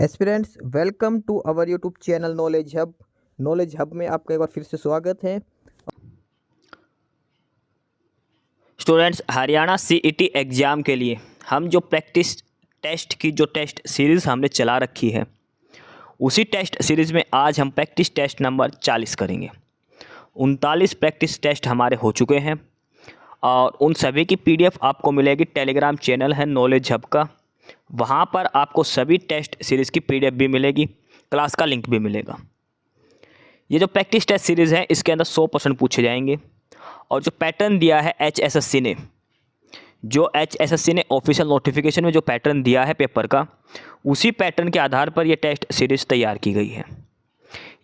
Aspirants welcome to our YouTube channel knowledge hub. Knowledge hub में आपका एक बार फिर से स्वागत है। स्टूडेंट्स, हरियाणा सीईटी एग्ज़ाम के लिए हम जो प्रैक्टिस टेस्ट की जो टेस्ट सीरीज़ हमने चला रखी है, उसी टेस्ट सीरीज़ में आज हम प्रैक्टिस टेस्ट नंबर 40 करेंगे। 39 प्रैक्टिस टेस्ट हमारे हो चुके हैं और उन सभी की पीडीएफ आपको मिलेगी। टेलीग्राम चैनल है नॉलेज हब का, वहाँ पर आपको सभी टेस्ट सीरीज़ की पीडीएफ भी मिलेगी, क्लास का लिंक भी मिलेगा। ये जो प्रैक्टिस टेस्ट सीरीज़ है, इसके अंदर 100% पूछे जाएंगे और जो पैटर्न दिया है एचएसएससी ने ऑफिशियल नोटिफिकेशन में जो पैटर्न दिया है पेपर का, उसी पैटर्न के आधार पर ये टेस्ट सीरीज़ तैयार की गई है।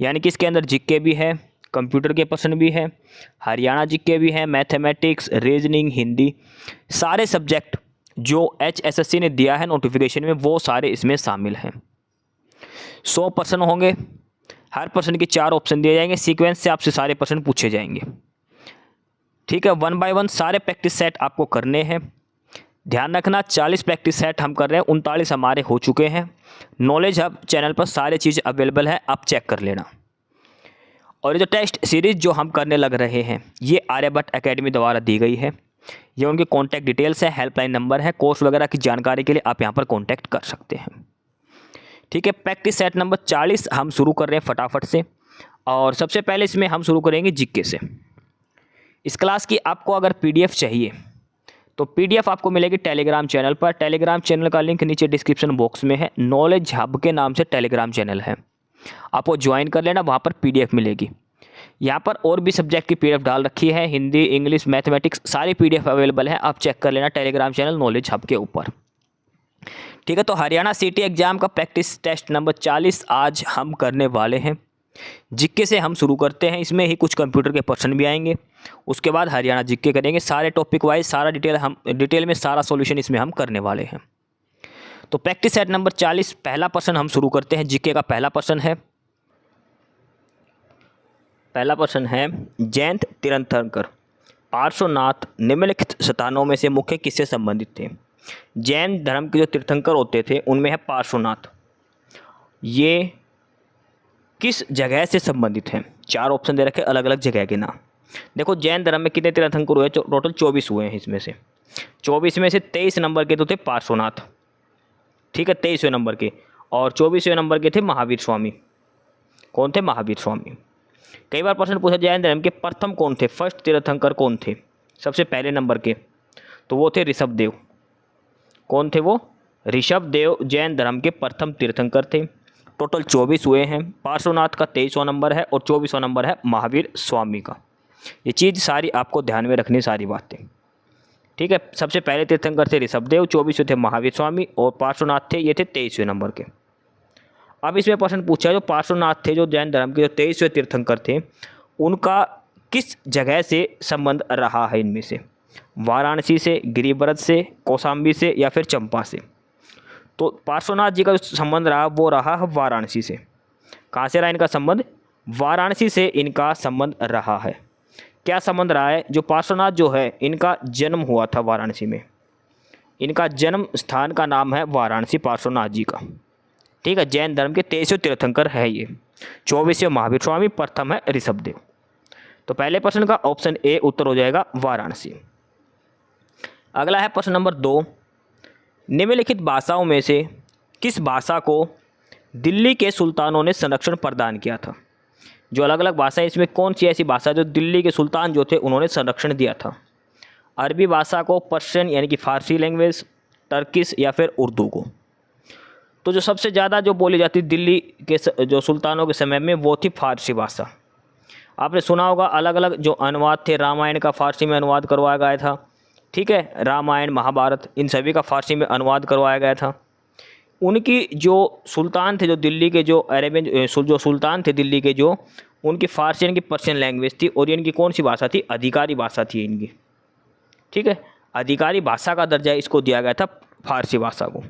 यानी कि इसके अंदर जीके भी है, कंप्यूटर के प्रश्न भी है, हरियाणा जीके भी है, मैथमेटिक्स, रीजनिंग, हिंदी, सारे सब्जेक्ट जो एचएसएससी ने दिया है नोटिफिकेशन में, वो सारे इसमें शामिल हैं। 100 प्रश्न होंगे, हर प्रश्न के 4 ऑप्शन दिए जाएंगे, सीक्वेंस से आपसे सारे प्रश्न पूछे जाएंगे। ठीक है, 1 बाय 1 सारे प्रैक्टिस सेट आपको करने हैं। ध्यान रखना, 40 प्रैक्टिस सेट हम कर रहे हैं, 39 हमारे हो चुके हैं। नॉलेज हब चैनल पर सारी चीज़ अवेलेबल है, आप चेक कर लेना। और ये जो टेस्ट सीरीज़ जो हम करने लग रहे हैं, ये आर्यभट्ट एकेडमी द्वारा दी गई है। ये उनकी कॉन्टैक्ट डिटेल्स है, हेल्पलाइन नंबर है। कोर्स वगैरह की जानकारी के लिए आप यहाँ पर कॉन्टैक्ट कर सकते हैं। ठीक है, प्रैक्टिस सेट नंबर 40 हम शुरू कर रहे हैं फटाफट से। और सबसे पहले इसमें हम शुरू करेंगे जीके से। इस क्लास की आपको अगर पीडीएफ चाहिए तो पीडीएफ आपको मिलेगी टेलीग्राम चैनल पर। टेलीग्राम चैनल का लिंक नीचे डिस्क्रिप्शन बॉक्स में है। नॉलेज हब के नाम से टेलीग्राम चैनल है, आप वो ज्वाइन कर लेना, वहाँ पर पीडीएफ मिलेगी। यहाँ पर और भी सब्जेक्ट की पीडीएफ डाल रखी है, हिंदी, इंग्लिश, मैथमेटिक्स, सारी पीडीएफ अवेलेबल है, आप चेक कर लेना टेलीग्राम चैनल नॉलेज हब के ऊपर। ठीक है, तो हरियाणा सीईटी एग्जाम का प्रैक्टिस टेस्ट नंबर 40 आज हम करने वाले हैं। जीके से हम शुरू करते हैं, इसमें ही कुछ कंप्यूटर के प्रश्न भी आएंगे, उसके बाद हरियाणा जीके करेंगे। सारे टॉपिक वाइज सारा डिटेल में सारा सॉल्यूशन इसमें हम करने वाले हैं। तो प्रैक्टिस सेट नंबर 40 पहला प्रश्न हम शुरू करते हैं। जीके का पहला प्रश्न है जयंत तीर्थंकर पार्श्वनाथ निम्नलिखित स्थानों में से मुख्य किससे संबंधित थे। जैन धर्म के जो तीर्थंकर होते थे उनमें है पार्श्वनाथ, ये किस जगह से संबंधित हैं। 4 ऑप्शन दे रखे, अलग अलग जगह के नाम। देखो, जैन धर्म में कितने तीर्थंकर हुए, टोटल 24 हुए हैं। इसमें से 24 में से 23 नंबर के तो थे पार्श्वनाथ, ठीक है, 23वें नंबर के, और 24वें नंबर के थे महावीर स्वामी। कौन थे? महावीर स्वामी। कई बार प्रश्न पूछा जैन धर्म के प्रथम कौन थे, फर्स्ट तीर्थंकर कौन थे, सबसे पहले नंबर के, तो वो थे ऋषभदेव। कौन थे वो? ऋषभदेव जैन धर्म के प्रथम तीर्थंकर थे। टोटल 24 हुए हैं। पार्श्वनाथ का 23वां नंबर है और 24वां नंबर है महावीर स्वामी का। ये चीज़ सारी आपको ध्यान में रखनी, सारी बातें। ठीक है, सबसे पहले तीर्थंकर थे ऋषभदेव, 24वें थे महावीर स्वामी, और पार्श्वनाथ थे, ये थे 23वें नंबर के। अब इसमें प्रश्न पूछा, जो पार्श्वनाथ थे, जो जैन धर्म के जो 23वें तीर्थंकर थे, उनका किस जगह से संबंध रहा है इनमें से? वाराणसी से, गिरिव्रत से, कौशाम्बी से, या फिर चंपा से? तो पार्श्वनाथ जी का जो संबंध रहा वो रहा है वाराणसी से। कहाँ से रहा इनका संबंध? वाराणसी से इनका संबंध रहा है। क्या संबंध रहा है? जो पार्श्वनाथ जो है, इनका जन्म हुआ था वाराणसी में, इनका जन्म स्थान का नाम है वाराणसी, पार्श्वनाथ जी का। ठीक है, जैन धर्म के 23वें तीर्थंकर है ये। 24वें महावीर स्वामी, प्रथम है ऋषभदेव। तो पहले प्रश्न का ऑप्शन ए उत्तर हो जाएगा वाराणसी। अगला है प्रश्न नंबर 2, निम्नलिखित भाषाओं में से किस भाषा को दिल्ली के सुल्तानों ने संरक्षण प्रदान किया था? जो अलग अलग भाषा है, इसमें कौन सी ऐसी भाषा जो दिल्ली के सुल्तान जो थे उन्होंने संरक्षण दिया था? अरबी भाषा को, पर्शियन यानी कि फारसी लैंग्वेज, टर्किश, या फिर उर्दू को? तो जो सबसे ज़्यादा जो बोली जाती दिल्ली के जो सुल्तानों के समय में, वो थी फारसी भाषा। आपने सुना होगा, अलग अलग जो अनुवाद थे, रामायण का फारसी में अनुवाद करवाया गया था। ठीक है, रामायण, महाभारत, इन सभी का फारसी में अनुवाद करवाया गया था। उनकी जो सुल्तान थे, जो दिल्ली के जो अरेबियन जो सुल्तान थे दिल्ली के, जो उनकी फारसी की पर्शियन लैंग्वेज थी, और इनकी कौन सी भाषा थी? अधिकारी भाषा थी इनकी। ठीक है, अधिकारी भाषा का दर्जा इसको दिया गया था, फारसी भाषा को।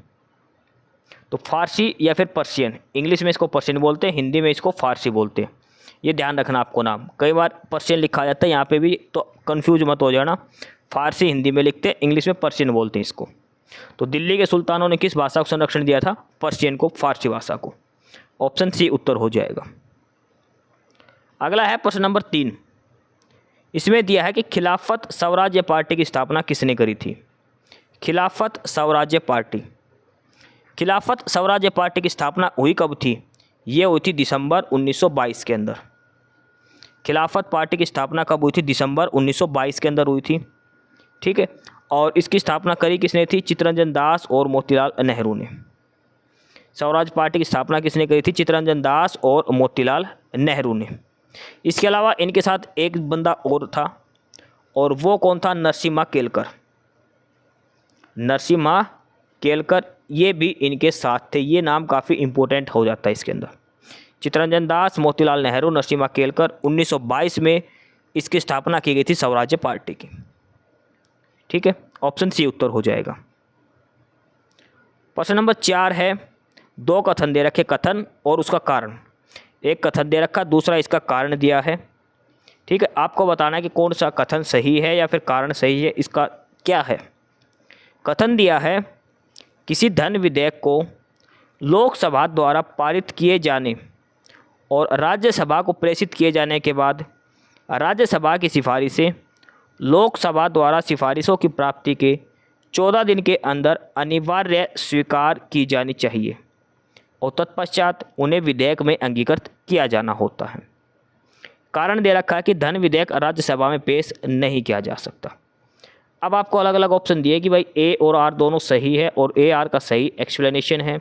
तो फारसी या फिर पर्शियन, इंग्लिश में इसको पर्शियन बोलते हैं, हिंदी में इसको फारसी बोलते हैं। ये ध्यान रखना आपको नाम, कई बार पर्शियन लिखा जाता है यहाँ पे भी, तो कंफ्यूज मत हो जाना। फारसी हिंदी में लिखते हैं, इंग्लिश में पर्शियन बोलते हैं इसको। तो दिल्ली के सुल्तानों ने किस भाषा को संरक्षण दिया था? पर्शियन को, फारसी भाषा को। ऑप्शन सी उत्तर हो जाएगा। अगला है प्रश्न नंबर 3। इसमें दिया है कि खिलाफत स्वराज्य पार्टी की स्थापना किसने करी थी? खिलाफत स्वराज्य पार्टी। खिलाफत स्वराज्य पार्टी की स्थापना हुई कब थी? ये हुई थी दिसंबर 1922 के अंदर। खिलाफत पार्टी की स्थापना कब हुई थी? दिसंबर 1922 के अंदर हुई थी। ठीक है, और इसकी स्थापना करी किसने थी? चित्तरंजन दास और मोतीलाल नेहरू ने। स्वराज पार्टी की स्थापना किसने करी थी? चित्तरंजन दास और मोतीलाल नेहरू ने। इसके अलावा इनके साथ एक बंदा और था, और वो कौन था? नरसिम्हा केलकर। नरसिम्हा केलकर ये भी इनके साथ थे। ये नाम काफ़ी इंपॉर्टेंट हो जाता है इसके अंदर। चित्तरंजन दास, मोतीलाल नेहरू, नरसिम्हा केलकर। 1922 में इसकी स्थापना की गई थी स्वराज्य पार्टी की। ठीक है, ऑप्शन सी उत्तर हो जाएगा। प्रश्न नंबर 4 है, 2 कथन दे रखे, कथन और उसका कारण। एक कथन दे रखा, दूसरा इसका कारण दिया है। ठीक है, आपको बताना है कि कौन सा कथन सही है या फिर कारण सही है, इसका क्या है। कथन दिया है, किसी धन विधेयक को लोकसभा द्वारा पारित किए जाने और राज्यसभा को प्रेषित किए जाने के बाद राज्यसभा की सिफारिशें लोकसभा द्वारा सिफारिशों की प्राप्ति के 14 दिन के अंदर अनिवार्य स्वीकार की जानी चाहिए और तत्पश्चात उन्हें विधेयक में अंगीकृत किया जाना होता है। कारण दे रखा है कि धन विधेयक राज्यसभा में पेश नहीं किया जा सकता। अब आपको अलग अलग ऑप्शन दिए कि भाई ए और आर दोनों सही है और ए आर का सही एक्सप्लेनेशन है।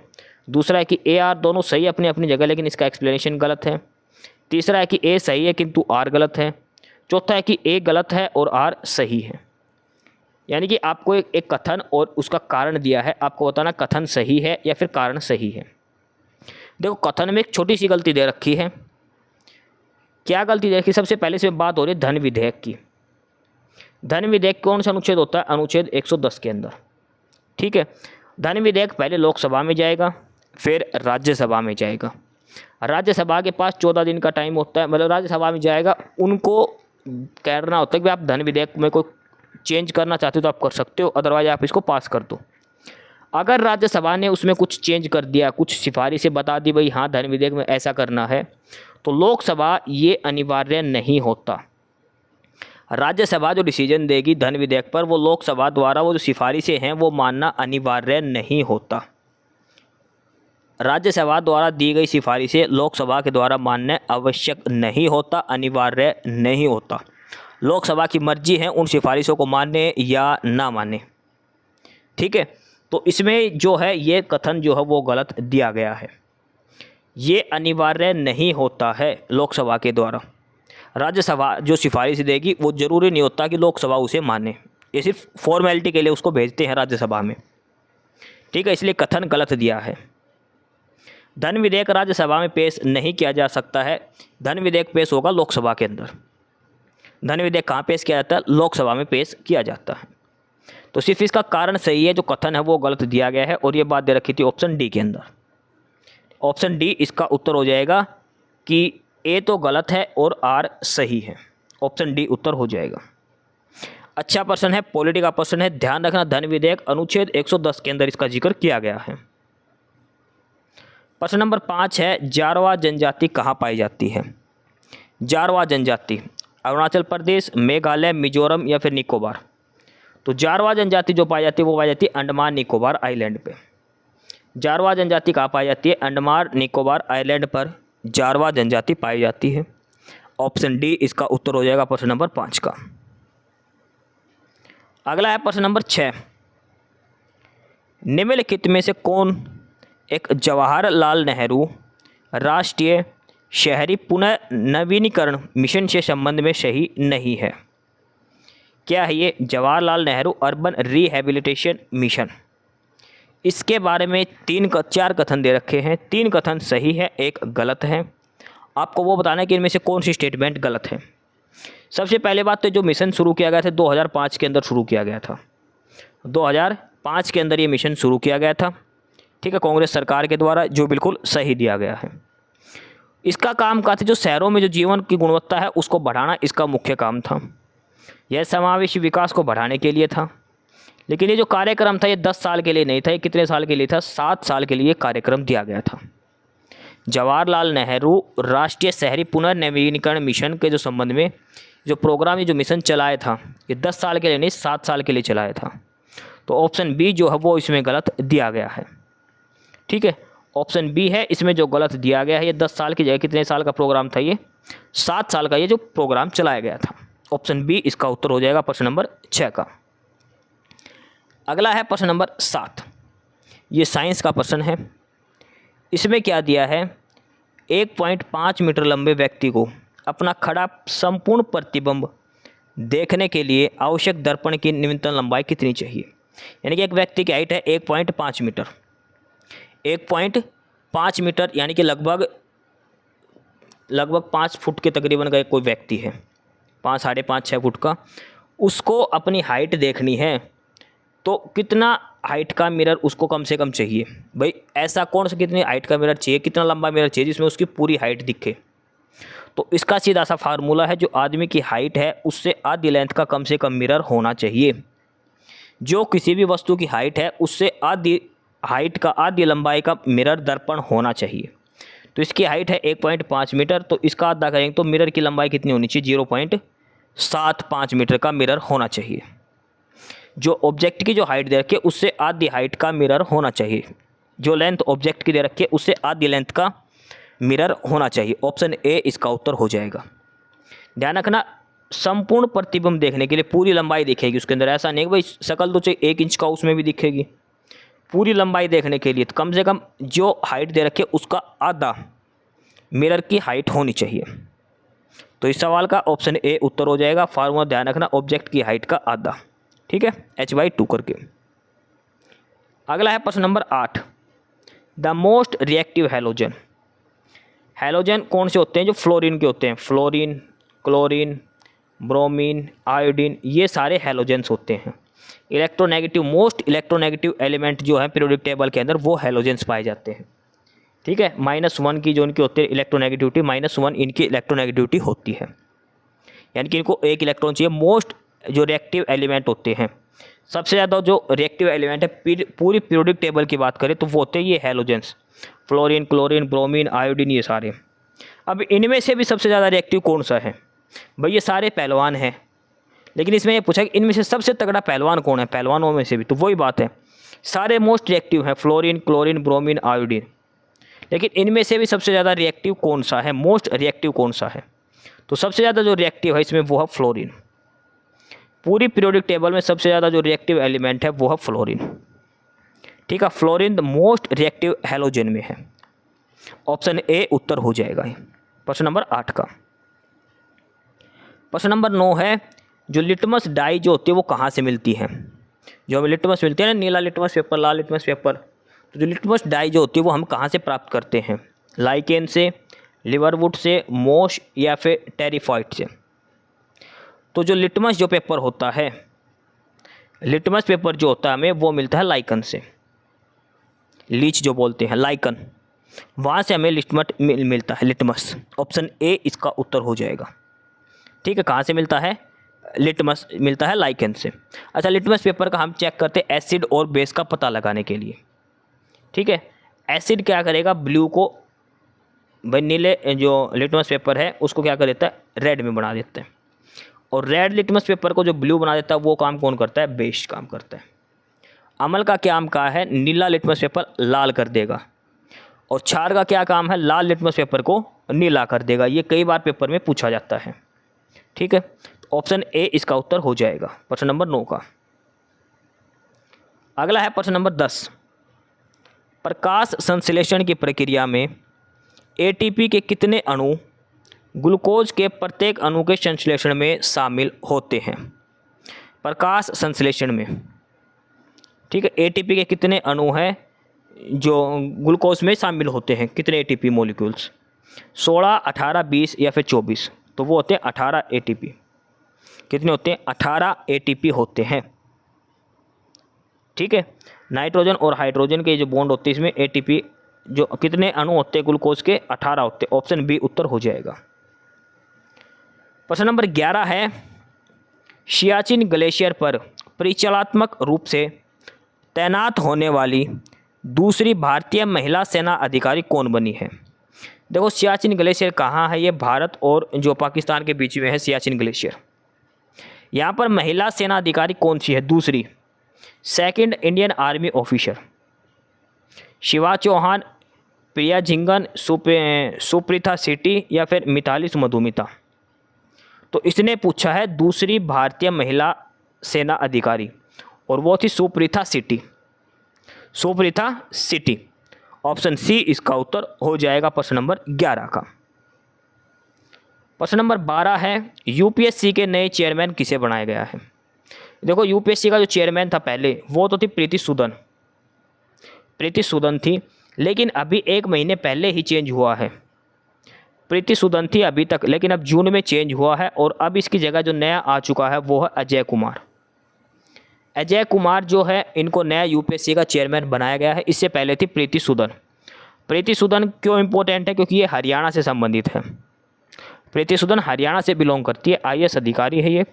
दूसरा है कि ए आर दोनों सही अपनी अपनी जगह लेकिन इसका एक्सप्लेनेशन गलत है। तीसरा है कि ए सही है किंतु आर गलत है। चौथा है कि ए गलत है और आर सही है। यानी कि आपको एक कथन और उसका कारण दिया है, आपको बताना कथन सही है या फिर कारण सही है। देखो, कथन में एक छोटी सी गलती दे रखी है। क्या गलती दे रखी? सबसे पहले से बात हो रही है धन विधेयक की। धन विधेयक कौन सा अनुच्छेद होता है? अनुच्छेद 110 के अंदर। ठीक है, धन विधेयक पहले लोकसभा में जाएगा, फिर राज्यसभा में जाएगा। राज्यसभा के पास 14 दिन का टाइम होता है, मतलब राज्यसभा में जाएगा, उनको कहना होता है कि आप धन विधेयक में कोई चेंज करना चाहते हो तो आप कर सकते हो, अदरवाइज आप इसको पास कर दो। अगर राज्यसभा ने उसमें कुछ चेंज कर दिया, कुछ सिफारिशें बता दी, भाई हाँ धन विधेयक में ऐसा करना है, तो लोकसभा ये अनिवार्य नहीं होता। राज्यसभा जो डिसीजन देगी धन विधेयक पर, वो लोकसभा द्वारा वो जो सिफारिशें हैं वो मानना अनिवार्य नहीं होता। राज्यसभा द्वारा दी गई सिफारिशें लोकसभा के द्वारा मानना आवश्यक नहीं होता, अनिवार्य नहीं होता। लोकसभा की मर्जी है उन सिफारिशों को माने या ना माने। ठीक है, तो इसमें जो है ये कथन जो है वो गलत दिया गया है। ये अनिवार्य नहीं होता है लोकसभा के द्वारा। राज्यसभा जो सिफारिश देगी वो ज़रूरी नहीं होता कि लोकसभा उसे माने, ये सिर्फ फॉर्मेलिटी के लिए उसको भेजते हैं राज्यसभा में। ठीक है, इसलिए कथन गलत दिया है। धन विधेयक राज्यसभा में पेश नहीं किया जा सकता है, धन विधेयक पेश होगा लोकसभा के अंदर। धन विधेयक कहाँ पेश किया जाता है? लोकसभा में पेश किया जाता है। तो सिर्फ इसका कारण सही है, जो कथन है वो गलत दिया गया है, और ये बात दे रखी थी ऑप्शन डी के अंदर। ऑप्शन डी इसका उत्तर हो जाएगा कि ए तो गलत है और आर सही है। ऑप्शन डी उत्तर हो जाएगा। अच्छा प्रश्न है, पॉलिटी का प्रश्न है। ध्यान रखना, धन विधेयक अनुच्छेद 110 के अंदर इसका जिक्र किया गया है। प्रश्न नंबर 5 है, जारवा जनजाति कहाँ पाई जाती है? जारवा जनजाति अरुणाचल प्रदेश, मेघालय, मिजोरम या फिर निकोबार। तो जारवा जनजाति जो पाई जाती है वो पाई जाती है अंडमान निकोबार आइलैंड पे। जारवा जनजाति कहाँ पाई जाती है? अंडमान निकोबार आइलैंड पर जारवा जनजाति पाई जाती है। ऑप्शन डी इसका उत्तर हो जाएगा प्रश्न नंबर 5 का। अगला है प्रश्न नंबर 6। निम्नलिखित में से कौन एक जवाहरलाल नेहरू राष्ट्रीय शहरी पुनर्नवीनीकरण मिशन से संबंध में सही नहीं है? क्या है ये? Jawaharlal Nehru urban rehabilitation mission. इसके बारे में 4 कथन दे रखे हैं। 3 कथन सही है, 1 गलत है। आपको वो बताना है कि इनमें से कौन सी स्टेटमेंट गलत है। सबसे पहले बात तो जो मिशन शुरू किया गया था 2005 के अंदर शुरू किया गया था। 2005 के अंदर ये मिशन शुरू किया गया था। ठीक है, कांग्रेस सरकार के द्वारा, जो बिल्कुल सही दिया गया है। इसका काम क्या था? जो शहरों में जो जीवन की गुणवत्ता है उसको बढ़ाना इसका मुख्य काम था। यह समावेशी विकास को बढ़ाने के लिए था। लेकिन ये जो कार्यक्रम था ये 10 साल के लिए नहीं था, ये कितने साल के लिए था? 7 साल के लिए कार्यक्रम दिया गया था। जवाहरलाल नेहरू राष्ट्रीय शहरी पुनर्नवीनीकरण मिशन के जो संबंध में जो प्रोग्राम, ये जो मिशन चलाया था, ये 10 साल के लिए नहीं 7 साल के लिए चलाया था। तो ऑप्शन बी जो है वो इसमें गलत दिया गया है। ठीक है, ऑप्शन बी है इसमें जो गलत दिया गया है। ये 10 साल की जगह कितने साल का प्रोग्राम था? ये 7 साल का ये जो प्रोग्राम चलाया गया था। ऑप्शन बी इसका उत्तर हो जाएगा प्रश्न नंबर 6 का। अगला है प्रश्न नंबर 7। ये साइंस का प्रश्न है। इसमें क्या दिया है? 1.5 मीटर लंबे व्यक्ति को अपना खड़ा संपूर्ण प्रतिबिंब देखने के लिए आवश्यक दर्पण की न्यूनतम लंबाई कितनी चाहिए? यानी कि एक व्यक्ति की हाइट है 1.5 मीटर। 1.5 मीटर यानी कि लगभग 5 फुट के तकरीबन का कोई व्यक्ति है, 5, साढ़े 5, 6 फुट का, उसको अपनी हाइट देखनी है तो कितना हाइट का मिरर उसको कम से कम चाहिए? भाई ऐसा कौन सा कितनी हाइट का मिरर चाहिए, कितना लंबा मिरर चाहिए जिसमें उसकी पूरी हाइट दिखे? तो इसका सीधा सा फार्मूला है, जो आदमी की हाइट है उससे आधी लेंथ का कम से कम मिरर होना चाहिए। जो किसी भी वस्तु की हाइट है उससे आधी हाइट का आधी लंबाई का मिरर दर्पण होना चाहिए। तो इसकी हाइट है 1.5 मीटर, तो इसका आधा करेंगे तो मिरर की लंबाई कितनी होनी चाहिए? 0.75 मीटर का मिरर होना चाहिए। जो ऑब्जेक्ट की जो हाइट दे रखी है उससे आधी हाइट का मिरर होना चाहिए। जो लेंथ ऑब्जेक्ट की दे रखी है उससे आधी लेंथ का मिरर होना चाहिए। ऑप्शन ए इसका उत्तर हो जाएगा। ध्यान रखना, संपूर्ण प्रतिबिंब देखने के लिए पूरी लंबाई दिखेगी उसके अंदर। ऐसा नहीं कि भाई शक्ल तो चाहिए 1 इंच का उसमें भी दिखेगी। पूरी लंबाई देखने के लिए तो कम से कम जो हाइट दे रखी है उसका आधा मिरर की हाइट होनी चाहिए। तो इस सवाल का ऑप्शन ए उत्तर हो जाएगा। फार्मूला ध्यान रखना, ऑब्जेक्ट की हाइट का आधा। ठीक है, h/2 करके। अगला है प्रश्न number 8। The most reactive halogen. Halogen कौन से होते हैं? जो फ्लोरीन के होते हैं। फ्लोरीन, क्लोरीन, ब्रोमीन, आयोडीन, ये सारे हैलोजेंस होते हैं। इलेक्ट्रोनेगेटिव, मोस्ट इलेक्ट्रोनेगेटिव एलिमेंट जो है पीरियोडिक टेबल के अंदर वो हैलोजेंस पाए जाते हैं। ठीक है, -1 की जो इनकी होती है इलेक्ट्रोनेगेटिविटी, -1 इनकी इलेक्ट्रोनेगेटिविटी होती है, यानी कि इनको 1 इलेक्ट्रॉन चाहिए। मोस्ट जो रिएक्टिव एलिमेंट होते हैं, सबसे ज़्यादा जो रिएक्टिव एलिमेंट है पूरी पीरियोडिक टेबल की बात करें तो वो होते हैं ये halogens. Fluorine, chlorine, bromine, iodine, ये सारे। अब इनमें से भी सबसे ज़्यादा रिएक्टिव कौन सा है? भाई ये सारे पहलवान हैं, लेकिन इसमें ये पूछा कि इनमें से सबसे तगड़ा पहलवान कौन है? पहलवानों में से भी, तो वही बात है, सारे मोस्ट रिएक्टिव हैं, फ्लोरीन, क्लोरीन, ब्रोमीन, आयोडीन। लेकिन इनमें से भी सबसे ज़्यादा रिएक्टिव कौन सा है? मोस्ट रिएक्टिव कौन सा है? तो सबसे ज़्यादा जो रिएक्टिव है इसमें वो है फ्लोरीन। पूरी पीरियोडिक टेबल में सबसे ज़्यादा जो रिएक्टिव एलिमेंट है वो है फ्लोरीन। ठीक है, fluorine the most reactive halogen में है। ऑप्शन ए उत्तर हो जाएगा प्रश्न नंबर 8 का। प्रश्न नंबर 9 है, जो लिटमस डाई जो होती है वो कहाँ से मिलती है? जो हमें लिटमस मिलती है ना, नीला लिटमस पेपर, लाल लिटमस पेपर, तो जो लिटमस डाई जो होती है वो हम कहाँ से प्राप्त करते हैं? लाइकेन से, लिवरवुड से, मोश या फिर टेरिफाइट से? तो जो लिटमस जो पेपर होता है, लिटमस पेपर जो होता है हमें वो मिलता है लाइकन से। लीच जो बोलते हैं, लाइकन, वहाँ से हमें लिटमस मिलता है, लिटमस। ऑप्शन ए इसका उत्तर हो जाएगा। ठीक है, कहाँ से मिलता है? लिटमस मिलता है लाइकन से। अच्छा, लिटमस पेपर का हम चेक करते हैं एसिड और बेस का पता लगाने के लिए। ठीक है, एसिड क्या करेगा? ब्लू को, भाई नीले जो लिटमस पेपर है उसको क्या कर देता है? रेड में बना देता है। और रेड लिटमस पेपर को जो ब्लू बना देता है वो काम कौन करता है? बेस काम करता है। अमल का क्या काम का है? नीला लिटमस पेपर लाल कर देगा। और क्षार का क्या काम है? लाल लिटमस पेपर को नीला कर देगा। ये कई बार पेपर में पूछा जाता है। ठीक है, ऑप्शन ए इसका उत्तर हो जाएगा प्रश्न नंबर 9 का। अगला है प्रश्न नंबर 10। प्रकाश संश्लेषण की प्रक्रिया में एटीपी के कितने अणु ग्लूकोज के प्रत्येक अणु के संश्लेषण में शामिल होते हैं? प्रकाश संश्लेषण में, ठीक है, एटीपी के कितने अणु हैं जो ग्लूकोज में शामिल होते हैं? कितने एटीपी मॉलिक्यूल्स? 16, 18, 20 या फिर 24? तो वो होते हैं 18 एटीपी। कितने होते हैं? 18 एटीपी होते हैं। ठीक है, नाइट्रोजन और हाइड्रोजन के जो बॉन्ड होते हैं इसमें एटीपी जो कितने अणु होते हैं ग्लूकोज के? 18 होते हैं। ऑप्शन बी उत्तर हो जाएगा। प्रश्न नंबर 11 है, सियाचिन ग्लेशियर पर परिचालनात्मक रूप से तैनात होने वाली दूसरी भारतीय महिला सेना अधिकारी कौन बनी है? देखो सियाचिन ग्लेशियर कहाँ है? ये भारत और जो पाकिस्तान के बीच में है सियाचिन ग्लेशियर। यहाँ पर महिला सेना अधिकारी कौन सी है? दूसरी, second Indian army officer, Shiva Chauhan, Priya Jhingan, Suprita Shetty या फिर मिताली मधुमिता। तो इसने पूछा है दूसरी भारतीय महिला सेना अधिकारी और वो थी सुप्रीता शेट्टी। सुप्रीता शेट्टी, ऑप्शन सी इसका उत्तर हो जाएगा प्रश्न नंबर 11 का। प्रश्न नंबर 12 है यूपीएससी के नए चेयरमैन किसे बनाया गया है? देखो यूपीएससी का जो चेयरमैन था पहले वो तो थी प्रीति सूदन। प्रीति सूदन थी, लेकिन अभी 1 महीने पहले ही चेंज हुआ है। प्रीति सूदन थी अभी तक, लेकिन अब जून में चेंज हुआ है और अब इसकी जगह जो नया आ चुका है वो है अजय कुमार। अजय कुमार जो है इनको नया यूपीएससी का चेयरमैन बनाया गया है। इससे पहले थी प्रीति सूदन। प्रीति सूदन क्यों इंपॉर्टेंट है? क्योंकि ये हरियाणा से संबंधित है। प्रीति सूदन हरियाणा से बिलोंग करती है, आईएएस अधिकारी है ये,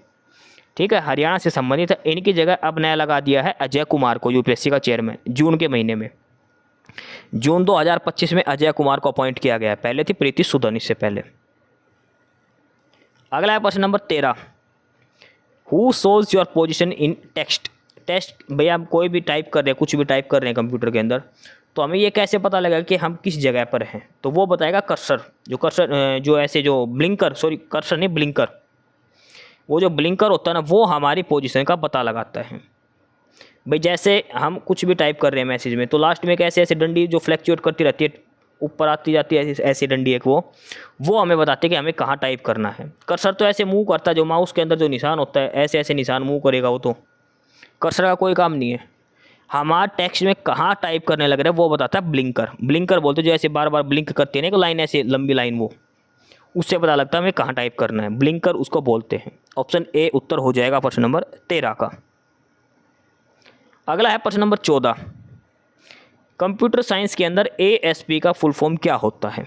ठीक है, हरियाणा से संबंधित है। इनकी जगह अब नया लगा दिया है अजय कुमार को यूपीएससी का चेयरमैन जून के महीने में। जून 2025 में अजय कुमार को अपॉइंट किया गया है, पहले थी प्रीति सूदन इससे पहले। अगला है प्रश्न number 13, who shows your position in text? Text भैया हम कोई भी टाइप कर रहे हैं, कुछ भी टाइप कर रहे हैं कंप्यूटर के अंदर, तो हमें ये कैसे पता लगेगा कि हम किस जगह पर हैं? तो वो बताएगा कर्सर। जो कर्सर जो ऐसे जो ब्लिंकर, सॉरी कर्सर नहीं ब्लिंकर, वो जो ब्लिंकर होता है ना वो हमारी पोजीशन का पता लगाता है। भाई जैसे हम कुछ भी टाइप कर रहे हैं मैसेज में, तो लास्ट में कैसे ऐसे डंडी जो फ्लैक्चुएट करती रहती है, ऊपर आती जाती है ऐसी डंडी एक, वो हमें बताती है कि हमें कहाँ टाइप करना है। कर्सर तो ऐसे मूव करता है, जो माउस के अंदर जो निशान होता है ऐसे ऐसे निशान मूव करेगा वो, तो कर्सर का कोई काम नहीं है। हमारा टेक्स्ट में कहाँ टाइप करने लग रहा है वो बताता है ब्लिंकर। ब्लिंकर बोलते जो ऐसे बार बार ब्लिंक करती है ना, लाइन ऐसे लंबी लाइन, वो उससे पता लगता है हमें कहाँ टाइप करना है, ब्लिंकर उसको बोलते हैं। ऑप्शन ए उत्तर हो जाएगा प्रश्न नंबर 13 का। अगला है प्रश्न नंबर 14, कंप्यूटर साइंस के अंदर एएसपी का फुल फॉर्म क्या होता है?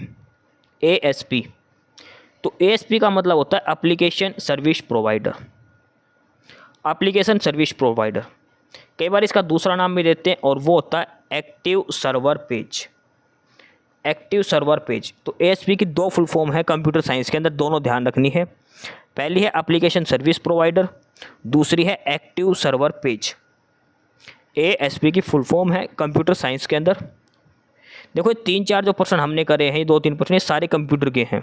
एएसपी, तो एएसपी का मतलब होता है application service provider. Application service provider, कई बार इसका दूसरा नाम भी देते हैं और वो होता है active server page. Active server page, तो एएसपी की 2 फुल फॉर्म है कंप्यूटर साइंस के अंदर, दोनों ध्यान रखनी है। पहली है एप्लीकेशन सर्विस प्रोवाइडर, दूसरी है एक्टिव सर्वर पेज। एएसपी की फुल फॉर्म है कंप्यूटर साइंस के अंदर। देखो 3-4 जो प्रश्न हमने करे हैं, 2-3 प्रश्न, ये सारे कंप्यूटर के हैं।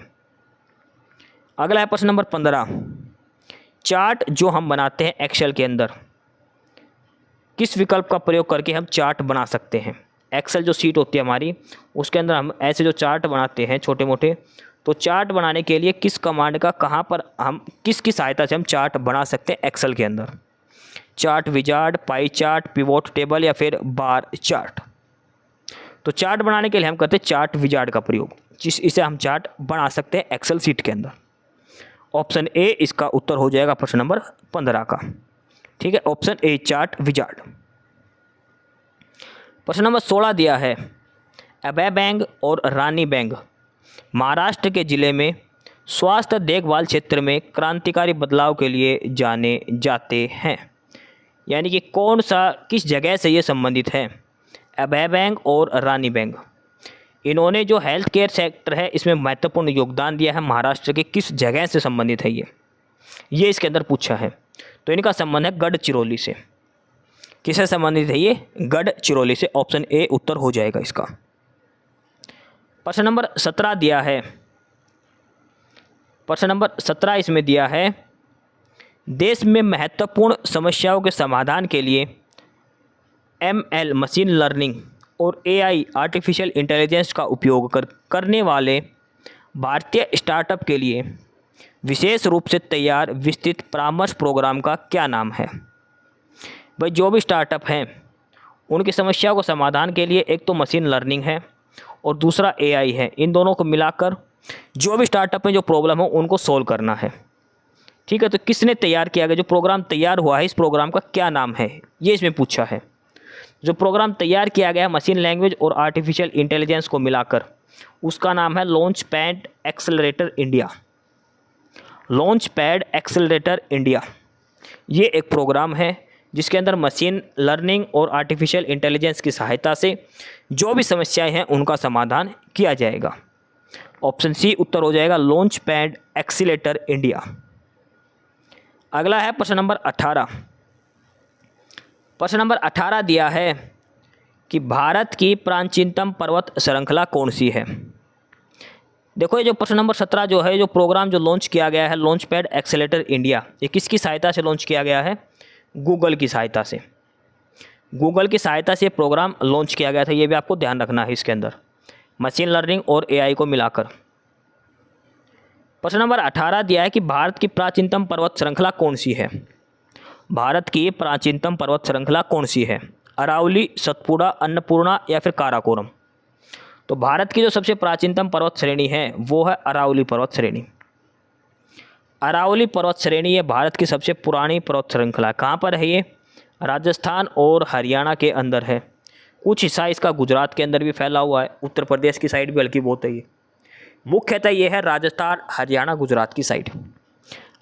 अगला है प्रश्न नंबर 15, चार्ट जो हम बनाते हैं एक्सेल के अंदर, किस विकल्प का प्रयोग करके हम चार्ट बना सकते हैं? एक्सेल जो शीट होती है हमारी, उसके अंदर हम ऐसे जो चार्ट बनाते हैं छोटे मोटे, तो चार्ट बनाने के लिए किस कमांड का, कहाँ पर हम किसकी सहायता से हम चार्ट बना सकते हैं एक्सेल के अंदर? Chart wizard, pie chart, pivot table या फिर बार चार्ट? तो चार्ट बनाने के लिए हम करते हैं चार्ट विजार्ड का प्रयोग, इसे हम चार्ट बना सकते हैं एक्सेल शीट के अंदर। ऑप्शन ए इसका उत्तर हो जाएगा प्रश्न नंबर 15 का, ठीक है, ऑप्शन ए चार्ट विजार्ड। प्रश्न नंबर 16 दिया है, अबैबैंग और रानी बैंग महाराष्ट्र के जिले में स्वास्थ्य देखभाल क्षेत्र में क्रांतिकारी बदलाव के लिए जाने जाते हैं। यानी कि कौन सा, किस जगह से ये संबंधित है? अबैबैंग और रानी बैंग, इन्होंने जो हेल्थ केयर सेक्टर है इसमें महत्वपूर्ण योगदान दिया है। महाराष्ट्र के किस जगह से संबंधित है ये इसके अंदर पूछा है। तो इनका संबंध है गढ़चिरौली से। किससे संबंधित है ये? गढ़चिरौली से। ऑप्शन ए उत्तर हो जाएगा इसका। प्रश्न नंबर 17 दिया है, प्रश्न नंबर 17 इसमें दिया है, देश में महत्वपूर्ण समस्याओं के समाधान के लिए एमएल मशीन लर्निंग और एआई आर्टिफिशियल इंटेलिजेंस का उपयोग करने वाले भारतीय स्टार्टअप के लिए विशेष रूप से तैयार विस्तृत परामर्श प्रोग्राम का क्या नाम है? भाई जो भी स्टार्टअप हैं उनकी समस्याओं को समाधान के लिए एक तो मशीन लर्निंग है और दूसरा एआई है। इन दोनों को मिलाकर जो भी स्टार्टअप में जो प्रॉब्लम हो उनको सोल्व करना है, ठीक है। तो किसने तैयार किया गया, जो प्रोग्राम तैयार हुआ है इस प्रोग्राम का क्या नाम है, ये इसमें पूछा है। जो प्रोग्राम तैयार किया गया है मशीन लैंग्वेज और आर्टिफिशियल इंटेलिजेंस को मिलाकर, उसका नाम है launch pad accelerator India. Launch pad accelerator India ये एक प्रोग्राम है जिसके अंदर मशीन लर्निंग और आर्टिफिशियल इंटेलिजेंस की सहायता से जो भी समस्याएं हैं उनका समाधान किया जाएगा। ऑप्शन सी उत्तर हो जाएगा लॉन्च पैड एक्सीलेटर इंडिया। अगला है प्रश्न नंबर 18। प्रश्न नंबर 18 दिया है कि भारत की प्राचीनतम पर्वत श्रृंखला कौन सी है। देखो ये जो प्रश्न नंबर 17 जो है, जो प्रोग्राम जो लॉन्च किया गया है लॉन्च पैड एक्सेलेटर इंडिया, ये किसकी सहायता से लॉन्च किया गया है? गूगल की सहायता से। गूगल की सहायता से प्रोग्राम लॉन्च किया गया था, ये भी आपको ध्यान रखना है इसके अंदर, मशीन लर्निंग और एआई को मिलाकर। प्रश्न नंबर 18 दिया है कि भारत की प्राचीनतम पर्वत श्रृंखला कौन सी है। भारत की प्राचीनतम पर्वत श्रृंखला कौन सी है? अरावली, सतपुड़ा, अन्नपूर्णा या फिर काराकोरम। तो भारत की जो सबसे प्राचीनतम पर्वत श्रेणी है वो है अरावली पर्वत श्रेणी। अरावली पर्वत श्रेणी ये भारत की सबसे पुरानी पर्वत श्रृंखला। कहाँ पर है ये? राजस्थान और हरियाणा के अंदर है। कुछ हिस्सा इसका गुजरात के अंदर भी फैला हुआ है, उत्तर प्रदेश की साइड भी हल्की बहुत है। ये मुख्यतः ये है राजस्थान, हरियाणा, गुजरात की साइड।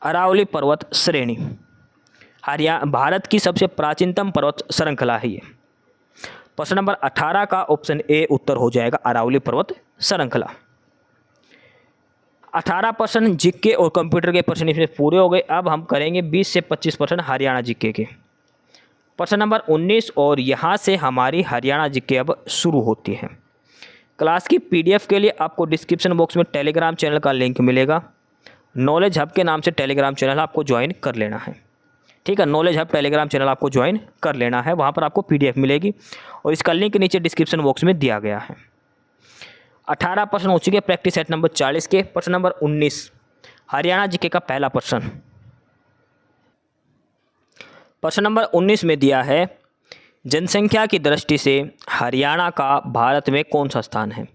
अरावली पर्वत श्रेणी भारत की सबसे प्राचीनतम पर्वत श्रृंखला है ये। प्रश्न नंबर 18 का ऑप्शन ए उत्तर हो जाएगा अरावली पर्वत श्रृंखला। 18 प्रश्न जीके और कंप्यूटर के प्रश्न इसमें पूरे हो गए। अब हम करेंगे 20 से 25 प्रश्न हरियाणा जीके के। प्रश्न नंबर 19 और यहाँ से हमारी हरियाणा जीके अब शुरू होती है। क्लास की पीडीएफ के लिए आपको डिस्क्रिप्शन बॉक्स में टेलीग्राम चैनल का लिंक मिलेगा। नॉलेज हब के नाम से टेलीग्राम चैनल आपको ज्वाइन कर लेना है, ठीक है। नॉलेज हब टेलीग्राम चैनल आपको ज्वाइन कर लेना है, वहाँ पर आपको पीडीएफ मिलेगी और इसका लिंक नीचे डिस्क्रिप्शन बॉक्स में दिया गया है। 18 प्रश्न हो चुके, प्रैक्टिस सेट नंबर 40 के। प्रश्न नंबर 19 हरियाणा जीके का पहला प्रश्न। प्रश्न नंबर 19 में दिया है जनसंख्या की दृष्टि से हरियाणा का भारत में कौन सा स्थान है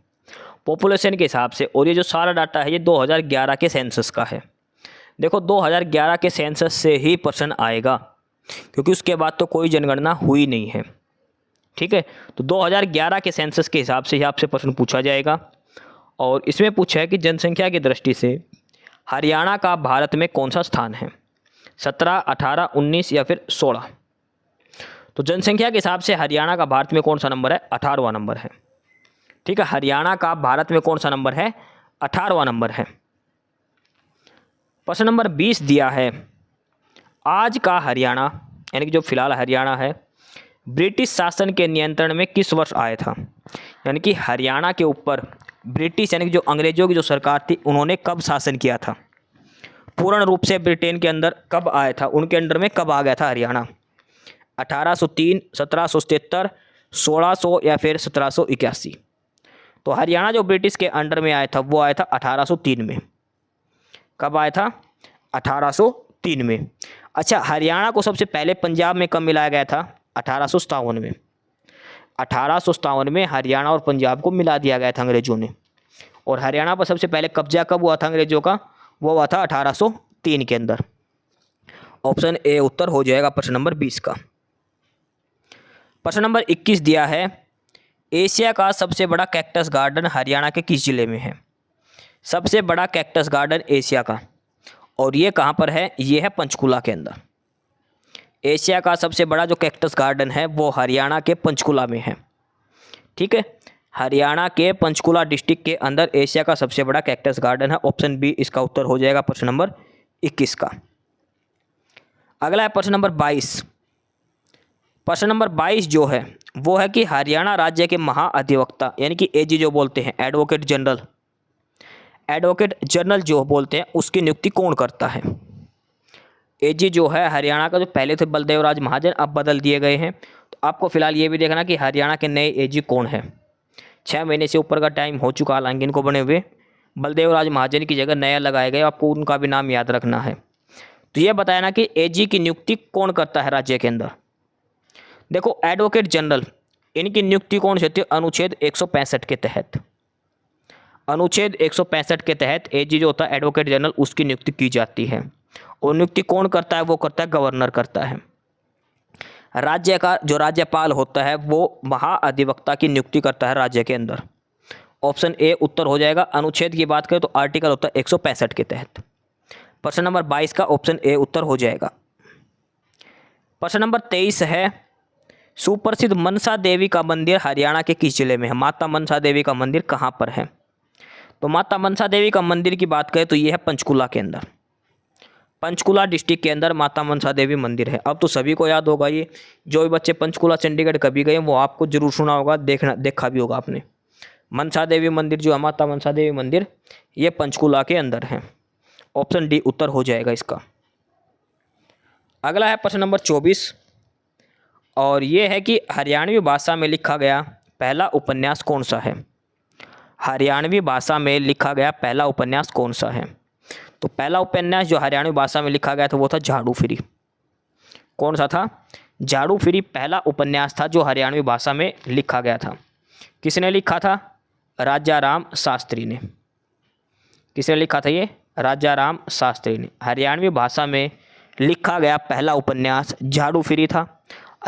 पॉपुलेशन के हिसाब से। और ये जो सारा डाटा है ये 2011 के सेंसस का है। देखो 2011 के सेंसस से ही प्रश्न आएगा, क्योंकि उसके बाद तो कोई जनगणना हुई नहीं है, ठीक है। तो 2011 के सेंसस के हिसाब से ही आपसे प्रश्न पूछा जाएगा। और इसमें पूछा है कि जनसंख्या की दृष्टि से हरियाणा का भारत में कौन सा स्थान है, 17, 18, 19 या फिर 16। तो जनसंख्या के हिसाब से हरियाणा का भारत में कौन सा नंबर है? 18वां नंबर है, ठीक है। हरियाणा का भारत में कौन सा नंबर है? 18वां नंबर है। प्रश्न नंबर 20 दिया है आज का हरियाणा, यानी कि जो फिलहाल हरियाणा है, ब्रिटिश शासन के नियंत्रण में किस वर्ष आया था। यानी कि हरियाणा के ऊपर ब्रिटिश यानी कि जो अंग्रेजों की जो सरकार थी उन्होंने कब शासन किया था, पूर्ण रूप से ब्रिटेन के अंदर कब आया था, उनके अंडर में कब आ गया था हरियाणा। 1803, 1773, 1600 या फिर 1781। तो हरियाणा जो ब्रिटिश के अंडर में आया था वो आया था 1803 में। कब आया था? 1803 में। अच्छा, हरियाणा को सबसे पहले पंजाब में कब मिलाया गया था? 1857 में। 1857 में हरियाणा और पंजाब को मिला दिया गया था अंग्रेजों ने। और हरियाणा पर सबसे पहले कब्जा कब हुआ था अंग्रेजों का? वो हुआ था 1803 के अंदर। ऑप्शन ए उत्तर हो जाएगा प्रश्न नंबर 20 का। प्रश्न नंबर 21 दिया है एशिया का सबसे बड़ा कैक्टस गार्डन हरियाणा के किस जिले में है। सबसे बड़ा कैक्टस गार्डन एशिया का, और ये कहाँ पर है? ये है पंचकुला के अंदर। एशिया का सबसे बड़ा जो कैक्टस गार्डन है वो हरियाणा के पंचकुला में है, ठीक है। हरियाणा के पंचकुला डिस्ट्रिक्ट के अंदर एशिया का सबसे बड़ा कैक्टस गार्डन है। ऑप्शन बी इसका उत्तर हो जाएगा प्रश्न नंबर 21 का। अगला है प्रश्न नंबर 22। प्रश्न नंबर 22 जो है वो है कि हरियाणा राज्य के महाअधिवक्ता यानी कि एजी जो बोलते हैं, एडवोकेट जनरल जो बोलते हैं, उसकी नियुक्ति कौन करता है। एजी जो है हरियाणा का जो पहले थे बलदेव राज महाजन, अब बदल दिए गए हैं। तो आपको फिलहाल ये भी देखना कि हरियाणा के नए एजी कौन है। 6 महीने से ऊपर का टाइम हो चुका हालांकि इनको बने हुए। बलदेव राज महाजन की जगह नया लगाए गए, आपको उनका भी नाम याद रखना है। तो ये बताया ना कि एजी की नियुक्ति कौन करता है राज्य के अंदर। देखो एडवोकेट जनरल, इनकी नियुक्ति कौन से होती है? अनुच्छेद 165 के तहत। अनुच्छेद 165 के तहत एजी जो होता है एडवोकेट जनरल, उसकी नियुक्ति की जाती है। और नियुक्ति कौन करता है? वो करता है गवर्नर करता है। राज्य का जो राज्यपाल होता है वो महाअधिवक्ता की नियुक्ति करता है राज्य के अंदर। ऑप्शन ए उत्तर हो जाएगा। अनुच्छेद की बात करें तो आर्टिकल होता है 165 के तहत। प्रश्न नंबर 22 का ऑप्शन ए उत्तर हो जाएगा। प्रश्न नंबर 23 है, सुप्रसिद्ध मनसा देवी का मंदिर हरियाणा के किस जिले में है? माता मनसा देवी का मंदिर कहाँ पर है? तो माता मनसा देवी का मंदिर की बात करें तो ये है पंचकुला के अंदर, पंचकुला डिस्ट्रिक्ट के अंदर माता मनसा देवी मंदिर है। अब तो सभी को याद होगा ये, जो भी बच्चे पंचकुला चंडीगढ़ कभी गए वो आपको जरूर सुना होगा, देखा भी होगा आपने। मनसा देवी मंदिर जो है, माता मनसा देवी मंदिर, ये पंचकुला के अंदर है। ऑप्शन डी उत्तर हो जाएगा इसका। अगला है प्रश्न नंबर 24 और ये है कि हरियाणवी भाषा में लिखा गया पहला उपन्यास कौन सा है? हरियाणवी भाषा में लिखा गया पहला उपन्यास कौन सा है? तो पहला उपन्यास जो हरियाणवी भाषा में लिखा गया था वो था झाड़ू फिरी। कौन सा था? झाड़ू फिरी पहला उपन्यास था जो हरियाणवी भाषा में लिखा गया था। किसने लिखा था? राजा राम शास्त्री ने। किसने लिखा था ये? राजा राम शास्त्री ने। हरियाणवी भाषा में लिखा गया पहला उपन्यास झाड़ू फिरी था,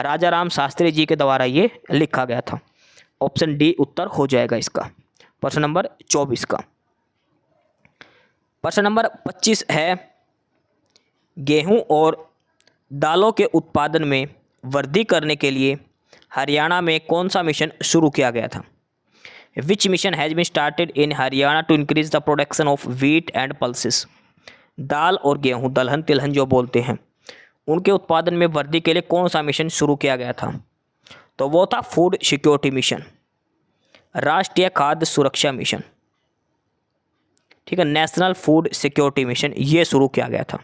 राजा राम शास्त्री जी के द्वारा ये लिखा गया था। ऑप्शन डी उत्तर हो जाएगा इसका, प्रश्न नंबर 24 का। प्रश्न नंबर 25 है, गेहूं और दालों के उत्पादन में वृद्धि करने के लिए हरियाणा में कौन सा मिशन शुरू किया गया था? Which mission has been started in Haryana to increase the production of wheat and pulses? दाल और गेहूं, दलहन तिलहन जो बोलते हैं, उनके उत्पादन में वृद्धि के लिए कौन सा मिशन शुरू किया गया था? तो वो था फूड सिक्योरिटी मिशन, राष्ट्रीय खाद्य सुरक्षा मिशन। ठीक है, नेशनल फूड सिक्योरिटी मिशन ये शुरू किया गया था।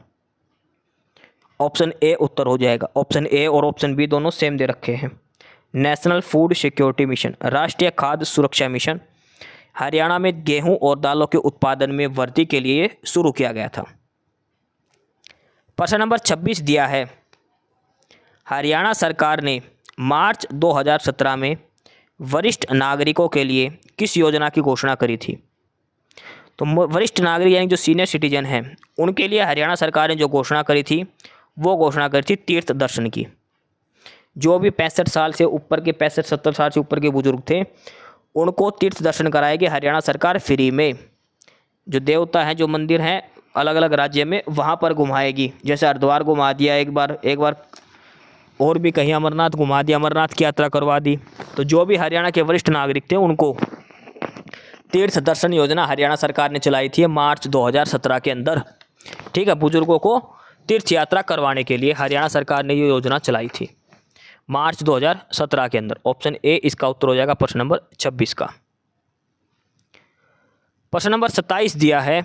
ऑप्शन ए उत्तर हो जाएगा। ऑप्शन ए और ऑप्शन बी दोनों सेम दे रखे हैं। नेशनल फूड सिक्योरिटी मिशन, राष्ट्रीय खाद्य सुरक्षा मिशन, हरियाणा में गेहूं और दालों के उत्पादन में वृद्धि के लिए शुरू किया गया था। प्रश्न नंबर 26 दिया है, हरियाणा सरकार ने मार्च 2017 में वरिष्ठ नागरिकों के लिए किस योजना की घोषणा करी थी? तो वरिष्ठ नागरिक यानी जो सीनियर सिटीजन हैं उनके लिए हरियाणा सरकार ने जो घोषणा करी थी वो घोषणा करी थी तीर्थ दर्शन की। जो भी 65 साल से ऊपर के 65-70 साल से ऊपर के बुजुर्ग थे उनको तीर्थ दर्शन कराएगी हरियाणा सरकार फ्री में। जो देवता हैं, जो मंदिर हैं अलग अलग राज्य में, वहाँ पर घुमाएगी। जैसे हरिद्वार घुमा दिया एक बार और भी कहीं अमरनाथ घुमा दिया, अमरनाथ की यात्रा करवा दी। तो जो भी हरियाणा के वरिष्ठ नागरिक थे उनको तीर्थ दर्शन योजना हरियाणा सरकार ने चलाई थी मार्च 2017 के अंदर। ठीक है, बुजुर्गों को तीर्थ यात्रा करवाने के लिए हरियाणा सरकार ने ये योजना चलाई थी मार्च 2017 के अंदर। ऑप्शन ए इसका उत्तर हो जाएगा प्रश्न नंबर 26 का। प्रश्न नंबर 27 दिया है,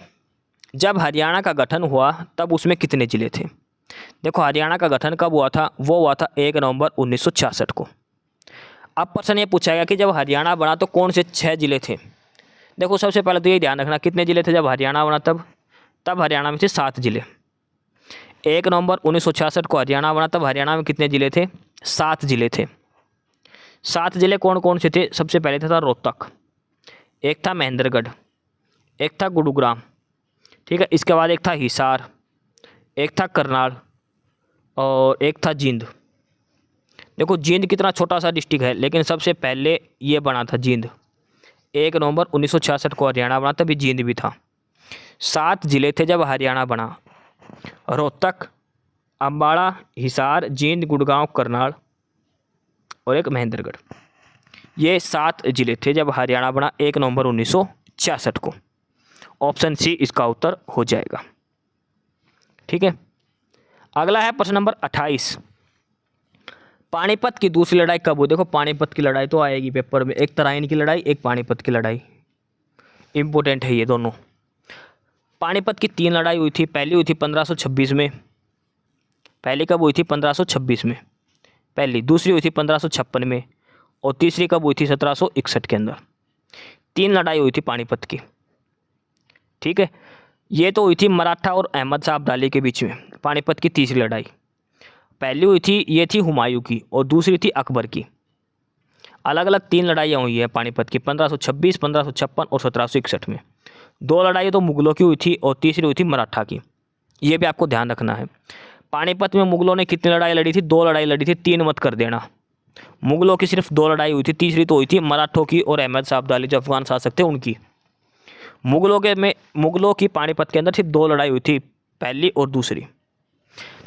जब हरियाणा का गठन हुआ तब उसमें कितने जिले थे? देखो, हरियाणा का गठन कब हुआ था? वो हुआ था 1 नवंबर 1966 को। अब प्रश्न ये पूछा गया कि जब हरियाणा बना तो कौन से 6 जिले थे? देखो, सबसे पहले तो ये ध्यान रखना कितने जिले थे जब हरियाणा बना, तब हरियाणा में थे 7 जिले। 1 नवंबर 1966 को हरियाणा बना, तब हरियाणा में कितने जिले थे? 7 जिले थे। 7 जिले कौन कौन से थे? सबसे पहले था रोहतक, एक था महेंद्रगढ़, एक था गुरुग्राम, ठीक है, इसके बाद एक था हिसार, एक था करनाल और एक था जींद। देखो, जींद कितना छोटा सा डिस्ट्रिक्ट है, लेकिन सबसे पहले ये बना था जींद। 1 नवंबर 1966 को हरियाणा बना, तभी जींद भी था। 7 जिले थे जब हरियाणा बना, रोहतक, अम्बाड़ा, हिसार, जींद, गुड़गांव, करनाल और एक महेंद्रगढ़। ये 7 जिले थे जब हरियाणा बना 1 नवंबर 1966 को। ऑप्शन सी इसका उत्तर हो जाएगा। ठीक है, अगला है प्रश्न नंबर 28, पानीपत की दूसरी लड़ाई कब हुई? देखो, पानीपत की लड़ाई तो आएगी पेपर में, एक तराइन की लड़ाई, एक पानीपत की लड़ाई, इम्पोर्टेंट है ये दोनों। पानीपत की 3 लड़ाई हुई थी। पहली हुई थी 1526 में। पहली कब हुई थी? 1526 में पहली। दूसरी हुई थी 1556 में और तीसरी कब हुई थी? 1761 के अंदर। 3 लड़ाई हुई थी पानीपत की। ठीक है, ये तो हुई थी मराठा और अहमद शाह अब्दाली के बीच में। पानीपत की तीसरी लड़ाई पहली हुई थी, ये थी हुमायूं की, और दूसरी थी अकबर की। अलग अलग 3 लड़ाइयाँ हुई है पानीपत की, 1526, 1556 और 1761 में। 2 लड़ाई तो मुगलों की हुई थी और तीसरी हुई थी मराठा की। ये भी आपको ध्यान रखना है। पानीपत में मुगलों ने कितनी लड़ाई लड़ी थी? 2 लड़ाई लड़ी थी, 3 मत कर देना। मुगलों की सिर्फ 2 लड़ाई हुई थी, तीसरी तो हुई थी मराठों की और अहमद शाह अब्दाली जो अफगान शासक थे उनकी। मुगलों की पानीपत के अंदर सिर्फ 2 लड़ाई हुई थी, पहली और दूसरी।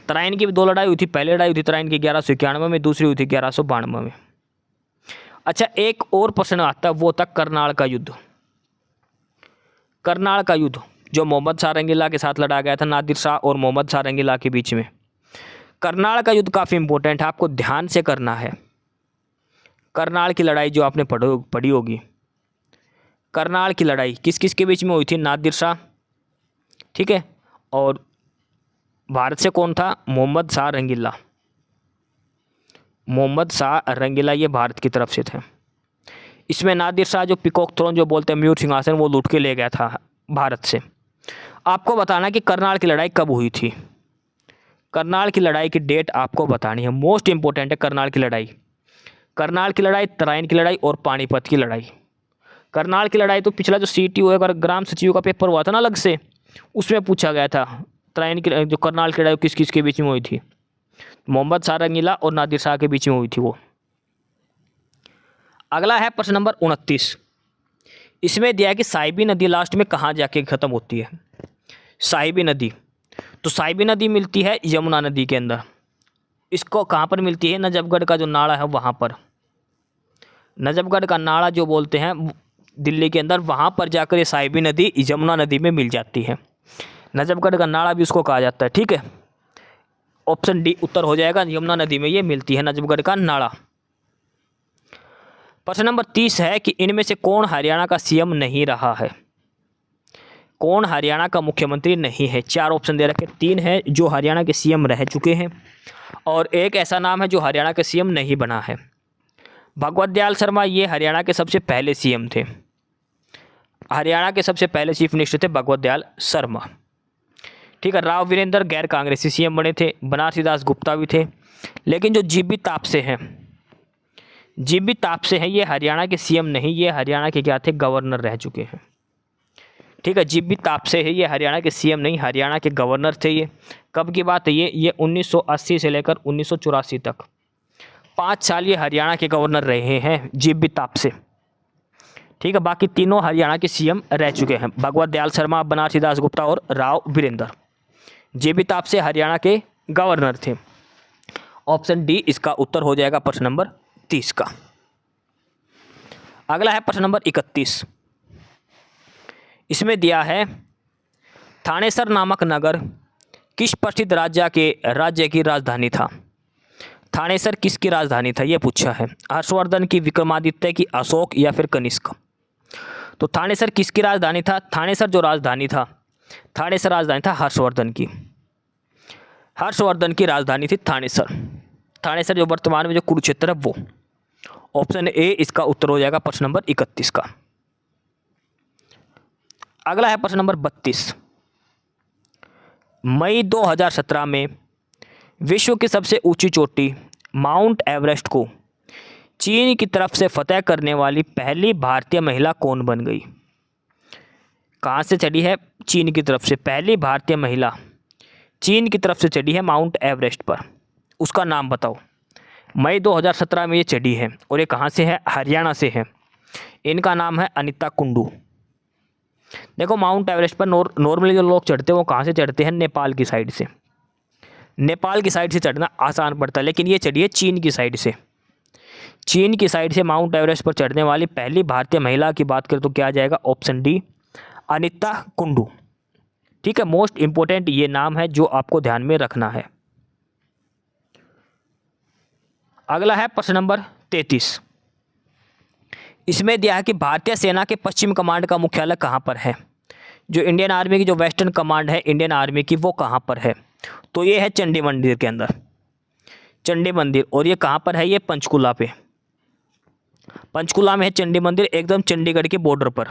तराइन की भी 2 लड़ाई हुई थी। पहली लड़ाई हुई थी तराइन की 1191 में, दूसरी हुई थी 1192 में। अच्छा, एक और प्रश्न आता है, वो था करनाल का युद्ध। करनाल का युद्ध जो मोहम्मद शाह रंगीला के साथ लड़ा गया था, नादिर शाह और मोहम्मद शाह रंगीला के बीच में। करनाल का युद्ध काफ़ी इंपॉर्टेंट है, आपको ध्यान से करना है। करनाल की लड़ाई जो आपने पढ़ी होगी, करनाल की लड़ाई किस किस के बीच में हुई थी? नादिर शाह, ठीक है, और भारत से कौन था? मोहम्मद शाह रंगीला। मोहम्मद शाह रंगीला ये भारत की तरफ से थे। इसमें नादिर शाह जो पीकॉक थ्रोन जो बोलते हैं, मयूर सिंहासन, वो लूट के ले गया था भारत से। आपको बताना कि करनाल की लड़ाई कब हुई थी। करनाल की लड़ाई की डेट आपको बतानी है, मोस्ट इंपॉर्टेंट है करनाल की लड़ाई। करनाल की लड़ाई, तराइन की लड़ाई और पानीपत की लड़ाई। करनाल की लड़ाई तो पिछला जो सीटी हुआ और ग्राम सचिव का पेपर हुआ था ना अलग से, उसमें पूछा गया था। तराइन की जो करनाल की लड़ाई किस किस के बीच में हुई थी? मोहम्मद शाह रंगीला और नादिर शाह के बीच में हुई थी वो। अगला है प्रश्न नंबर 29। इसमें दिया है कि साहिबी नदी लास्ट में कहाँ जाके ख़त्म होती है? साहिबी नदी, तो साहिबी नदी मिलती है यमुना नदी के अंदर। इसको कहाँ पर मिलती है? नजफगढ़ का जो नाला है वहाँ पर। नजफगढ़ का नाला जो बोलते हैं दिल्ली के अंदर, वहाँ पर जाकर ये साहिबी नदी यमुना नदी में मिल जाती है। नजफगढ़ का नाला भी उसको कहा जाता है, ठीक है। ऑप्शन डी उत्तर हो जाएगा, यमुना नदी में ये मिलती है नजफगढ़ का नाला। प्रश्न नंबर 30 है कि इनमें से कौन हरियाणा का सीएम नहीं रहा है? कौन हरियाणा का मुख्यमंत्री नहीं है? 4 ऑप्शन दे रखे, 3 है जो हरियाणा के सीएम रह चुके हैं और एक ऐसा नाम है जो हरियाणा के सीएम नहीं बना है। भगवत दयाल शर्मा ये हरियाणा के सबसे पहले सीएम थे। हरियाणा के सबसे पहले चीफ मिनिस्टर थे भगवत दयाल शर्मा, ठीक है। राव वीरेंद्र गैर कांग्रेसी सीएम बने थे। बनारसी दास गुप्ता भी थे। लेकिन जो जीबी तापसे हैं, जीबी तापसे हैं, ये हरियाणा के सीएम नहीं, ये हरियाणा के क्या थे? गवर्नर रह चुके हैं, ठीक है। जीबी तापसे है, ये हरियाणा के सीएम नहीं, हरियाणा के गवर्नर थे। ये कब की बात है? ये 1980 से लेकर 1984 तक 5 साल ये हरियाणा के गवर्नर रहे हैं जीबी तापसे, ठीक है। बाकी तीनों हरियाणा के सीएम रह चुके हैं, भगवत दयाल शर्मा, बनारसी दास गुप्ता और राव वीरेंद्र। जीबी तापसे हरियाणा के गवर्नर थे। ऑप्शन डी इसका उत्तर हो जाएगा प्रश्न नंबर 30 का। अगला है प्रश्न नंबर 31। इसमें दिया है थानेसर नामक नगर किस प्रसिद्ध राज्य की राजधानी था? थानेसर किसकी राजधानी था ये पूछा है। हर्षवर्धन की, विक्रमादित्य की, अशोक या फिर कनिष्क? तो थानेसर किसकी राजधानी था? थानेसर जो राजधानी था, थानेसर राजधानी था हर्षवर्धन की। हर्षवर्धन की राजधानी थी थानेसर। थानेसर जो वर्तमान में जो कुरुक्षेत्र है वो। ऑप्शन ए इसका उत्तर हो जाएगा प्रश्न नंबर 31 का। अगला है प्रश्न नंबर 32। मई 2017 में विश्व की सबसे ऊंची चोटी माउंट एवरेस्ट को चीन की तरफ से फतह करने वाली पहली भारतीय महिला कौन बन गई? कहाँ से चढ़ी है? चीन की तरफ से पहली भारतीय महिला चीन की तरफ से चढ़ी है माउंट एवरेस्ट पर, उसका नाम बताओ। मई 2017 में ये चढ़ी है और ये कहाँ से है? हरियाणा से है। इनका नाम है अनिता कुंडू। देखो माउंट एवरेस्ट पर नॉर्मली जो लोग चढ़ते हैं वो कहाँ से चढ़ते हैं? नेपाल की साइड से। नेपाल की साइड से चढ़ना आसान पड़ता है, लेकिन ये चढ़ी है चीन की साइड से। चीन की साइड से माउंट एवरेस्ट पर चढ़ने वाली पहली भारतीय महिला की बात करें तो क्या आ जाएगा? ऑप्शन डी अनिता कुंडू, ठीक है। मोस्ट इंपोर्टेंट ये नाम है जो आपको ध्यान में रखना है। अगला है प्रश्न नंबर 33। इसमें दिया है कि भारतीय सेना के पश्चिम कमांड का मुख्यालय कहाँ पर है? जो इंडियन आर्मी की जो वेस्टर्न कमांड है इंडियन आर्मी की, वो कहाँ पर है? तो ये है चंडी मंदिर के अंदर, चंडी मंदिर। और ये कहाँ पर है? ये पंचकुला पे, पंचकुला में है चंडी मंदिर, एकदम चंडीगढ़ के बॉर्डर पर,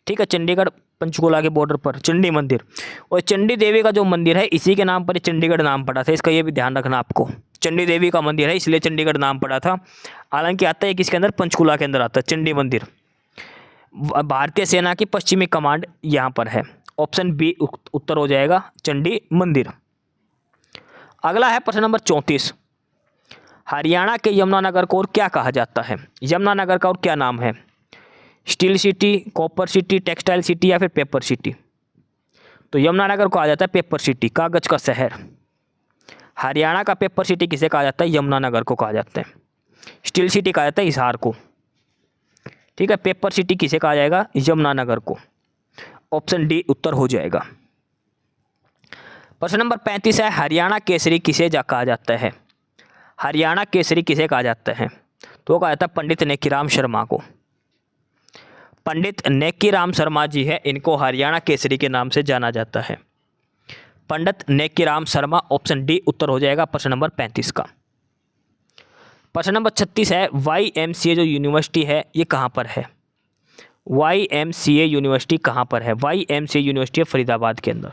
ठीक है। चंडीगढ़ पंचकुला के बॉर्डर पर चंडी मंदिर। और चंडी देवी का जो मंदिर है इसी के नाम पर चंडीगढ़ नाम पड़ा था, इसका ये भी ध्यान रखना आपको। चंडी देवी का मंदिर है इसलिए चंडीगढ़ नाम पड़ा था। हालांकि आता है किसके अंदर? पंचकुला के अंदर आता है चंडी मंदिर। भारतीय सेना की पश्चिमी कमांड यहाँ पर है। ऑप्शन बी उत्तर हो जाएगा चंडी मंदिर। अगला है प्रश्न नंबर 34। हरियाणा के यमुनानगर को और क्या कहा जाता है? यमुनानगर का और क्या नाम है? Steel city, copper city, textile city या फिर पेपर सिटी? तो यमुनानगर को आ जाता है पेपर सिटी, कागज का शहर। हरियाणा का पेपर सिटी किसे कहा जाता है? यमुनानगर को कहा जाता है। स्टील सिटी कहा जाता है हिसार को। ठीक है, पेपर सिटी किसे कहा जाएगा? यमुनानगर को। ऑप्शन डी उत्तर हो जाएगा। प्रश्न नंबर 35 है, हरियाणा केसरी किसे कहा जाता है? हरियाणा केसरी किसे कहा जाता है? तो कहा जाता है पंडित नेकीराम शर्मा को। पंडित नेकीराम शर्मा जी है, इनको हरियाणा केसरी के नाम से जाना जाता है। पंडित नेकीराम शर्मा, ऑप्शन डी उत्तर हो जाएगा प्रश्न नंबर 35 का। प्रश्न नंबर 36 है, YMCA जो यूनिवर्सिटी है ये कहाँ पर है? YMCA यूनिवर्सिटी कहाँ पर है? YMCA यूनिवर्सिटी है फरीदाबाद के अंदर।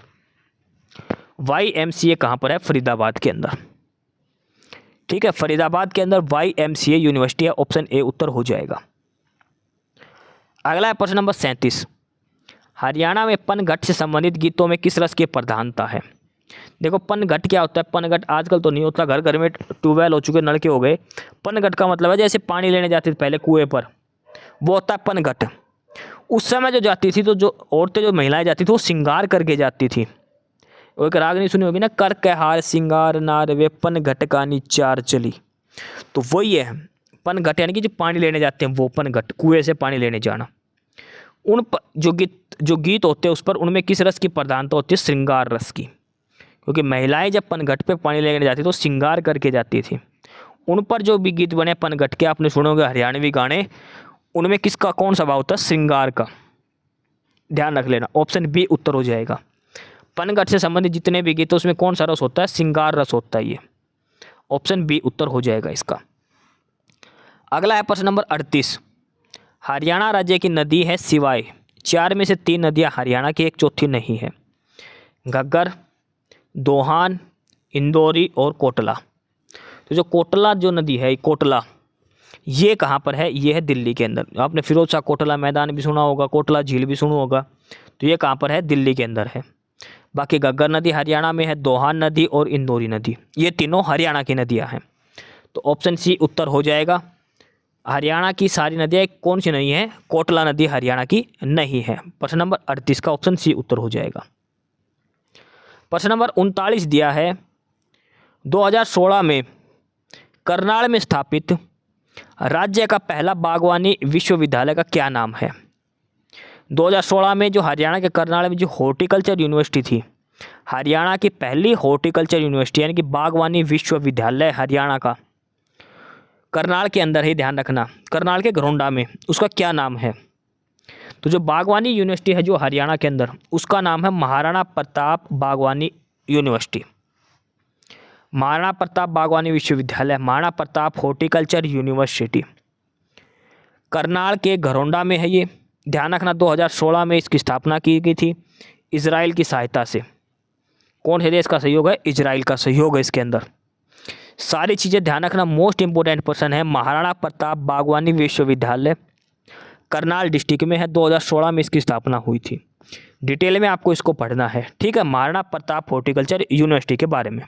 YMCA कहाँ पर है? फरीदाबाद के अंदर। ठीक है, फरीदाबाद के अंदर YMCA यूनिवर्सिटी है, ऑप्शन ए उत्तर हो जाएगा। अगला है प्रश्न नंबर 37, हरियाणा में पनघट से संबंधित गीतों में किस रस की प्रधानता है? देखो पनघट क्या होता है? पनघट आजकल तो नहीं होता, घर घर में ट्यूबवेल हो चुके, नलके हो गए। पनघट का मतलब है जैसे पानी लेने जाते थे पहले कुएं पर, वो होता है पनघट। उस समय जो जाती थी तो जो औरतें जो महिलाएं जाती थी वो श्रृंगार करके जाती थी। वो एक राग नहीं सुनी होगी ना, कर के हार श्रृंगार नार वे पनघट कानी चार चली, तो वही है पनघट, यानी कि जो पानी लेने जाते हैं वो पनघट, कुएं से पानी लेने जाना। उन जो गीत होते हैं उस पर उनमें किस रस की प्रधानता होती है? श्रृंगार रस की, क्योंकि महिलाएं जब पनघट पे पानी लेने जाती तो श्रृंगार करके जाती थी। उन पर जो भी गीत बने पनघट के, आपने सुनोगे हरियाणवी गाने, उनमें किसका कौन सा भाव होता है? श्रृंगार का। ध्यान रख लेना, ऑप्शन बी उत्तर हो जाएगा। पनघट से संबंधित जितने भी गीत उसमें कौन सा रस होता है? श्रृंगार रस होता है, ये ऑप्शन बी उत्तर हो जाएगा इसका। अगला है प्रश्न नंबर 38, हरियाणा राज्य की नदी है सिवाय 4 में से 3 नदियां हरियाणा की, एक चौथी नहीं है। घग्गर, दोहान, इंदौरी और कोटला। तो जो कोटला जो नदी है, कोटला, ये कहाँ पर है? ये है दिल्ली के अंदर। आपने फिरोज शाह कोटला मैदान भी सुना होगा, कोटला झील भी सुना होगा, तो ये कहाँ पर है? दिल्ली के अंदर है। बाकी घग्गर नदी हरियाणा में है, दोहान नदी और इंदौरी नदी, ये तीनों हरियाणा की नदियाँ हैं। तो ऑप्शन सी उत्तर हो जाएगा। हरियाणा की सारी नदियाँ कौन सी नहीं है? कोटला नदी हरियाणा की नहीं है। प्रश्न नंबर 38 का ऑप्शन सी उत्तर हो जाएगा। प्रश्न नंबर 39 दिया है, 2016 में करनाल में स्थापित राज्य का पहला बागवानी विश्वविद्यालय का क्या नाम है? 2016 में जो हरियाणा के करनाल में जो हॉर्टिकल्चर यूनिवर्सिटी थी, हरियाणा की पहली हॉर्टिकल्चर यूनिवर्सिटी यानी कि बागवानी विश्वविद्यालय हरियाणा का, करनाल के अंदर ही, ध्यान रखना, करनाल के घरोंडा में, उसका क्या नाम है? तो जो बागवानी यूनिवर्सिटी है जो हरियाणा के अंदर, उसका नाम है महाराणा प्रताप बागवानी यूनिवर्सिटी। महाराणा प्रताप बागवानी विश्वविद्यालय, महाराणा प्रताप हॉर्टिकल्चर यूनिवर्सिटी, करनाल के घरोंडा में है ये। ध्यान रखना 2016 में इसकी स्थापना की गई थी इजराइल की सहायता से। कौन से देश का सहयोग है? इजराइल का सहयोग है इसके अंदर। सारी चीज़ें ध्यान रखना, मोस्ट इंपोर्टेंट पर्सन है। महाराणा प्रताप बागवानी विश्वविद्यालय करनाल डिस्ट्रिक्ट में है, 2016 में इसकी स्थापना हुई थी। डिटेल में आपको इसको पढ़ना है, ठीक है, महाराणा प्रताप हॉर्टिकल्चर यूनिवर्सिटी के बारे में।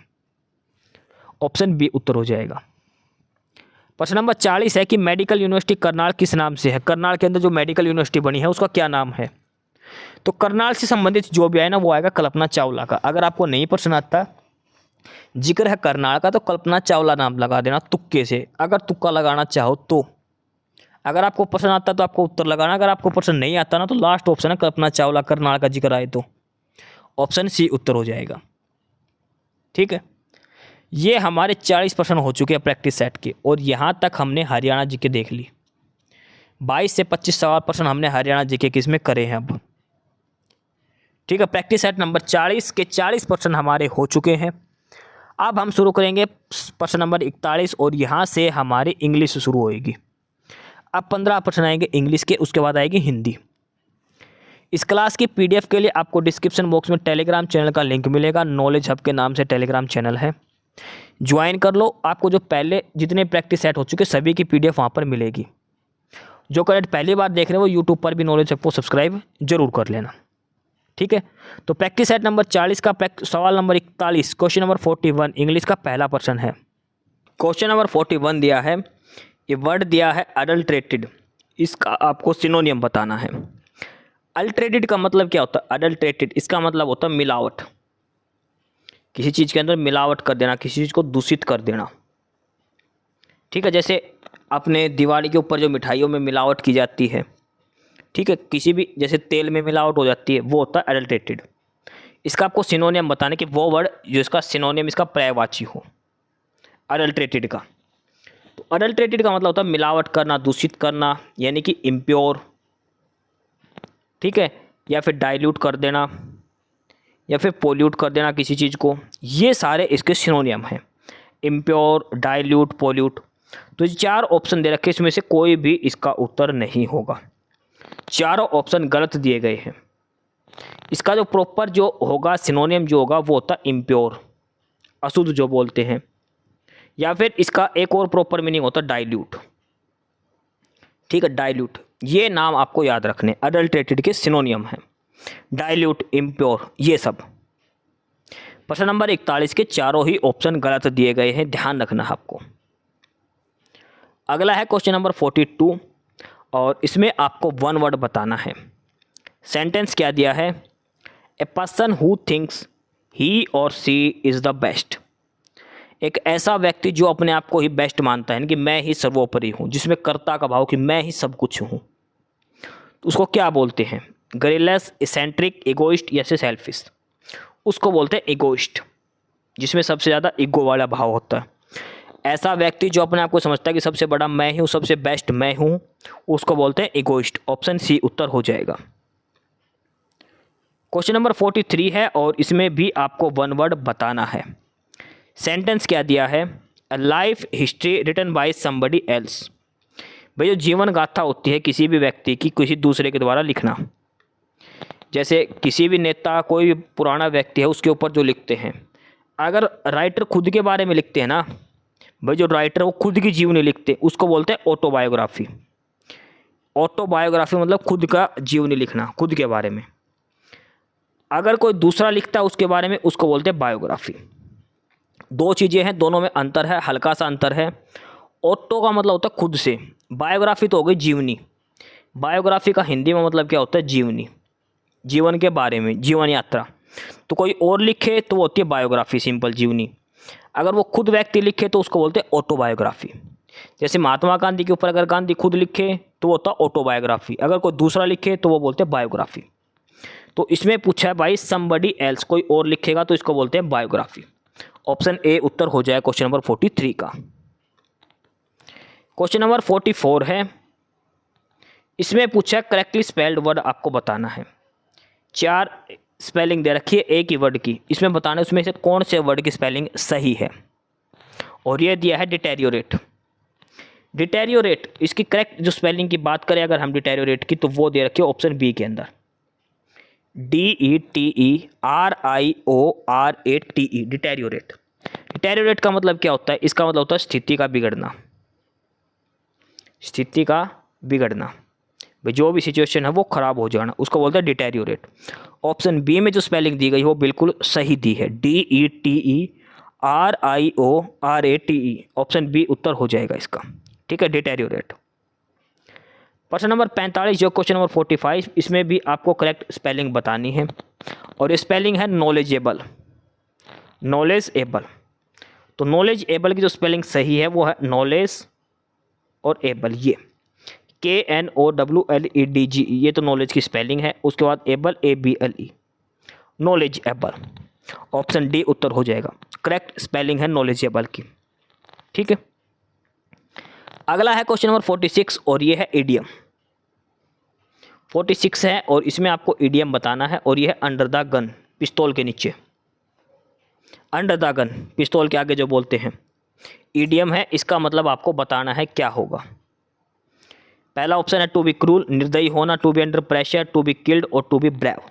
ऑप्शन बी उत्तर हो जाएगा। प्रश्न नंबर 40 है कि मेडिकल यूनिवर्सिटी करनाल किस नाम से है? करनाल के अंदर जो मेडिकल यूनिवर्सिटी बनी है उसका क्या नाम है? तो करनाल से संबंधित जो भी आए ना वो आएगा कल्पना चावला का। अगर आपको नहीं प्रश्न आता, जिक्र है करनाल का, तो कल्पना चावला नाम लगा देना तुक्के से, अगर तुक्का लगाना चाहो तो। अगर आपको प्रश्न आता तो आपको उत्तर लगाना, अगर आपको प्रश्न नहीं आता ना तो लास्ट ऑप्शन है कल्पना चावला, करनाल का जिक्र आए तो ऑप्शन सी उत्तर हो जाएगा। ठीक है, ये हमारे 40 प्रश्न हो चुके हैं प्रैक्टिस सेट के, और यहाँ तक हमने हरियाणा जी के देख ली। 22 से 25 सवाल प्रश्न हमने हरियाणा जी के किस में करे हैं अब। ठीक है, प्रैक्टिस सेट नंबर 40 के 40 प्रश्न हमारे हो चुके हैं। अब हम शुरू करेंगे प्रश्न नंबर 41, और यहाँ से हमारी इंग्लिश शुरू होएगी। अब 15 प्रश्न आएंगे इंग्लिश के, उसके बाद आएगी हिंदी। इस क्लास की PDF के लिए आपको डिस्क्रिप्शन बॉक्स में टेलीग्राम चैनल का लिंक मिलेगा, नॉलेज हब के नाम से टेलीग्राम चैनल है, ज्वाइन कर लो। आपको जो पहले जितने प्रैक्टिस सेट हो चुके सभी की PDF वहाँ पर मिलेगी। जो कैडेट पहली बार देख रहे हैं वो यूट्यूब पर भी नॉलेज हब को सब्सक्राइब जरूर कर लेना। ठीक है, तो प्रैक्टिस सेट नंबर 40 का सवाल नंबर 41, क्वेश्चन नंबर 41 इंग्लिश का पहला प्रश्न है। क्वेश्चन नंबर 41 दिया है, ये वर्ड दिया है अडल्ट्रेटेड, इसका आपको सिनोनियम बताना है। अल्ट्रेटेड का मतलब क्या होता है? अडल्ट्रेटेड इसका मतलब होता है मिलावट। किसी चीज़ के अंदर मिलावट कर देना, किसी चीज़ को दूषित कर देना। ठीक है, जैसे अपने दिवाली के ऊपर जो मिठाइयों में मिलावट की जाती है, ठीक है, किसी भी जैसे तेल में मिलावट हो जाती है, वो होता है एडल्ट्रेटेड। इसका आपको सिनोनियम बताने कि वो वर्ड जो इसका सिनोनियम, इसका पर्यायवाची हो अडल्ट्रेटेड का। तो अडल्ट्रेटेड का मतलब होता है मिलावट करना, दूषित करना, यानी कि इम्प्योर, ठीक है, या फिर डाइल्यूट कर देना, या फिर पोल्यूट कर देना किसी चीज़ को। ये सारे इसके सिनोनियम हैं, इम्प्योर, डाइल्यूट, पोल्यूट। तो ये 4 ऑप्शन दे रखे, इसमें से कोई भी इसका उत्तर नहीं होगा, चारों ऑप्शन गलत दिए गए हैं। इसका जो प्रॉपर जो होगा सिनोनियम जो होगा वो होता है इम्प्योर, अशुद्ध जो बोलते हैं, या फिर इसका एक और प्रॉपर मीनिंग होता है डाइल्यूट। ठीक है, डाइल्यूट, ये नाम आपको याद रखने, अडल्ट्रेटेड के सिनोनियम हैं डाइल्यूट, इम्प्योर, ये सब। प्रश्न नंबर 41 के चारों ही ऑप्शन गलत दिए गए हैं, ध्यान रखना है आपको। अगला है क्वेश्चन नंबर 42 और इसमें आपको 1 वर्ड बताना है। सेंटेंस क्या दिया है? A person who thinks he और सी इज़ द बेस्ट। एक ऐसा व्यक्ति जो अपने आप को ही बेस्ट मानता है कि मैं ही सर्वोपरि हूँ, जिसमें कर्ता का भाव कि मैं ही सब कुछ हूँ, तो उसको क्या बोलते हैं? ग्रेलेस, एसेंट्रिक, इगोइस्ट या सेल्फिश? उसको बोलते हैं इगोइस्ट, जिसमें सबसे ज़्यादा ईगो वाला भाव होता है। ऐसा व्यक्ति जो अपने आप को समझता है कि सबसे बड़ा मैं ही हूँ, सबसे बेस्ट मैं हूँ, उसको बोलते हैं इगोइस्ट। ऑप्शन सी उत्तर हो जाएगा। क्वेश्चन नंबर 43 है और इसमें भी आपको 1 वर्ड बताना है। सेंटेंस क्या दिया है? A life history written by somebody else. भाई जो जीवन गाथा होती है किसी भी व्यक्ति की, किसी दूसरे के द्वारा लिखना। जैसे किसी भी नेता, कोई भी पुराना व्यक्ति है, उसके ऊपर जो लिखते हैं, अगर राइटर खुद के बारे में लिखते हैं ना भाई, जो राइटर वो खुद की जीवनी लिखते, उसको बोलते हैं ऑटोबायोग्राफी। ऑटोबायोग्राफी मतलब खुद का जीवनी लिखना, खुद के बारे में। अगर कोई दूसरा लिखता है उसके बारे में, उसको बोलते हैं बायोग्राफी। 2 चीज़ें हैं, दोनों में अंतर है, हल्का सा अंतर है। ऑटो का मतलब होता है खुद से, बायोग्राफी तो हो गई जीवनी। बायोग्राफी का हिंदी में मतलब क्या होता है? जीवनी, जीवन के बारे में, जीवन यात्रा। तो कोई और लिखे तो वो होती है बायोग्राफी, सिंपल जीवनी। अगर वो खुद व्यक्ति लिखे तो उसको बोलते हैं ऑटोबायोग्राफी। जैसे महात्मा गांधी के ऊपर अगर गांधी खुद लिखे तो वो होता है ऑटोबायोग्राफी, अगर कोई दूसरा लिखे तो वो बोलते हैं बायोग्राफी। तो इसमें पूछा है भाई समबडी एल्स, कोई और लिखेगा तो इसको बोलते हैं बायोग्राफी। ऑप्शन ए उत्तर हो जाए क्वेश्चन नंबर 43 का। क्वेश्चन नंबर 44 है, इसमें पूछा है करेक्टली स्पेल्ड वर्ड आपको बताना है। 4 स्पेलिंग दे रखी है एक ही वर्ड की, इसमें बताना है उसमें से कौन से वर्ड की स्पेलिंग सही है। और ये दिया है डिटेरियोरेट। डिटेरियोरेट, इसकी करेक्ट जो स्पेलिंग की बात करें अगर हम डिटेरियोरेट की, तो वो दे रखी है ऑप्शन बी के अंदर, DETERIORATE, डिटेरियोरेट। डिटेरियोरेट का मतलब क्या होता है? इसका मतलब होता है स्थिति का बिगड़ना, स्थिति का बिगड़ना। भाई जो भी सिचुएशन है वो खराब हो जाना, उसको बोलते हैं डिटेरियोरेट। ऑप्शन बी में जो स्पेलिंग दी गई वो बिल्कुल सही दी है, DETERIORATE। ऑप्शन बी उत्तर हो जाएगा इसका। ठीक है, डिटेरियोरेट। प्रश्न नंबर 45 जो क्वेश्चन नंबर 45, इसमें भी आपको करेक्ट स्पेलिंग बतानी है और स्पेलिंग है नॉलेजेबल, नॉलेजेबल। तो नॉलेजेबल की जो स्पेलिंग सही है वो है नॉलेज और एबल, ये KNOWLEDGE, ये तो नॉलेज की स्पेलिंग है। उसके बाद able, ABLE, knowledgeable. Option D उत्तर हो जाएगा, करेक्ट स्पेलिंग है नॉलेजेबल की। ठीक है, अगला है क्वेश्चन नंबर 46 और ये है इडियम। 46 है और इसमें आपको इडियम बताना है और ये है अंडर द गन, पिस्तौल के नीचे। अंडर द गन, पिस्तौल के आगे जो बोलते हैं, इडियम है, इसका मतलब आपको बताना है क्या होगा। पहला ऑप्शन है टू बी क्रूल, निर्दयी होना, to be under pressure, to be killed और टू बी ब्रेव।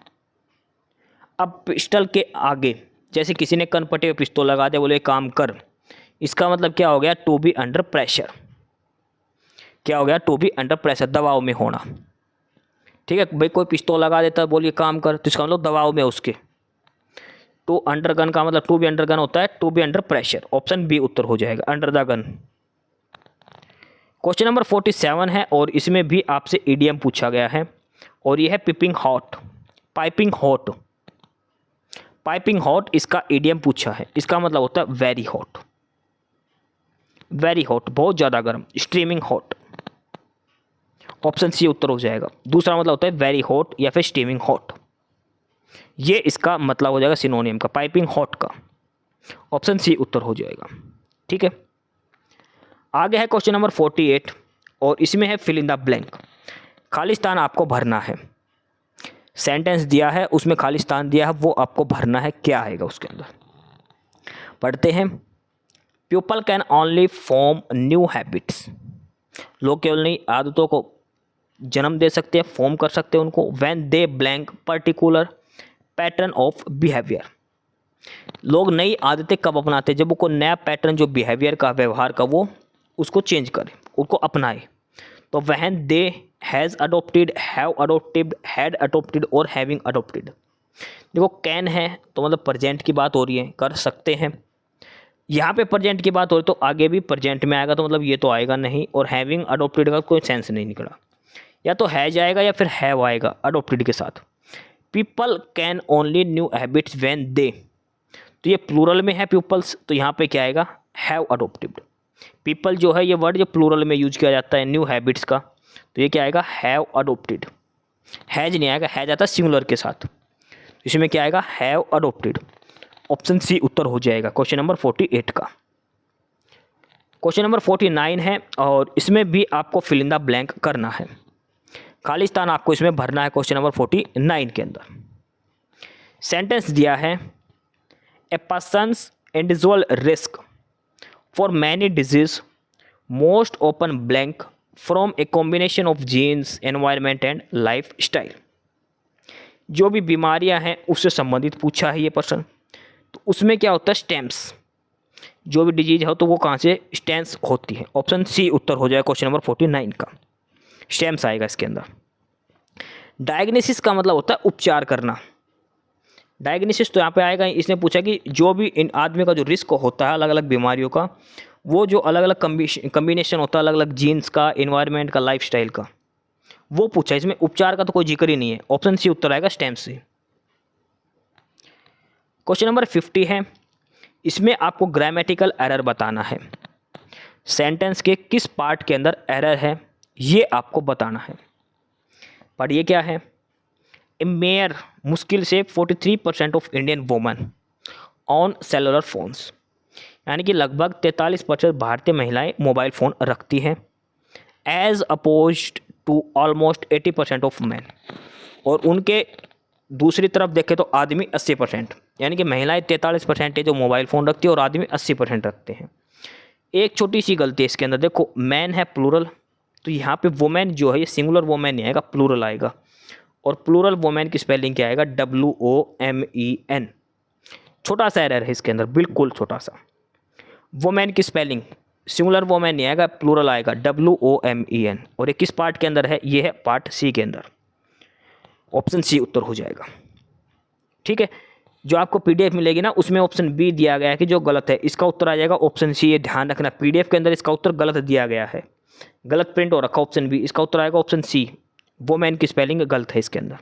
अब पिस्टल के आगे जैसे किसी ने कनपटे हुए पिस्तौल लगा दिया, बोले काम कर, इसका मतलब क्या हो गया? To be under pressure. क्या हो गया? टू बी अंडर प्रेशर, दबाव में होना। ठीक है भाई, कोई पिस्तौल लगा देता है, बोलिए काम कर, तो इसका मतलब दबाव में उसके। तो अंडर गन का मतलब टू बी अंडर गन होता है, to be under pressure. Option B उत्तर हो जाएगा, under the gun. Question number 47 है और इसमें भी आपसे इडियम पूछा गया है और यह है peeping hot, piping hot. Piping hot इसका इडियम पूछा है, इसका मतलब होता है वेरी हॉट, वेरी हॉट बहुत ज़्यादा गर्म, स्ट्रीमिंग हॉट। ऑप्शन सी उत्तर हो जाएगा। दूसरा मतलब होता है वेरी हॉट या फिर स्टीमिंग हॉट, ये इसका मतलब हो जाएगा सिनोनिम का, पाइपिंग हॉट का। ऑप्शन सी उत्तर हो जाएगा। ठीक है, आगे है क्वेश्चन नंबर 48 और इसमें है fill in the blank. Khalistan आपको भरना है, सेंटेंस दिया है उसमें खालिस्तान दिया है, वो आपको भरना है, क्या आएगा उसके अंदर। पढ़ते हैं। People can only form new habits, लोग केवल नई आदतों को जन्म दे सकते हैं, फॉर्म कर सकते हैं उनको, when they blank particular pattern of behaviour. लोग नई आदतें कब अपनाते हैं, जब वो कोई नया पैटर्न जो बिहेवियर का, व्यवहार का, वो उसको चेंज करे, उसको अपनाए। तो when they has adopted, have adopted, had adopted और हैविंग अडोप्टेड। देखो कैन है तो मतलब प्रेजेंट की बात हो रही है, कर सकते हैं। यहाँ पे प्रेजेंट की बात हो रही तो आगे भी प्रेजेंट में आएगा, तो मतलब ये तो आएगा नहीं। और हैविंग अडोप्टेड का कोई सेंस नहीं निकला, या तो है जाएगा या फिर हैव आएगा अडोप्टेड के साथ। People can only new habits when they, तो ये प्लूरल में है पीपल्स, तो यहाँ पे क्या आएगा, हैव अडोप्टेड। पीपल जो है ये वर्ड जो प्लूरल में यूज किया जाता है न्यू हैबिट्स का, तो ये क्या आएगा, हैव अडोप्टेड। हैज नहीं आएगा, हैज आता है सिंगुलर के साथ, इसमें क्या आएगा, हैव अडोप्टेड। ऑप्शन सी उत्तर हो जाएगा क्वेश्चन नंबर 48 का। क्वेश्चन नंबर 49 है और इसमें भी आपको फिल इन द ब्लैंक करना है, खालिस्तान आपको इसमें भरना है क्वेश्चन नंबर 49 के अंदर। सेंटेंस दिया है, a person's individual risk for many disease most open blank from a combination of genes, environment and lifestyle. जो भी बीमारियां हैं उससे संबंधित पूछा है ये पर्सन, तो उसमें क्या होता है, स्टेम्स। जो भी डिजीज हो तो वो कहाँ से स्टेम्स होती है। ऑप्शन सी उत्तर हो जाएगा क्वेश्चन नंबर 49 का, स्टेम्स आएगा इसके अंदर। डायग्नोसिस का मतलब होता है उपचार करना। डायग्नोसिस तो यहाँ पे आएगा, इसने पूछा कि जो भी इन आदमी का जो रिस्क होता है अलग अलग बीमारियों का, वो जो अलग अलग कम्बिनेशन होता है अलग अलग जीन्स का, इन्वायरमेंट का, लाइफस्टाइल का, वो पूछा। इसमें उपचार का तो कोई जिक्र ही नहीं है। ऑप्शन सी उत्तर आएगा, स्टेम सी। क्वेश्चन नंबर 50 है, इसमें आपको ग्रामेटिकल एरर बताना है। सेंटेंस के किस पार्ट के अंदर एरर है ये आपको बताना है। पढ़िए क्या है, ए मेयर मुश्किल से 43% of Indian women on cellular phones, यानी कि लगभग 43% भारतीय महिलाएं मोबाइल फ़ोन रखती हैं, as opposed to almost 80% of man. और उनके दूसरी तरफ देखें तो आदमी 80%, यानी कि महिलाएं 43% है जो मोबाइल फ़ोन रखती है और आदमी 80% रखते हैं। एक छोटी सी गलती है इसके अंदर, देखो मैन है प्लूरल, तो यहाँ पे वुमेन जो है ये सिंगुलर वुमेन नहीं आएगा, प्लूरल आएगा। और प्लूरल वुमेन की स्पेलिंग क्या आएगा, WOMEN। छोटा सा एरर है इसके अंदर, बिल्कुल छोटा सा। वुमेन की स्पेलिंग सिंगुलर वुमेन नहीं आएगा, प्लूरल आएगा, WOMEN। और ये किस पार्ट के अंदर है, ये है पार्ट सी के अंदर। ऑप्शन सी उत्तर हो जाएगा। ठीक है, जो आपको PDF मिलेगी ना उसमें ऑप्शन बी दिया गया है कि जो गलत है, इसका उत्तर आ जाएगा ऑप्शन सी। ये ध्यान रखना, PDF के अंदर इसका उत्तर गलत दिया गया है, गलत प्रिंट हो रखा ऑप्शन बी, इसका उत्तर आएगा ऑप्शन सी। वुमेन की स्पेलिंग गलत है इसके अंदर।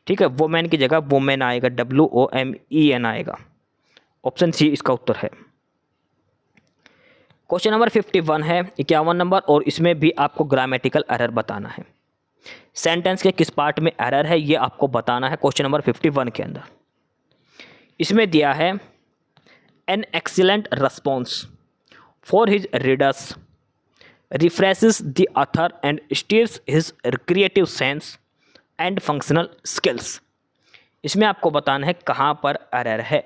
ठीक है, वुमेन की जगह वुमेन आएगा, WOMEN आएगा। ऑप्शन सी इसका उत्तर है। क्वेश्चन नंबर 51 है, 51 नंबर, और इसमें भी आपको ग्रामेटिकल एरर बताना है। सेंटेंस के किस पार्ट में एरर है ये आपको बताना है क्वेश्चन नंबर 51 के अंदर। इसमें दिया है, an excellent response for his readers refreshes the author and stirs his creative sense and functional skills। इसमें आपको बताना है कहाँ पर एरर है।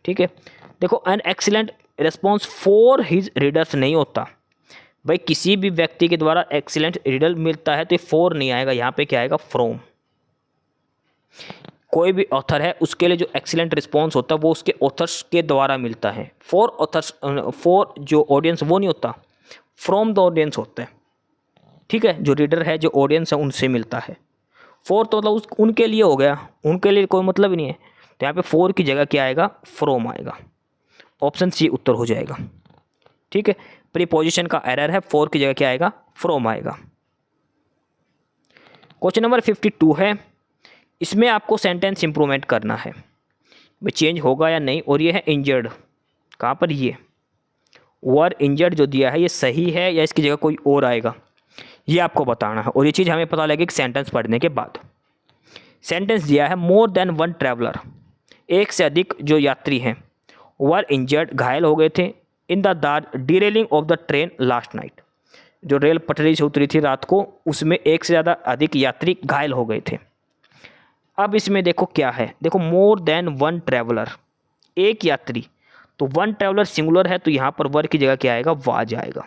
ठीक है, देखो an excellent response for his readers नहीं होता भाई, किसी भी व्यक्ति के द्वारा एक्सीलेंट रिडल मिलता है तो ये फॉर नहीं आएगा, यहाँ पे क्या आएगा, फ्रॉम। कोई भी ऑथर है उसके लिए जो एक्सीलेंट रिस्पॉन्स होता है वो उसके ऑथर्स के द्वारा मिलता है। फॉर ऑथर्स, फॉर जो ऑडियंस वो नहीं होता, फ्रॉम द ऑडियंस होता है। ठीक है, जो रीडर है, जो ऑडियंस है, उनसे मिलता है। फॉर तो मतलब उनके लिए हो गया, उनके लिए कोई मतलब ही नहीं है, तो यहाँ पे फॉर की जगह क्या आएगा, फ्रॉम आएगा। ऑप्शन सी उत्तर हो जाएगा। ठीक है, प्रीपोजिशन का एरर है, फॉर की जगह क्या आएगा, फ्रॉम आएगा। क्वेश्चन नंबर 52 है, इसमें आपको सेंटेंस इंप्रूवमेंट करना है, भाई चेंज होगा या नहीं। और ये है इंजर्ड, कहाँ पर, ये वर इंजर्ड जो दिया है ये सही है या इसकी जगह कोई और आएगा, ये आपको बताना है। और ये चीज़ हमें पता लगेगी सेंटेंस पढ़ने के बाद। सेंटेंस दिया है मोर देन वन ट्रैवलर, एक से अधिक जो यात्री हैं, वर इंजर्ड घायल हो गए थे, in the derailing of the train last night, जो रेल पटरी से उतरी थी रात को उसमें एक से ज़्यादा अधिक यात्री घायल हो गए थे। अब इसमें देखो क्या है, देखो मोर देन वन ट्रैवलर, एक यात्री, तो वन ट्रैवलर सिंगुलर है तो यहाँ पर वर की जगह क्या आएगा, वाज आएगा,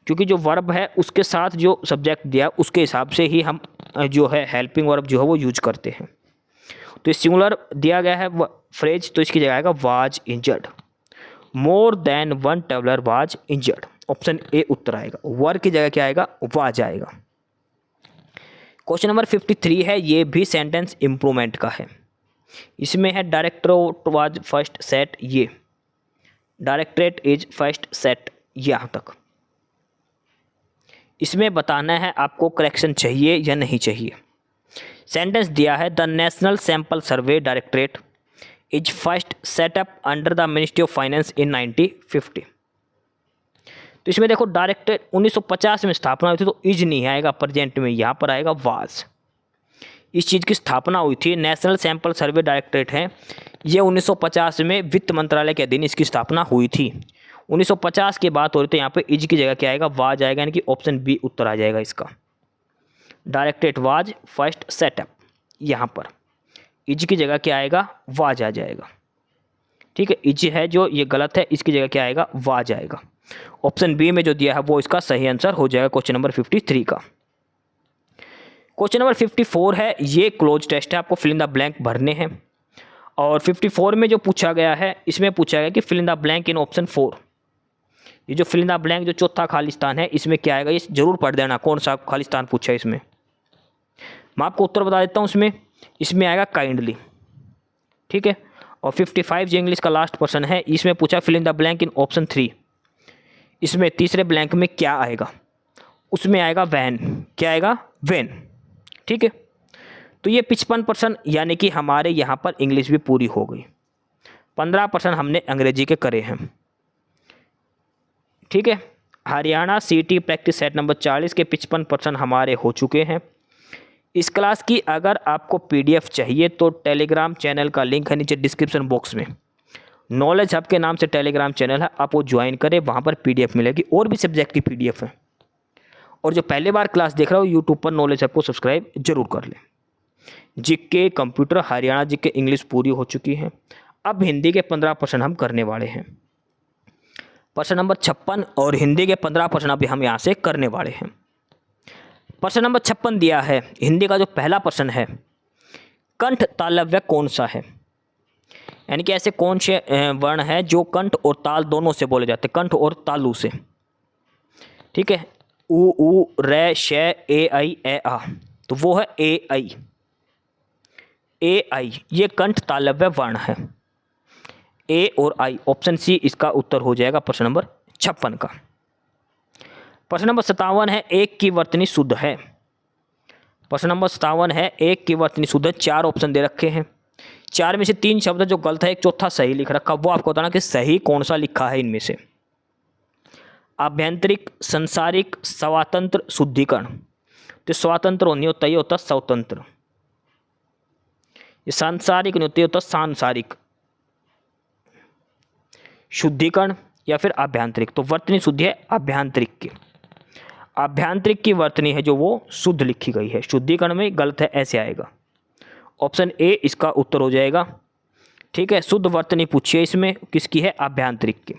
क्योंकि जो वर्ब है उसके साथ जो सब्जेक्ट दिया उसके हिसाब से ही हम जो है हेल्पिंग वर्ब जो है वो यूज करते हैं। तो सिंगुलर दिया गया है फ्रेज, तो इसकी जगह आएगा was injured, more than one traveller was injured, option A उत्तर आएगा। वर की जगह क्या आएगा, वाज आएगा। क्वेश्चन नंबर 53 है, ये भी सेंटेंस इंप्रूवमेंट का है। इसमें है डायरेक्टरेट वाज फर्स्ट सेट, ये डायरेक्टरेट इज फर्स्ट सेट, यहाँ तक। इसमें बताना है आपको करेक्शन चाहिए या नहीं चाहिए। सेंटेंस दिया है the national sample survey directorate is first set up under the ministry of finance in 1950। तो इसमें देखो डायरेक्टरेट 1950 में स्थापना हुई थी, तो इज नहीं आएगा प्रेजेंट में, यहाँ पर आएगा वाज। इस चीज़ की स्थापना हुई थी, नेशनल सैंपल सर्वे डायरेक्टरेट है, ये 1950 में वित्त मंत्रालय के अधीन इसकी स्थापना हुई थी। 1950 की बात हो रही तो यहाँ पे इज की जगह क्या आएगा, वाज आएगा, यानी कि ऑप्शन बी उत्तर आ जाएगा इसका। डायरेक्टरेट वाज फर्स्ट सेटअप, यहाँ पर इज की जगह क्या आएगा, वाज आ जाएगा। ठीक है, इज है जो ये गलत है, इसकी जगह क्या आएगा, वाज आएगा। ऑप्शन बी में जो दिया है वो इसका सही आंसर हो जाएगा क्वेश्चन नंबर 53 का। क्वेश्चन नंबर 54 है, ये क्लोज टेस्ट है, आपको फिल इन द ब्लैंक भरने हैं। और 54 में जो पूछा गया है, इसमें पूछा गया कि fill in the blank in option 4। ये जो फिल इन द ब्लैंक जो चौथा खालिस्तान है, इसमें क्या आएगा, ये जरूर पढ़ देना कौन सा खालिस्तान पूछा है इसमें। मैं आपको उत्तर बता देता हूँ, इसमें आएगा काइंडली। ठीक है, और 55 जो इंग्लिश का लास्ट क्वेश्चन है, इसमें पूछा fill in the blank in option 3। इसमें तीसरे ब्लैंक में क्या आएगा, उसमें आएगा वैन, क्या आएगा, वैन। ठीक है, तो ये 55% यानी कि हमारे यहाँ पर इंग्लिश भी पूरी हो गई। 15% हमने अंग्रेजी के करे हैं। ठीक है, हरियाणा सीटी प्रैक्टिस सेट नंबर 40 के 55% हमारे हो चुके हैं। इस क्लास की अगर आपको पीडीएफ चाहिए तो टेलीग्राम चैनल का लिंक है नीचे डिस्क्रिप्शन बॉक्स में, नॉलेज हब के नाम से टेलीग्राम चैनल है, आप वो ज्वाइन करें, वहाँ पर पीडीएफ मिलेगी, और भी सब्जेक्ट की पीडीएफ है। और जो पहली बार क्लास देख रहा हो यूट्यूब पर नॉलेज हब को सब्सक्राइब जरूर कर लें। GK computer Haryana GK English पूरी हो चुकी है, अब हिंदी के 15% हम करने वाले हैं। प्रश्न नंबर 56 और हिंदी के 15% अभी हम यहाँ से करने वाले हैं। प्रश्न नंबर 56 दिया है, हिंदी का जो पहला प्रश्न है, कंठ तालव्य कौन सा है, यानी कि ऐसे कौन से वर्ण है जो कंठ और ताल दोनों से बोले जाते हैं, कंठ और तालु से। ठीक है, उ रे शे ए आई ए आ, तो वो है ए आई। ए आई ये कंठ तालव्य वर्ण है, ए और आई, ऑप्शन सी इसका उत्तर हो जाएगा प्रश्न नंबर 56 का। प्रश्न नंबर 57 है, एक की वर्तनी शुद्ध है। प्रश्न नंबर 57 है, एक की वर्तनी शुद्ध है। 4 ऑप्शन दे रखे हैं, 4 में से 3 शब्द जो गलत है, एक चौथा सही लिख रखा, वो आपको बताना कि सही कौन सा लिखा है इनमें से। आभ्यंतरिक, संसारिक, स्वातंत्र, शुद्धिकरण। तो स्वातंत्र नहीं होता, ये होता स्वतंत्र। ये सांसारिक नहीं होता, ये होता सांसारिक। शुद्धिकरण या फिर आभ्यंतरिक, तो वर्तनी शुद्धि है आभ्यंतरिक की। आभ्यंतरिक की वर्तनी है जो वो शुद्ध लिखी गई है, शुद्धिकरण में गलत है, ऐसे आएगा। ऑप्शन ए इसका उत्तर हो जाएगा। ठीक है, शुद्ध वर्तनी पूछिए इसमें किसकी है, आभ्यंतरिक की।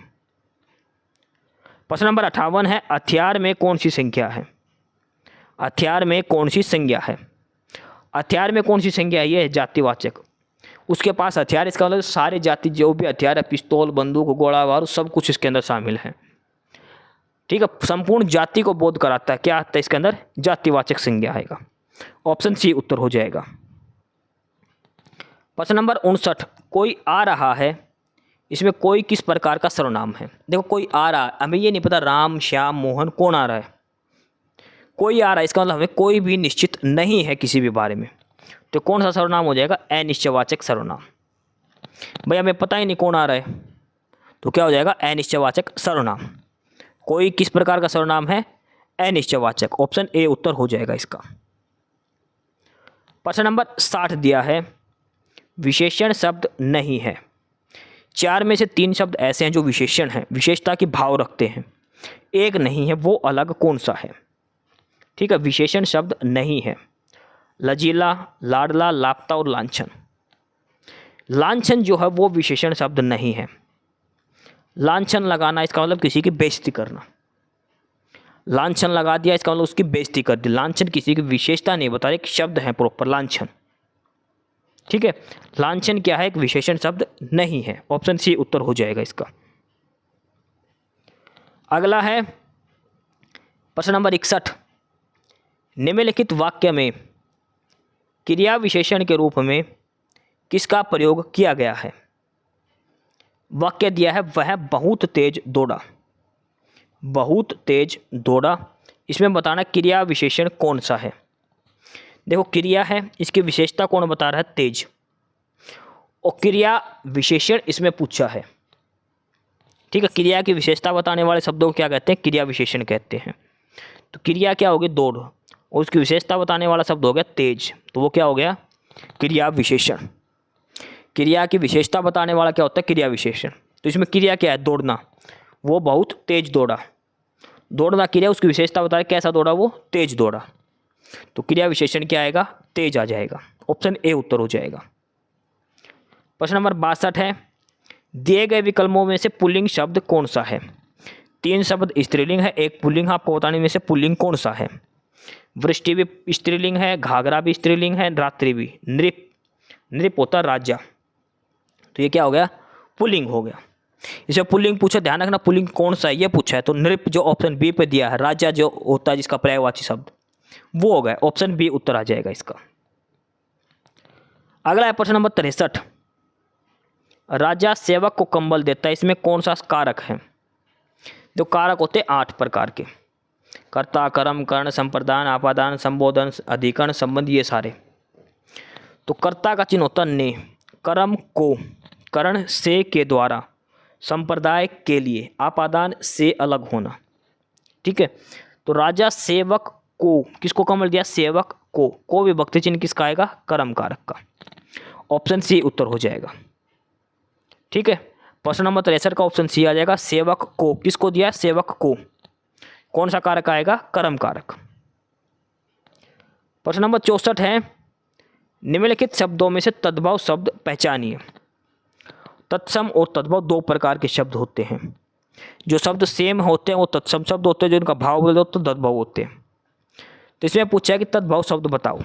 प्रश्न नंबर 58 है, हथियार में कौन सी संख्या है। हथियार में कौन सी संज्ञा है। हथियार में कौन सी संज्ञा है, ये है जातिवाचक। उसके पास हथियार, इसका मतलब सारे जाति जो भी हथियार है, पिस्तौल, बंदूक, गोला बारूद, सब कुछ इसके अंदर शामिल है। ठीक है, संपूर्ण जाति को बोध कराता है, क्या आता है इसके अंदर, जातिवाचक संज्ञा आएगा। ऑप्शन सी उत्तर हो जाएगा। प्रश्न नंबर 59, कोई आ रहा है, इसमें कोई किस प्रकार का सर्वनाम है। देखो कोई आ रहा है, हमें ये नहीं पता राम, श्याम, मोहन कौन आ रहा है, कोई आ रहा है, इसका मतलब हमें कोई भी निश्चित नहीं है किसी भी बारे में। तो कौन सा सर्वनाम हो जाएगा? अनिश्चयवाचक सर्वनाम। भाई हमें पता ही नहीं कौन आ रहा है, तो क्या हो जाएगा? अनिश्चयवाचक सर्वनाम। कोई किस प्रकार का सर्वनाम है? अनिश्चयवाचक। ऑप्शन ए उत्तर हो जाएगा इसका। प्रश्न नंबर 60 दिया है, विशेषण शब्द नहीं है। 4 में से 3 शब्द ऐसे हैं जो विशेषण हैं, विशेषता की भाव रखते हैं, एक नहीं है, वो अलग कौन सा है? ठीक है, विशेषण शब्द नहीं है। लजीला, लाडला, लापता और लांछन। लांछन जो है वो विशेषण शब्द नहीं है। लांछन लगाना इसका मतलब किसी की बेइज्जती करना। लांछन लगा दिया इसका मतलब उसकी बेइज्जती कर दी। लांछन किसी की विशेषता नहीं बता रहे, एक शब्द है प्रॉपर लांछन। ठीक है, लांछन क्या है? एक विशेषण शब्द नहीं है। ऑप्शन सी उत्तर हो जाएगा इसका। अगला है प्रश्न नंबर 61, निम्नलिखित वाक्य में क्रिया विशेषण के रूप में किसका प्रयोग किया गया है? वाक्य दिया है, वह बहुत तेज दौड़ा। बहुत तेज दौड़ा, इसमें बताना क्रिया विशेषण कौन सा है। देखो क्रिया है, इसकी विशेषता कौन बता रहा है? तेज। और क्रिया विशेषण इसमें पूछा है। ठीक है, क्रिया की विशेषता बताने वाले शब्दों को क्या कहते हैं? क्रिया विशेषण कहते हैं। तो क्रिया क्या होगी? दौड़, और उसकी विशेषता बताने वाला शब्द हो गया तेज, तो वो क्या हो गया? क्रिया विशेषण। क्रिया की विशेषता बताने वाला क्या होता है? क्रिया विशेषण। तो इसमें क्रिया क्या है? दौड़ना। वो बहुत तेज दौड़ा। दौड़ना क्रिया, उसकी विशेषता बता रहे कैसा दौड़ा? वो तेज दौड़ा। तो क्रिया विशेषण क्या आएगा? तेज आ जाएगा। ऑप्शन ए उत्तर हो जाएगा। प्रश्न नंबर 62 है, दिए गए विकल्पों में से पुल्लिंग शब्द कौन सा है? 3 शब्द स्त्रीलिंग है, एक पुल्लिंग है, आपको बताने में से पुल्लिंग कौन सा है? वृष्टि भी स्त्रीलिंग है, घाघरा भी स्त्रीलिंग है, रात्रि भी। नृप, नृप होता राजा, तो ये क्या हो गया? पुल्लिंग हो गया। इसे पुल्लिंग पूछा, ध्यान रखना पुल्लिंग कौन सा है ये पूछा है। तो नृप जो ऑप्शन बी पे दिया है, राजा जो होता है जिसका पर्यायवाची शब्द, वो हो गया। ऑप्शन बी उत्तर आ जाएगा इसका। अगला है प्रश्न नंबर 63, राजा सेवक को कंबल देता है, इसमें कौन सा कारक है? जो कारक होते हैं 8 प्रकार के, कर्ता, कर्म, कर्ण, संप्रदान, आपादान, संबोधन, अधिकरण, संबंध, ये सारे। तो कर्ता का चिन्ह होता ने, कर्म को, कर्ण से के द्वारा, संप्रदाय के लिए, आपादान से अलग होना। ठीक है, तो राजा सेवक को, किसको कंबल दिया? सेवक को विभक्ति चिन्ह किसका आएगा? कर्म कारक का। ऑप्शन सी उत्तर हो जाएगा। ठीक है, प्रश्न नंबर 63 का ऑप्शन सी आ जाएगा। सेवक को किसको दिया? सेवक को। कौन सा कारक आएगा? कर्म कारक। प्रश्न नंबर 64 है, निम्नलिखित शब्दों में से तद्भव शब्द पहचानिए। तत्सम और तद्भव 2 प्रकार के शब्द होते हैं। जो शब्द सेम होते हैं वो तत्सम शब्द होते हैं, जो इनका भाव बदल होता है तो तद्भव होते हैं। तो इसमें पूछा है कि तद्भव शब्द बताओ।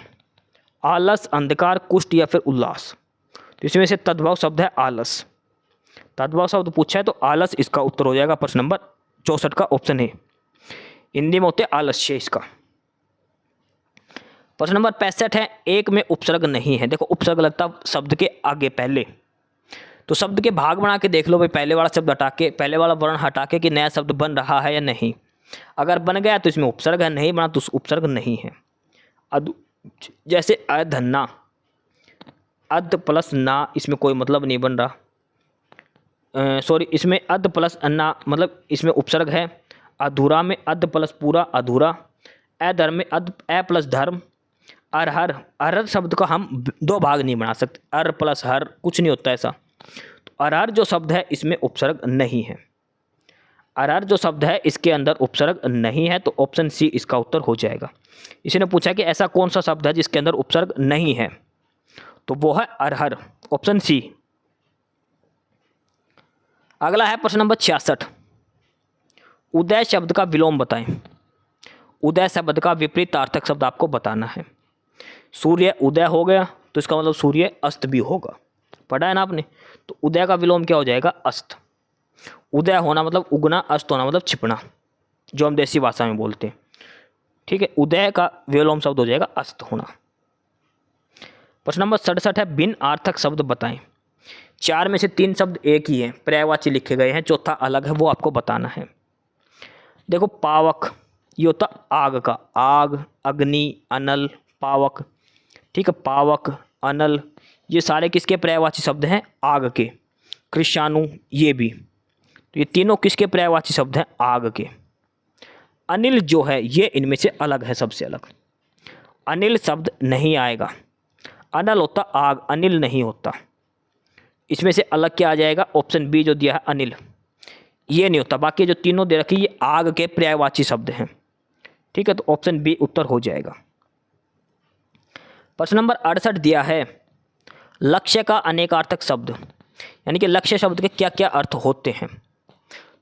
आलस, अंधकार, कुष्ठ या फिर उल्लास। तो इसमें से तद्भव शब्द है आलस। तद्भव शब्द पूछा है तो आलस इसका उत्तर हो जाएगा। प्रश्न नंबर 64 का ऑप्शन है। हिंदी में होते आलस्य इसका। प्रश्न नंबर 65 है, एक में उपसर्ग नहीं है। देखो उपसर्ग लगता शब्द के आगे पहले, तो शब्द के भाग बना के देख लो भाई, पहले वाला शब्द हटा के, पहले वाला वर्ण हटा के कि नया शब्द बन रहा है या नहीं। अगर बन गया तो इसमें उपसर्ग है, नहीं बना तो उपसर्ग नहीं है। जैसे अधन्ना, अध प्लस ना, इसमें कोई मतलब नहीं बन रहा। सॉरी, इसमें अध प्लस अन्ना मतलब इसमें उपसर्ग है। अधूरा में अध प्लस पूरा अधूरा। अधर्म में अध ए प्लस धर्म। अरहर, अरहर शब्द का हम 2 भाग नहीं बना सकते, अर प्लस हर कुछ नहीं होता ऐसा। तो अरहर जो शब्द है इसमें उपसर्ग नहीं है। अरहर जो शब्द है इसके अंदर उपसर्ग नहीं है, तो ऑप्शन सी इसका उत्तर हो जाएगा। इसने पूछा कि ऐसा कौन सा शब्द है जिसके अंदर उपसर्ग नहीं है, तो वो है अरहर। Option C. अगला है प्रश्न नंबर 66, उदय शब्द का विलोम बताएं। उदय शब्द का विपरीतार्थक शब्द आपको बताना है। सूर्य उदय हो गया तो इसका मतलब सूर्य अस्त भी होगा, पढ़ा है ना आपने। तो उदय का विलोम क्या हो जाएगा? अस्त। उदय होना मतलब उगना, अस्त होना मतलब छिपना, जो हम देसी भाषा में बोलते हैं। ठीक है, उदय का विलोम शब्द हो जाएगा अस्त होना। प्रश्न नंबर 67 है, भिन्न अर्थक शब्द बताएं। 4 में से 3 शब्द एक ही हैं, पर्यायवाची लिखे गए हैं, चौथा अलग है, वो आपको बताना है। देखो पावक, ये होता आग का, आग, अग्नि, अनल, पावक। ठीक है, पावक, अनल, ये सारे किसके पर्यायवाची शब्द हैं? आग के। कृष्णाणु ये भी, तो ये तीनों किसके पर्यायवाची शब्द हैं? आग के। अनिल जो है ये इनमें से अलग है, सबसे अलग। अनिल शब्द नहीं आएगा, अनल होता आग, अनिल नहीं होता। इसमें से अलग क्या आ जाएगा? ऑप्शन बी जो दिया है अनिल, ये नहीं होता। बाकी जो तीनों दे रखी ये आग के पर्यायवाची शब्द हैं। ठीक है, तो ऑप्शन बी उत्तर हो जाएगा। प्रश्न नंबर 68 दिया है लक्ष्य का अनेकार्थक शब्द, यानी कि लक्ष्य शब्द के क्या क्या अर्थ होते हैं।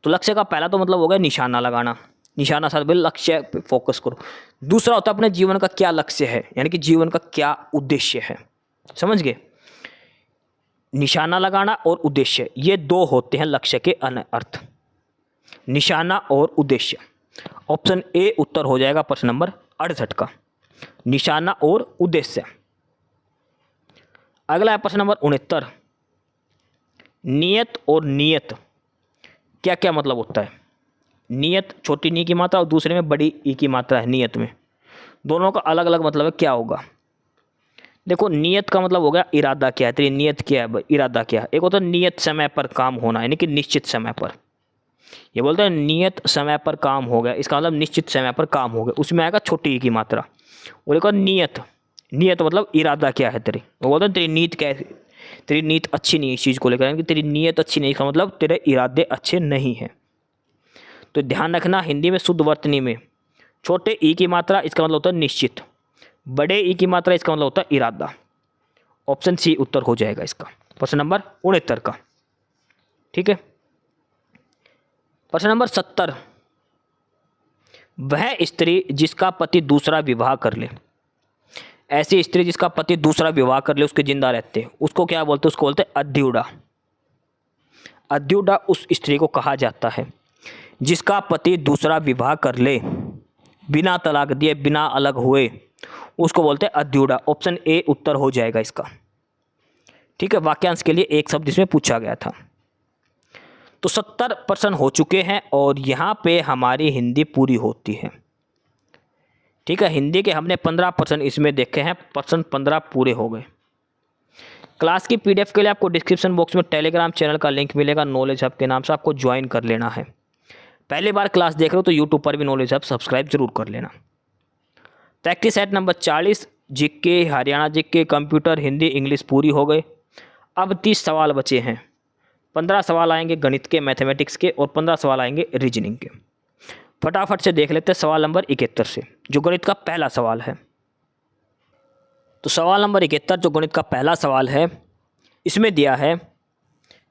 तो लक्ष्य का पहला तो मतलब हो गया निशाना लगाना, निशाना साथ में लक्ष्य पे फोकस करो। दूसरा होता है अपने जीवन का क्या लक्ष्य है, यानी कि जीवन का क्या उद्देश्य है। समझ गए? निशाना लगाना और उद्देश्य, ये दो होते हैं लक्ष्य के अर्थ, निशाना और उद्देश्य। ऑप्शन ए उत्तर हो जाएगा प्रश्न नंबर 68 का, निशाना और उद्देश्य। अगला है प्रश्न नंबर 69, नियत और नियत क्या क्या मतलब होता है। नियत छोटी नी की मात्रा और दूसरे में बड़ी ई की मात्रा है नियत में, दोनों का अलग अलग मतलब है, क्या होगा। देखो नियत का मतलब हो गया इरादा क्या है, तेरी नियत क्या है, इरादा क्या है। एक होता है नियत समय पर काम होना, यानी कि निश्चित समय पर, ये बोलते हैं नियत समय पर काम हो गया, इसका मतलब निश्चित समय पर काम हो गया, उसमें आएगा छोटी ई की मात्रा। और एक नियत, नियत मतलब इरादा क्या है तेरी, वो बोलते हैं तेरी नीयत क्या है, तेरी नीयत अच्छी नहीं है इस चीज़ को लेकर, यानी कि तेरी नीयत अच्छी नहीं, इसका मतलब तेरे इरादे अच्छे नहीं हैं। तो ध्यान रखना हिंदी में शुद्ध वर्तनी में छोटे ई की मात्रा इसका मतलब होता है निश्चित, बड़े ई की मात्रा इसका मतलब होता है इरादा। ऑप्शन सी उत्तर हो जाएगा इसका, प्रश्न नंबर 69 का। ठीक है, प्रश्न नंबर 70, वह स्त्री जिसका पति दूसरा विवाह कर ले, ऐसी स्त्री जिसका पति दूसरा विवाह कर ले उसके जिंदा रहते, उसको क्या बोलते हैं? उसको बोलते हैं अद्युडा। अद्युडा उस स्त्री को कहा जाता है जिसका पति दूसरा विवाह कर ले, बिना तलाक दिए, बिना अलग हुए, उसको बोलते हैं अद्युडा। ऑप्शन ए उत्तर हो जाएगा इसका। ठीक है, वाक्यांश के लिए एक शब्द इसमें पूछा गया था। तो 70% हो चुके हैं और यहाँ पे हमारी हिंदी पूरी होती है। ठीक है, हिंदी के हमने 15% इसमें देखे हैं, पर्सन 15 पूरे हो गए। क्लास की पीडीएफ के लिए आपको डिस्क्रिप्शन बॉक्स में टेलीग्राम चैनल का लिंक मिलेगा, नॉलेज हब के नाम से, आपको ज्वाइन कर लेना है। पहली बार क्लास देख रहे हो तो यूट्यूब पर भी नॉलेज हब सब्सक्राइब जरूर कर लेना। Practice set number 40 GK, Haryana GK, computer, Hindi, English पूरी हो गए। अब 30 सवाल बचे हैं। 15 सवाल आएंगे गणित के, मैथमेटिक्स के, और 15 सवाल आएंगे रीजनिंग के। फटाफट से देख लेते हैं सवाल नंबर 71 से, जो गणित का पहला सवाल है। तो सवाल नंबर 71 जो गणित का पहला सवाल है, इसमें दिया है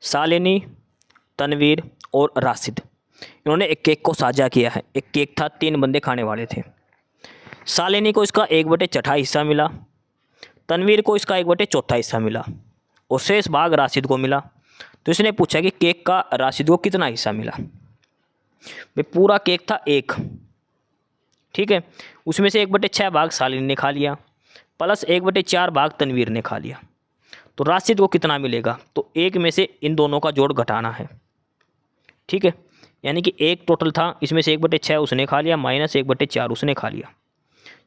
शालिनी, तनवीर और राशिद, इन्होंने एक केक को साझा किया है। एक केक था, 3 बंदे खाने वाले थे। शालिनी को इसका 1/4 हिस्सा मिला, तनवीर को इसका 1/4 हिस्सा मिला, और शेष भाग राशिद को मिला। तो इसने पूछा कि केक का राशिद को कितना हिस्सा मिला। भाई पूरा केक था 1, ठीक है, उसमें से 1/6 भाग शालिनी ने खा लिया, प्लस 1/4 भाग तनवीर ने खा लिया। तो राशिद को कितना मिलेगा? तो 1 में से इन दोनों का जोड़ घटाना है। ठीक है, यानी कि 1 टोटल था, इसमें से 1/6 उसने खा लिया, माइनस 1/4 उसने खा लिया।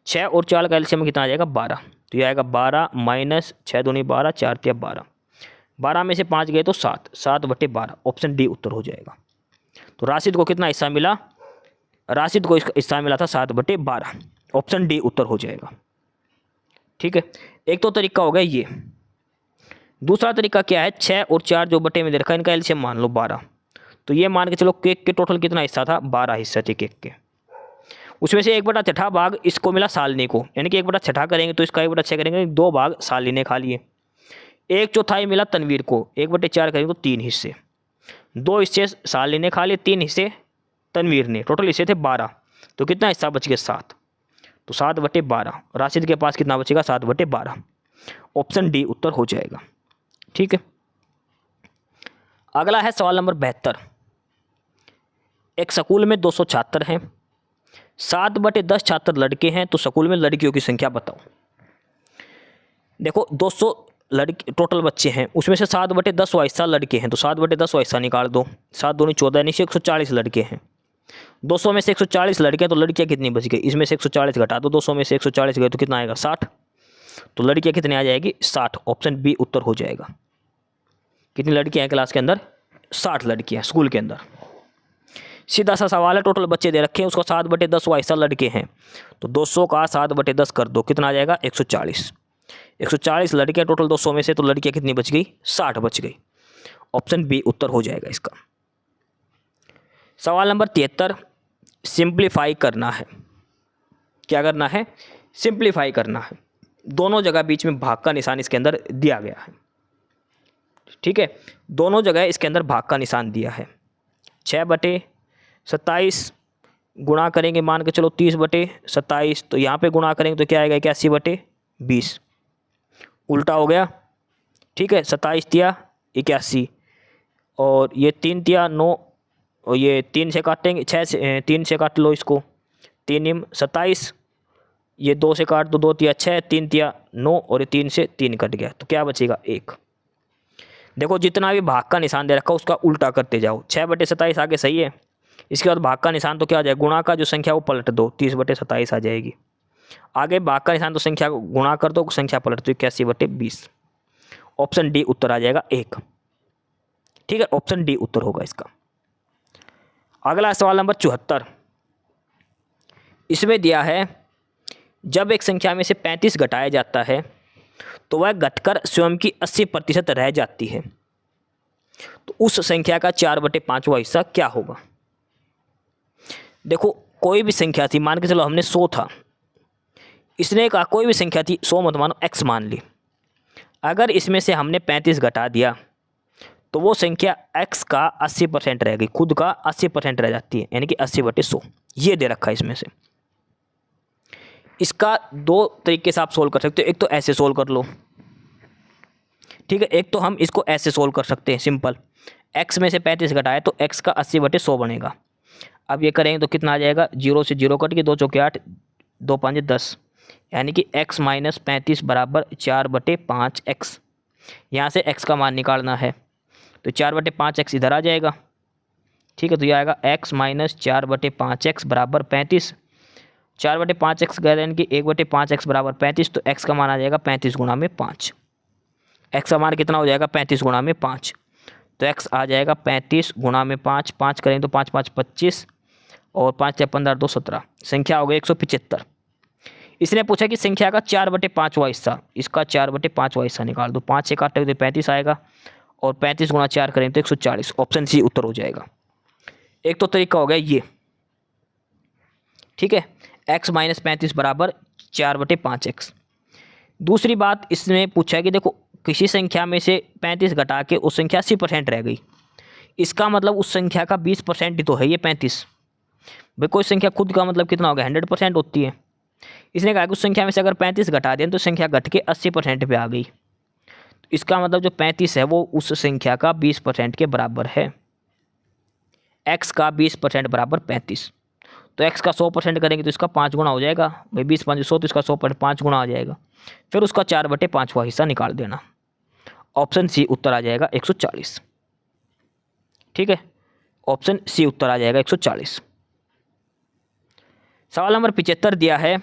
6 और 4 का एलसीएम कितना आ जाएगा? 12। तो ये आएगा 12 माइनस 6 दूनी 12, 4 तिया 12, 12 में से 5 गए तो 7, 7/12। ऑप्शन डी उत्तर हो जाएगा। तो राशिद को कितना हिस्सा मिला? राशिद को इसका हिस्सा मिला था 7/12। ऑप्शन डी उत्तर हो जाएगा। ठीक है, एक तो तरीका हो गया ये। दूसरा तरीका क्या है? 6 और 4 जो बटे में दे रखा है, इनका एलसीएम मान लो 12। तो ये मान के चलो केक के टोटल कितना हिस्सा था? 12 हिस्से थे केक के। उसमें से 1/6 भाग इसको मिला शालिनी को, यानी कि 1/6 करेंगे तो इसका 1/6 करेंगे, 2 भाग शालिनी ने खा लिए। 1/4 मिला तनवीर को, 1/4 करेंगे तो 3 हिस्से, 2 हिस्से शालिनी ने खा लिए, 3 हिस्से तनवीर ने, टोटल हिस्से थे 12। तो कितना हिस्सा बच गया? 7। तो 7/12। राशिद के पास कितना बचेगा? 7/12। ऑप्शन डी उत्तर हो जाएगा। ठीक है, अगला है सवाल नंबर 72। एक स्कूल में 200 छात्र हैं, 7/10 छात्र लड़के हैं, तो स्कूल में लड़कियों की संख्या बताओ। देखो 200 लड़के टोटल बच्चे हैं, उसमें से 7/10 हिस्सा लड़के हैं, तो 7/10 हिस्सा निकाल दो, 7 दूनी 14, यानी 140 लड़के हैं। 200 में से 140 लड़के हैं, तो लड़कियां कितनी बच गई? इसमें से 140 घटा दो, 200 में से 140 गए तो कितना आएगा? 60। तो लड़कियां कितनी आ जाएगी 60। ऑप्शन बी उत्तर हो जाएगा। कितनी लड़कियां हैं क्लास के अंदर? 60 लड़कियां स्कूल के अंदर। सीधा सा सवाल है, टोटल बच्चे दे रखे हैं, उसको 7/10 हुआ हिस्सा लड़के हैं, तो 200 का 7/10 कर दो, कितना आ जाएगा 140। 140 लड़कियां टोटल 200 में से, तो लड़कियां कितनी बच गई? 60 बच गई। ऑप्शन बी उत्तर हो जाएगा इसका। सवाल नंबर 73, सिंप्लीफाई करना है। क्या करना है? सिंप्लीफाई करना है। दोनों जगह बीच में भाग का निशान इसके अंदर दिया गया है। ठीक है, दोनों जगह इसके अंदर भाग का निशान दिया है। 6/27 गुणा करेंगे, मान के चलो 30/27, तो यहाँ पे गुणा करेंगे तो क्या आएगा 81/20, उल्टा हो गया। ठीक है, 27 तिया 81, और ये 3 तिया 9, और ये 3 से काटेंगे, 6 से 3 से काट लो इसको, 3 27, ये 2 से काट दो, 2 तिया 6, 3 तिया 9, और ये 3 से 3 कट गया, तो क्या बचेगा 1। देखो जितना भी भाग का निशान दे रखा उसका उल्टा करते जाओ। 6/27 आगे सही है, इसके बाद भाग का निशान तो क्या आ जाएगा, गुणा का जो संख्या वो पलट दो, 30/27 आ जाएगी। आगे भाग का निशान तो संख्या को गुणा कर दो, संख्या पलट दो, 81/20। ऑप्शन डी उत्तर आ जाएगा 1। ठीक है, ऑप्शन डी उत्तर होगा इसका। अगला सवाल नंबर 74, इसमें दिया है जब एक संख्या में से 35 घटाया जाता है तो वह घटकर स्वयं की 80% रह जाती है, तो उस संख्या का 4/5वां हिस्सा क्या होगा? देखो कोई भी संख्या थी, मान के चलो हमने 100 था, इसने कहा कोई भी संख्या थी 100 मत मानो, x मान ली। अगर इसमें से हमने 35 घटा दिया तो वो संख्या x का 80% रह गई, खुद का 80% रह जाती है, यानी कि 80/100। ये दे रखा है इसमें से। इसका 2 तरीके से आप सोल्व कर सकते हो। एक तो ऐसे सोल्व कर लो, ठीक है, एक तो हम इसको ऐसे सोल्व कर सकते हैं सिंपल, x में से 35 घटाए तो x का 80/100 बनेगा। अब ये करेंगे तो कितना आ जाएगा, 0 से 0 कट के, 2 चौके 8, 2 5 10, यानी कि x - 35 बराबर 4/5x। यहाँ से x का मान निकालना है, तो 4/5x इधर आ जाएगा। ठीक है, तो ये आएगा x - 4/5x बराबर 35। 4/5x गए यानी कि 1/5x बराबर 35, तो x का मान आ जाएगा 35 गुणा में 5। x का मान कितना हो जाएगा 35 गुणा में 5, तो x आ जाएगा 35 गुणा में 5, 5 करेंगे तो 5 5 25, और 5 6 15 2 17, संख्या हो गई 175। इसने पूछा कि संख्या का 4/5वां हिस्सा, इसका 4/5वां हिस्सा निकाल दो। 5 से काटेंगे तो 35 आएगा, और 35 गुणा 4 करेंगे तो 140। ऑप्शन सी उत्तर हो जाएगा। एक तो तरीका हो गया ये, ठीक है, x - 35 बराबर 4/5x। दूसरी बात इसने पूछा कि देखो किसी संख्या में से 35 घटा के उस संख्या 80% रह गई, इसका मतलब उस संख्या का 20% ही तो है ये 35। भाई कोई संख्या खुद का मतलब कितना होगा 100% होती है। इसने कहा कि उस संख्या में से अगर 35 घटा दें तो संख्या घट के 80% पे आ गई, तो इसका मतलब जो 35 है वो उस संख्या का 20% के बराबर है। x का 20% बराबर 35, तो x का 100% करेंगे तो इसका 5 गुना हो जाएगा। भाई 20 5 100, तो इसका 100% 5 गुना आ जाएगा। फिर उसका 4/5वां हिस्सा निकाल देना। ऑप्शन सी उत्तर आ जाएगा 140। ठीक है, ऑप्शन सी उत्तर आ जाएगा 140। सवाल नंबर 75 दिया है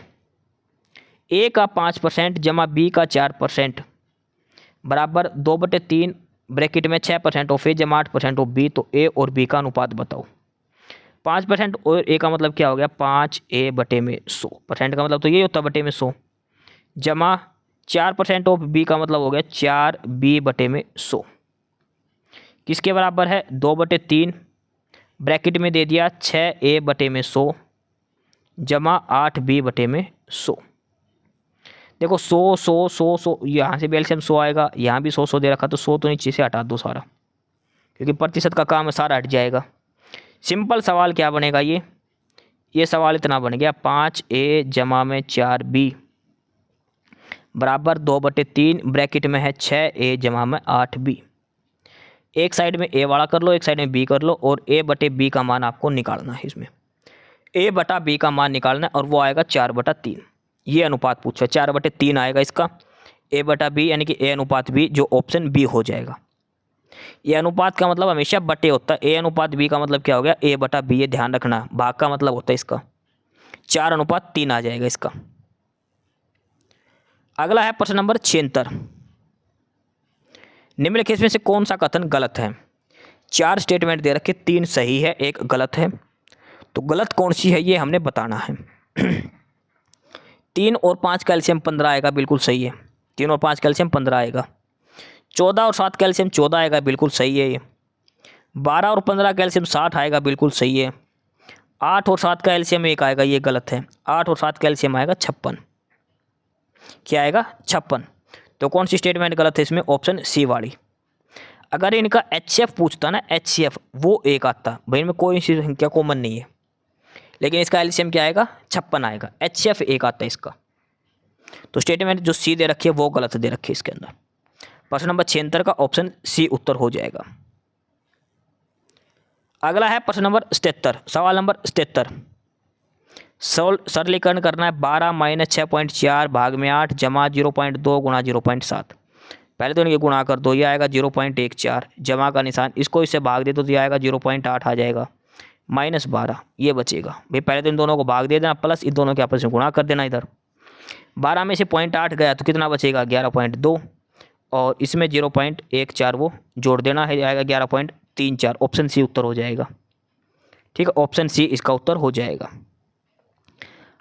a का 5% जमा b का 4% बराबर 2/3 ब्रैकेट में 6% ऑफ ए जमा 8% ऑफ बी, तो a और b का अनुपात बताओ। 5% और a का मतलब क्या हो गया 5a/100%, का मतलब तो ये होता है बटे में 100, जमा 4% ऑफ b का मतलब हो गया 4b/100, किसके बराबर है 2/3 ब्रैकेट में दे दिया 6a/100 जमा 8b/100। देखो 100 100 100 100, यहाँ से भी एलसीएम 100 आएगा, यहाँ भी 100 100 दे रखा, तो 100 तो नीचे से हटा दो सारा, क्योंकि प्रतिशत का काम है, सारा हट जाएगा। सिंपल सवाल क्या बनेगा ये सवाल इतना बन गया 5a जमा में 4b बराबर 2/3 ब्रैकेट में है 6a जमा में 8b। एक साइड में a वाला कर लो, एक साइड में b कर लो, और a/b का मान आपको निकालना है। इसमें a/b का मान निकालना है, और वो आएगा 4/3। ये अनुपात पूछा 4/3 आएगा इसका, a/b यानी कि a/b, जो ऑप्शन बी हो जाएगा। ये अनुपात का मतलब हमेशा बटे होता है, a/b का मतलब क्या हो गया a/b, ये ध्यान रखना, भाग का मतलब होता है इसका 4/3 आ जाएगा इसका। अगला है प्रश्न नंबर 76। निम्नलिखित में से कौन सा कथन गलत है? 4 स्टेटमेंट दे रखे, 3 सही है, 1 गलत है। तो गलत कौन सी है ये हमने बताना है। 3 और 5 कैल्शियम 15 आएगा, बिल्कुल सही है। 3 और 5 कैल्शियम 15 आएगा। 14 और 7 कैल्शियम 14 आएगा, बिल्कुल सही है ये। 12 और 15 कैल्शियम 60 आएगा, बिल्कुल सही है। 8 और 7 कैल्शियम 1 आएगा, ये गलत है। 8 और 7 कैल्शियम आएगा 56। क्या आएगा? 56। तो कौन सी स्टेटमेंट गलत है इसमें? ऑप्शन सी वाली। अगर इनका HCF पूछता ना, HCF वो 1 आता भाई, इनमें कोई सी संख्या कॉमन नहीं है, लेकिन इसका एलसीएम क्या आएगा? 56 आएगा। HCF 1 आता है इसका। तो स्टेटमेंट जो सी दे रखी है वो गलत दे रखी है इसके अंदर। प्रश्न नंबर 76 का ऑप्शन सी उत्तर हो जाएगा। अगला है प्रश्न नंबर 77। सवाल नंबर 77। सरलीकरण करना है। 12 - 6.4 भाग में 8 जमा 0.2 गुणा 0.7। पहले तो इनके गुणा कर दो, ये आएगा 0.14, जमा का निशान, इसको इससे भाग दे तो ये आएगा 0.8 आ जाएगा, -12 ये बचेगा। भाई पहले तो इन दोनों को भाग दे देना, प्लस इन दोनों के आपस में गुणा कर देना। इधर 12 में से 0.8 गया तो कितना बचेगा? 11.2, और इसमें 0.14 वो जोड़ देना है, आएगा 11.34। ऑप्शन सी उत्तर हो जाएगा। ठीक है, ऑप्शन सी इसका उत्तर हो जाएगा।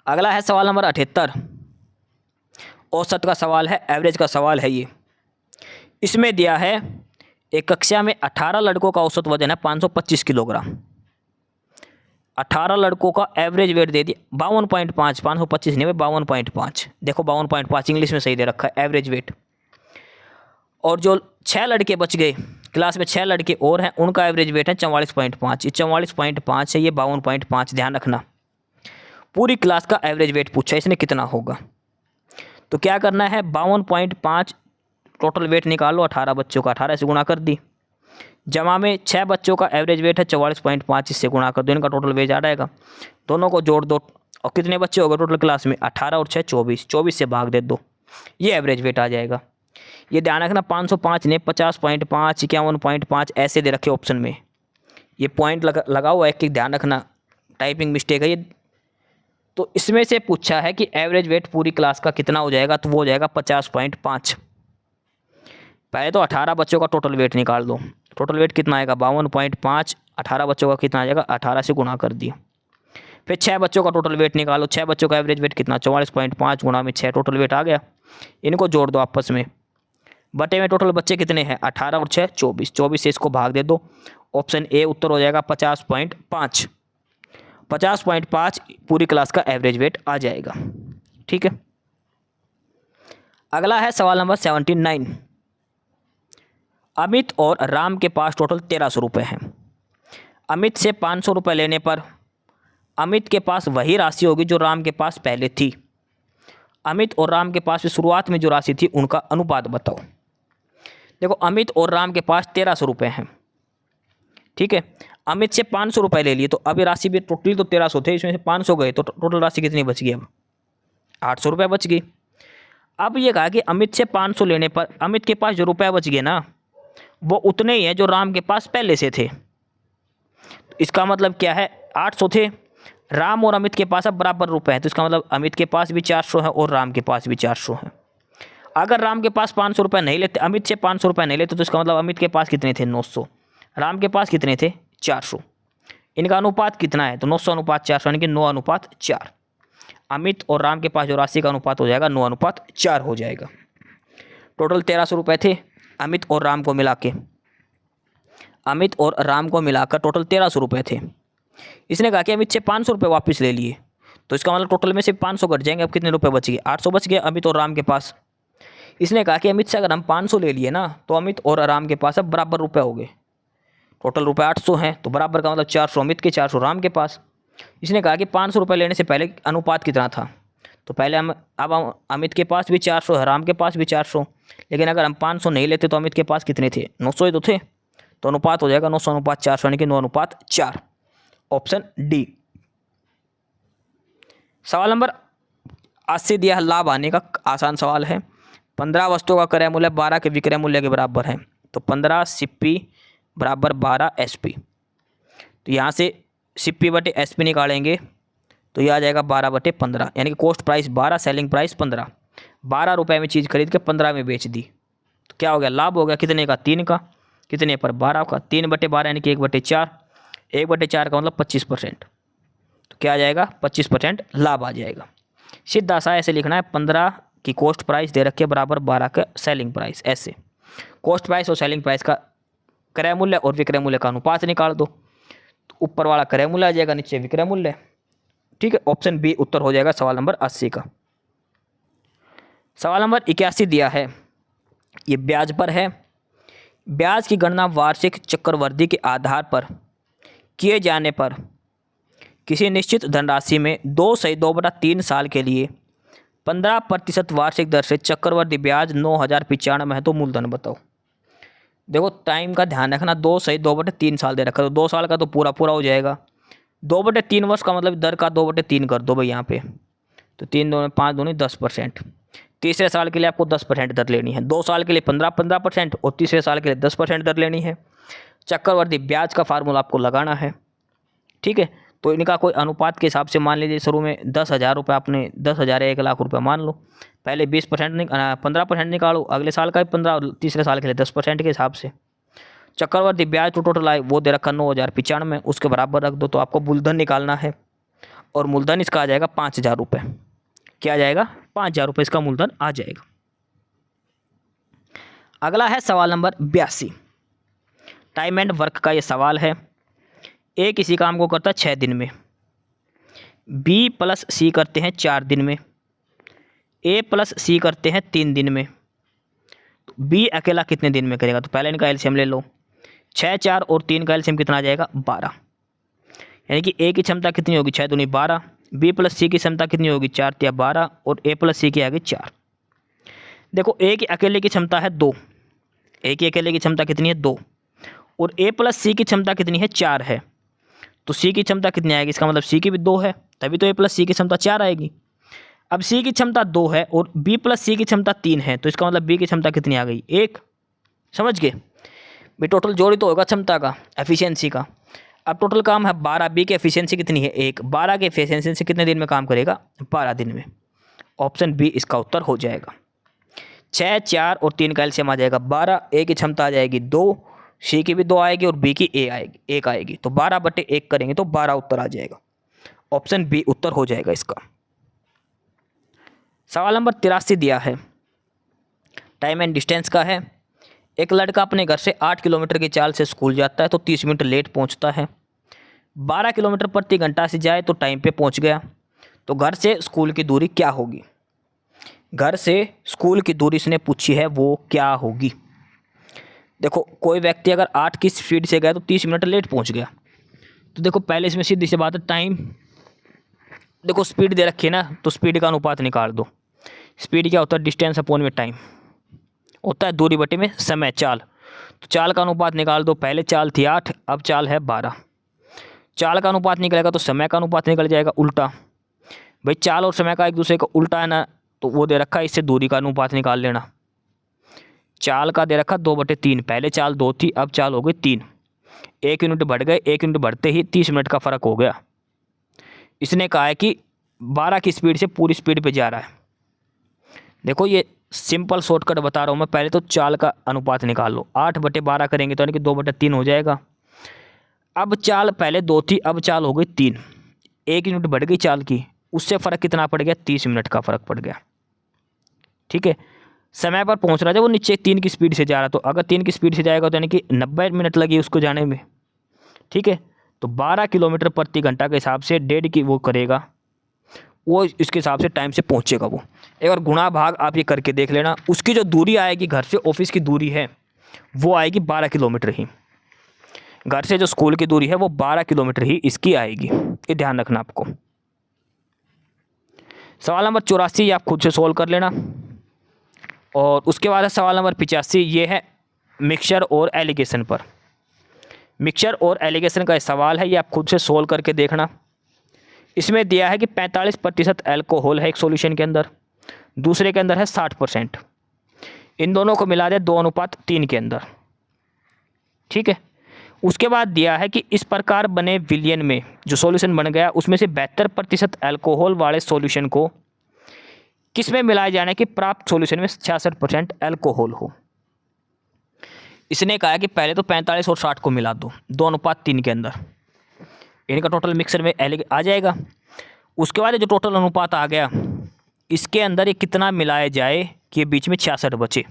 अगला है सवाल नंबर 78। औसत का सवाल है, एवरेज का सवाल है ये। इसमें दिया है एक कक्षा में 18 लड़कों का औसत वजन है 525 किलोग्राम। 18 लड़कों का एवरेज वेट दे दिया 52.5, 525 नहीं, 52.5। देखो 52.5 इंग्लिश में सही दे रखा है एवरेज वेट। और जो 6 लड़के बच गए, क्लास में 6 लड़के और हैं, उनका एवरेज वेट है 44.5। ये 44.5 है, ये 52.5। ध्यान रखना, पूरी क्लास का एवरेज वेट पूछा, इसने कितना होगा। तो क्या करना है? 52.5 टोटल वेट निकालो 18 बच्चों का, 18 से गुणा कर दी, जमा में 6 बच्चों का एवरेज वेट है 44.5, इससे गुणा कर दो, इनका टोटल वेट आ जाएगा। दोनों को जोड़ दो, और कितने बच्चे हो गए टोटल क्लास में? 18 और 6 24, 24 से भाग दे दो, ये एवरेज वेट आ जाएगा। ये ध्यान रखना 505 ने 50.5, 51.5 ऐसे दे रखे ऑप्शन में। ये पॉइंट लगा हुआ है, एक ध्यान रखना, टाइपिंग मिस्टेक है ये। तो इसमें से पूछा है कि एवरेज वेट पूरी क्लास का कितना हो जाएगा, तो वो हो जाएगा 50.5। पहले तो 18 बच्चों का टोटल वेट निकाल दो, टोटल वेट कितना आएगा? 52.5। 18 बच्चों का कितना आ जाएगा? 18 से गुणा कर दिया। फिर 6 बच्चों का टोटल वेट निकालो, 6 बच्चों का एवरेज वेट कितना? 44.5 गुणा में 6, टोटल वेट आ गया। इनको जोड़ दो आपस में, बटे में टोटल बच्चे कितने हैं? 18 और 6 24, 24 से इसको भाग दे दो। ऑप्शन ए उत्तर हो जाएगा 50.5। 50.5 पूरी क्लास का एवरेज वेट आ जाएगा। ठीक है, अगला है सवाल नंबर 79। अमित और राम के पास टोटल 1300 रुपये हैं। अमित से 500 रुपये लेने पर अमित के पास वही राशि होगी जो राम के पास पहले थी। अमित और राम के पास शुरुआत में जो राशि थी उनका अनुपात बताओ। देखो अमित और राम के पास 1300 रुपये हैं। ठीक है, अमित से 500 रुपये ले लिए, तो अभी राशि भी टोटली तो 1300 थे, इसमें से 500 गए तो टोटल राशि कितनी बच गई? अब 800 रुपये बच गई। अब ये कहा कि अमित से 500 लेने पर अमित के पास जो रुपये बच गए ना, वो उतने ही हैं जो राम के पास पहले से थे। इसका मतलब क्या है? 800 थे, राम और अमित के पास अब बराबर रुपये हैं, तो इसका मतलब अमित के पास भी 400 है और राम के पास भी 400 है। अगर राम के पास 500 रुपये नहीं लेते, अमित से 500 रुपये नहीं लेते, तो इसका मतलब अमित के पास कितने थे? 900। राम के पास कितने थे? 400। इनका अनुपात कितना है? तो 900 अनुपात 400, यानी कि 9:4। अमित और राम के पास जो राशि का अनुपात हो जाएगा 9:4 हो जाएगा। टोटल 1300 रुपये थे अमित और राम को मिला के, अमित और राम को मिलाकर टोटल 1300 रुपये थे। इसने कहा कि अमित से 500 रुपये वापस ले लिए, तो इसका मतलब टोटल में से 500 घट जाएंगे। अब कितने रुपये बच गए? 800 बच गए अमित और राम के पास। इसने कहा कि अमित से अगर हम 500 ले लिए ना, तो अमित और राम के पास अब बराबर रुपये हो गए। टोटल रुपये 800 हैं, तो बराबर का मतलब 400 अमित के, 400 राम के पास। इसने कहा कि 500 रुपये लेने से पहले अनुपात कितना था, तो पहले हम अमित के पास भी 400 है, राम के पास भी 400, लेकिन अगर हम 500 नहीं लेते तो अमित के पास कितने थे? 900 ही तो थे, तो अनुपात हो जाएगा 900:400, यानी कि 9:4। Option D. सवाल नंबर 80 दिया है, लाभ आने का आसान सवाल है। 15 वस्तुओं का क्रय मूल्य 12 के विक्रय मूल्य के बराबर है, तो 15 CP बराबर 12 SP। तो यहाँ से CP बटे SP निकालेंगे, तो यह आ जाएगा 12/15, यानी कि कॉस्ट प्राइस 12, सेलिंग प्राइस 15। 12 रुपये में चीज़ खरीद के 15 में बेच दी, तो क्या हो गया, लाभ हो गया कितने का, 3 का, कितने पर, 12 का, 3/12 यानी कि 1/4, 1/4 का मतलब 25%, तो क्या आ जाएगा, 25% लाभ आ जाएगा। सीधा सा ऐसे लिखना है, 15 की कॉस्ट प्राइस दे रखी है बराबर 12 का सेलिंग प्राइस, ऐसे कॉस्ट प्राइस और सेलिंग प्राइस का क्रय मूल्य और विक्रय मूल्य का अनुपात निकाल दो, तो ऊपर वाला क्रय मूल्य आ जाएगा, नीचे विक्रय मूल्य। ठीक है, ऑप्शन बी उत्तर हो जाएगा सवाल नंबर 80 का। सवाल नंबर 81 दिया है, ये ब्याज पर है। ब्याज की गणना वार्षिक चक्रवृद्धि के आधार पर किए जाने पर किसी निश्चित धनराशि में 2/2/3 साल के लिए 15% वार्षिक दर से चक्रवृद्धि ब्याज 9,095 है, तो मूलधन बताओ। देखो टाइम का ध्यान रखना, 2/2/3 साल दे रखा, तो 2 साल का तो पूरा पूरा हो जाएगा। 2/3 वर्ष का मतलब दर का 2/3 कर दो भाई यहाँ पे, तो 3 2 5 दूनी 10%। तीसरे साल के लिए आपको 10% दर लेनी है, 2 साल के लिए 15% और तीसरे साल के लिए 10% दर लेनी है। चक्रवृद्धि ब्याज का फार्मूला आपको लगाना है। ठीक है, तो इनका कोई अनुपात के हिसाब से मान लीजिए शुरू में 10,000 रुपये, आपने 10,000 1 लाख रुपये मान लो, पहले 15% निकालो, अगले साल का भी 15 और तीसरे साल के लिए 10% के हिसाब से। चक्रवृद्धि ब्याज तो टोटल आए वो दे रखा 9,095, उसके बराबर रख दो, तो आपको मूलधन निकालना है, और मूलधन इसका आ जाएगा 5,000 रुपये। क्या आ जाएगा, 5,000 रुपये इसका मूलधन आ जाएगा। अगला है सवाल नंबर 82, टाइम एंड वर्क का ये सवाल है। ए किसी काम को करता है 6 दिन में, बी प्लस सी करते हैं 4 दिन में, ए प्लस सी करते हैं 3 दिन में, तो बी अकेला कितने दिन में करेगा, तो पहले इनका एलसीएम ले लो। 6, 4 और 3 का एलसीएम कितना आ जाएगा, 12, यानी कि ए की क्षमता कितनी होगी, 6 दूनी 12, बी प्लस सी की क्षमता कितनी होगी, 4 तिया 12, और ए प्लस सी की आएगी 4। देखो ए की अकेले की क्षमता है 2, ए की अकेले की क्षमता कितनी है 2, और ए प्लस सी की क्षमता कितनी है 4 है, तो सी की क्षमता कितनी आएगी, इसका मतलब सी की भी 2 है, तभी तो ए प्लस सी की क्षमता 4 आएगी। अब सी की क्षमता 2 है और बी प्लस सी की क्षमता 3 है, तो इसका मतलब बी की क्षमता कितनी आ गई, 1। समझ गए भाई, टोटल जोड़ी तो होगा क्षमता का, एफिशिएंसी का। अब टोटल काम है 12, बी की एफिशिएंसी कितनी है 1, 12 के एफिशिएंसी से कितने दिन में काम करेगा, 12 दिन में। ऑप्शन बी इसका उत्तर हो जाएगा। 6, 4 और 3 का एलसीएम आ जाएगा 12, ए की क्षमता आ जाएगी 2, सी की भी 2 आएगी और बी की 1 आएगी, तो 12/1 करेंगे तो 12 उत्तर आ जाएगा। ऑप्शन बी उत्तर हो जाएगा इसका। सवाल नंबर 83 दिया है, टाइम एंड डिस्टेंस का है। एक लड़का अपने घर से 8 किलोमीटर की चाल से स्कूल जाता है तो 30 मिनट लेट पहुंचता है। 12 किलोमीटर प्रति घंटा से जाए तो टाइम पे पहुंच गया, तो घर से स्कूल की दूरी क्या होगी। घर से स्कूल की दूरी इसने पूछी है, वो क्या होगी। देखो कोई व्यक्ति अगर 8 की स्पीड से गया तो 30 मिनट लेट पहुंच गया, तो देखो पहले इसमें सीधी सी बात है, टाइम देखो स्पीड दे रखी है ना, तो स्पीड का अनुपात निकाल दो। स्पीड क्या होता है, डिस्टेंस अपॉन में टाइम होता है, दूरी बटे में समय, चाल। तो चाल का अनुपात निकाल दो, पहले चाल थी 8, अब चाल है 12। चाल का अनुपात निकलेगा तो समय का अनुपात निकल जाएगा उल्टा। भाई चाल और समय का एक दूसरे का उल्टा है ना, तो वो दे रखा है, इससे दूरी का अनुपात निकाल लेना। चाल का दे रखा 2/3, पहले चाल 2 थी, अब चाल हो गई 3, 1 यूनिट बढ़ गए, 1 यूनिट बढ़ते ही 30 मिनट का फ़र्क हो गया। इसने कहा है कि 12 की स्पीड से पूरी स्पीड पे जा रहा है। देखो ये सिंपल शॉर्टकट बता रहा हूँ मैं, पहले तो चाल का अनुपात निकाल लो, 8/12 करेंगे तो यानी कि 2/3 हो जाएगा। अब चाल पहले 2 थी, अब चाल हो गई 3, 1 यूनिट बढ़ गई चाल की, उससे फ़र्क कितना पड़ गया, 30 मिनट का फ़र्क पड़ गया। ठीक है, समय पर पहुँच रहा है, वो नीचे 3 की स्पीड से जा रहा, तो अगर 3 की स्पीड से जाएगा तो यानी कि 90 मिनट लगी उसको जाने में। ठीक है, तो 12 किलोमीटर प्रति घंटा के हिसाब से 1.5 की वो करेगा, वो इसके हिसाब से टाइम से पहुंचेगा। वो एक बार गुणा भाग आप ये करके देख लेना, उसकी जो दूरी आएगी घर से ऑफिस की दूरी है वो आएगी 12 किलोमीटर ही। घर से जो स्कूल की दूरी है वो 12 किलोमीटर ही इसकी आएगी, ये ध्यान रखना आपको। सवाल नंबर 84 आप खुद से सोल्व कर लेना। और उसके बाद है सवाल नंबर 85, ये है मिक्सचर और एलिगेशन पर। मिक्सचर और एलिगेशन का सवाल है, ये आप खुद से सोल्व करके देखना। इसमें दिया है कि 45% एल्कोहल है एक सॉल्यूशन के अंदर, दूसरे के अंदर है 60%। इन दोनों को मिला दे 2:3 के अंदर। ठीक है, उसके बाद दिया है कि इस प्रकार बने विलयन में जो सॉल्यूशन बन गया उसमें से 72% एल्कोहल वाले सॉल्यूशन को किस में मिलाए जाने की प्राप्त सॉल्यूशन में 66% अल्कोहल हो। इसने कहा कि पहले तो 45 और 60 को मिला दो 2:3 के अंदर, इनका टोटल मिक्सर में आ जाएगा। उसके बाद जो टोटल अनुपात आ गया इसके अंदर ये कितना मिलाया जाए कि ये बीच में 66 बचे,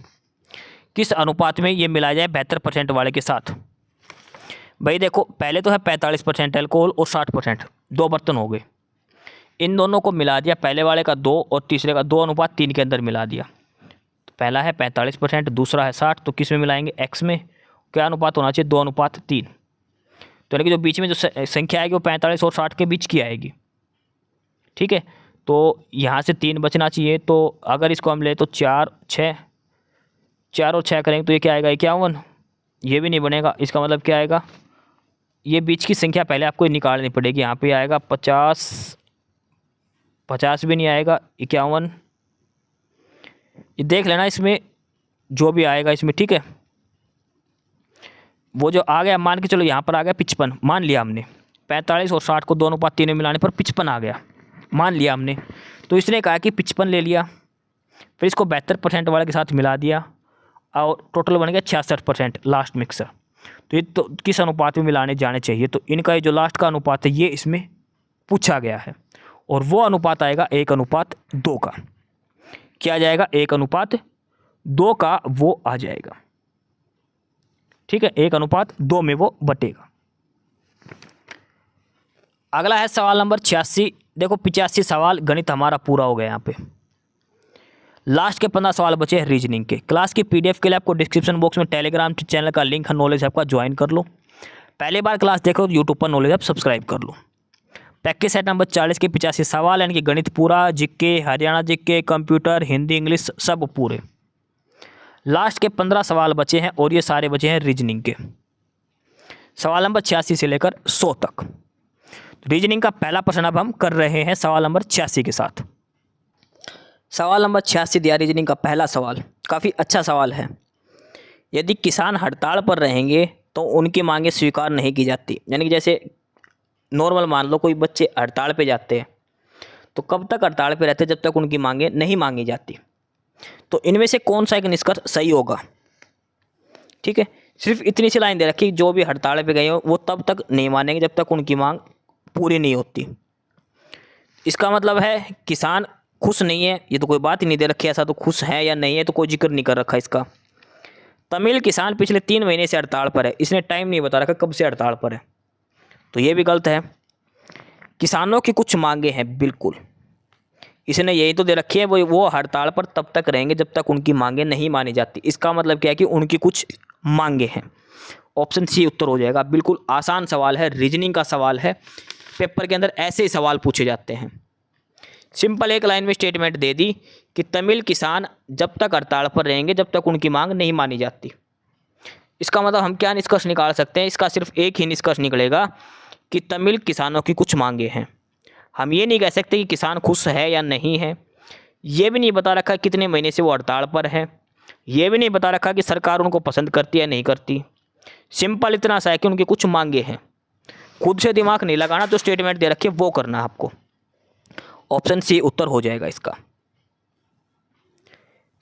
किस अनुपात में ये मिलाया जाए 72% वाले के साथ। भाई देखो पहले तो है 45% अल्कोहल और 60%, 2 बर्तन हो गए, इन दोनों को मिला दिया, पहले वाले का 2 और तीसरे का 2:3 के अंदर मिला दिया। तो पहला है 45%, दूसरा है 60, तो किस में मिलाएंगे x में, क्या अनुपात होना चाहिए 2:3। तो यानी कि जो बीच में जो संख्या आएगी वो 45 और 60 के बीच की आएगी। ठीक है, तो यहाँ से 3 बचना चाहिए, तो अगर इसको हम ले तो 4 और 6 करेंगे तो ये क्या आएगा 51, ये भी नहीं बनेगा। इसका मतलब क्या आएगा, ये बीच की संख्या पहले आपको निकालनी पड़ेगी। यहाँ पे आएगा 50 भी नहीं आएगा, 51, ये देख लेना इसमें जो भी आएगा इसमें। ठीक है, वो जो आ गया मान के चलो यहाँ पर आ गया 55, मान लिया हमने 45 और 60 को 2:3 में मिलाने पर 55 आ गया, मान लिया हमने। तो इसने कहा कि 55 ले लिया, फिर इसको 72% वाले के साथ मिला दिया और टोटल बन गया 66% लास्ट मिक्सर। तो ये तो किस अनुपात में मिलाने जाने चाहिए, तो इनका ये जो लास्ट का अनुपात है ये इसमें पूछा गया है, और वो अनुपात आएगा 1:2 का। क्या आ जाएगा 1:2 का वो आ जाएगा। ठीक है, 1:2 में वो बटेगा। अगला है सवाल नंबर 86। देखो 85 सवाल गणित हमारा पूरा हो गया। यहाँ पे लास्ट के 15 सवाल बचे हैं रीजनिंग के। क्लास की पीडीएफ के लिए आपको डिस्क्रिप्शन बॉक्स में टेलीग्राम चैनल का लिंक है, नॉलेज ऐप का ज्वाइन कर लो। पहली बार क्लास देख रहे हो तो यूट्यूब पर नॉलेज ऐप सब्सक्राइब कर लो। प्रैक्टिस सेट नंबर 40 के 85 सवाल, यानी कि गणित पूरा, GK, Haryana GK, computer, Hindi, English सब पूरे। लास्ट के 15 सवाल बचे हैं और ये सारे बचे हैं रीजनिंग के। सवाल नंबर 86 से लेकर 100 तक। रीजनिंग का पहला प्रश्न अब हम कर रहे हैं सवाल नंबर 86 के साथ। सवाल नंबर 86 दिया रीजनिंग का पहला सवाल, काफ़ी अच्छा सवाल है। यदि किसान हड़ताल पर रहेंगे तो उनकी मांगें स्वीकार नहीं की जाती। यानी कि जैसे नॉर्मल मान लो कोई बच्चे हड़ताल पे जाते हैं, तो कब तक हड़ताल पे रहते हैं, जब तक उनकी मांगें नहीं मांगी जाती। तो इनमें से कौन सा एक निष्कर्ष सही होगा। ठीक है, सिर्फ इतनी सी लाइन दे रखी, जो भी हड़ताल पे गए हो वो तब तक नहीं मानेंगे जब तक उनकी मांग पूरी नहीं होती। इसका मतलब है किसान खुश नहीं है, ये तो कोई बात ही नहीं दे रखी ऐसा, तो खुश है या नहीं है तो कोई जिक्र नहीं कर रखा इसका। तमिल किसान पिछले 3 महीने से हड़ताल पर है, इसने टाइम नहीं बता रखा कब से हड़ताल पर है, तो ये भी गलत है। किसानों की कुछ मांगे हैं, बिल्कुल इसने यही तो दे रखी है, वो हड़ताल पर तब तक रहेंगे जब तक उनकी मांगे नहीं मानी जाती। इसका मतलब क्या है कि उनकी कुछ मांगे हैं। ऑप्शन सी उत्तर हो जाएगा। बिल्कुल आसान सवाल है, रीजनिंग का सवाल है, पेपर के अंदर ऐसे ही सवाल पूछे जाते हैं। सिंपल एक लाइन में स्टेटमेंट दे दी कि तमिल किसान जब तक हड़ताल पर रहेंगे जब तक उनकी मांग नहीं मानी जाती। इसका मतलब हम क्या निष्कर्ष निकाल सकते हैं, इसका सिर्फ एक ही निष्कर्ष निकलेगा कि तमिल किसानों की कुछ मांगे हैं। हम ये नहीं कह सकते कि किसान खुश है या नहीं है, ये भी नहीं बता रखा कितने महीने से वो हड़ताल पर है, ये भी नहीं बता रखा कि सरकार उनको पसंद करती है या नहीं करती। सिंपल इतना सा है कि उनकी कुछ मांगे हैं। खुद से दिमाग नहीं लगाना, जो स्टेटमेंट दे रखी है वो करना है आपको। ऑप्शन सी उत्तर हो जाएगा इसका।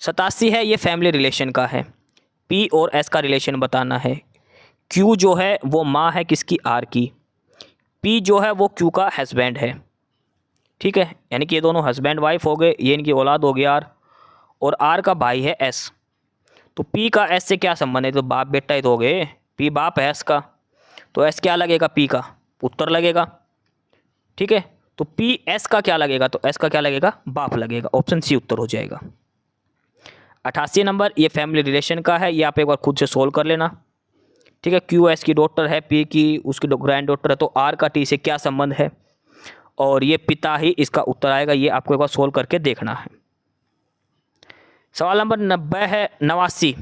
87 है, ये फैमिली रिलेशन का है। पी और एस का रिलेशन बताना है। क्यू जो है वो माँ है किसकी, आर की। पी जो है वो क्यू का हस्बैंड है। ठीक है, यानी कि ये दोनों हस्बैंड वाइफ हो गए, ये इनकी औलाद हो गई आर, और आर का भाई है एस। तो पी का एस से क्या संबंध है, तो बाप बेटा ही तो हो गए, पी बाप है एस का, तो एस क्या लगेगा, पी का पुत्र लगेगा। ठीक है, तो पी एस का क्या लगेगा, तो एस का क्या लगेगा, बाप लगेगा। ऑप्शन सी उत्तर हो जाएगा। 88 नंबर, ये फैमिली रिलेशन का है, ये आप एक बार खुद से सोल्व कर लेना। ठीक है, क्यू एस की डॉटर है, पी की उसकी ग्रैंड डॉटर है, तो आर का टी से क्या संबंध है, और ये पिता ही इसका उत्तर आएगा। ये आपको एक बार सोल्व करके देखना है। सवाल नंबर 90 है, 89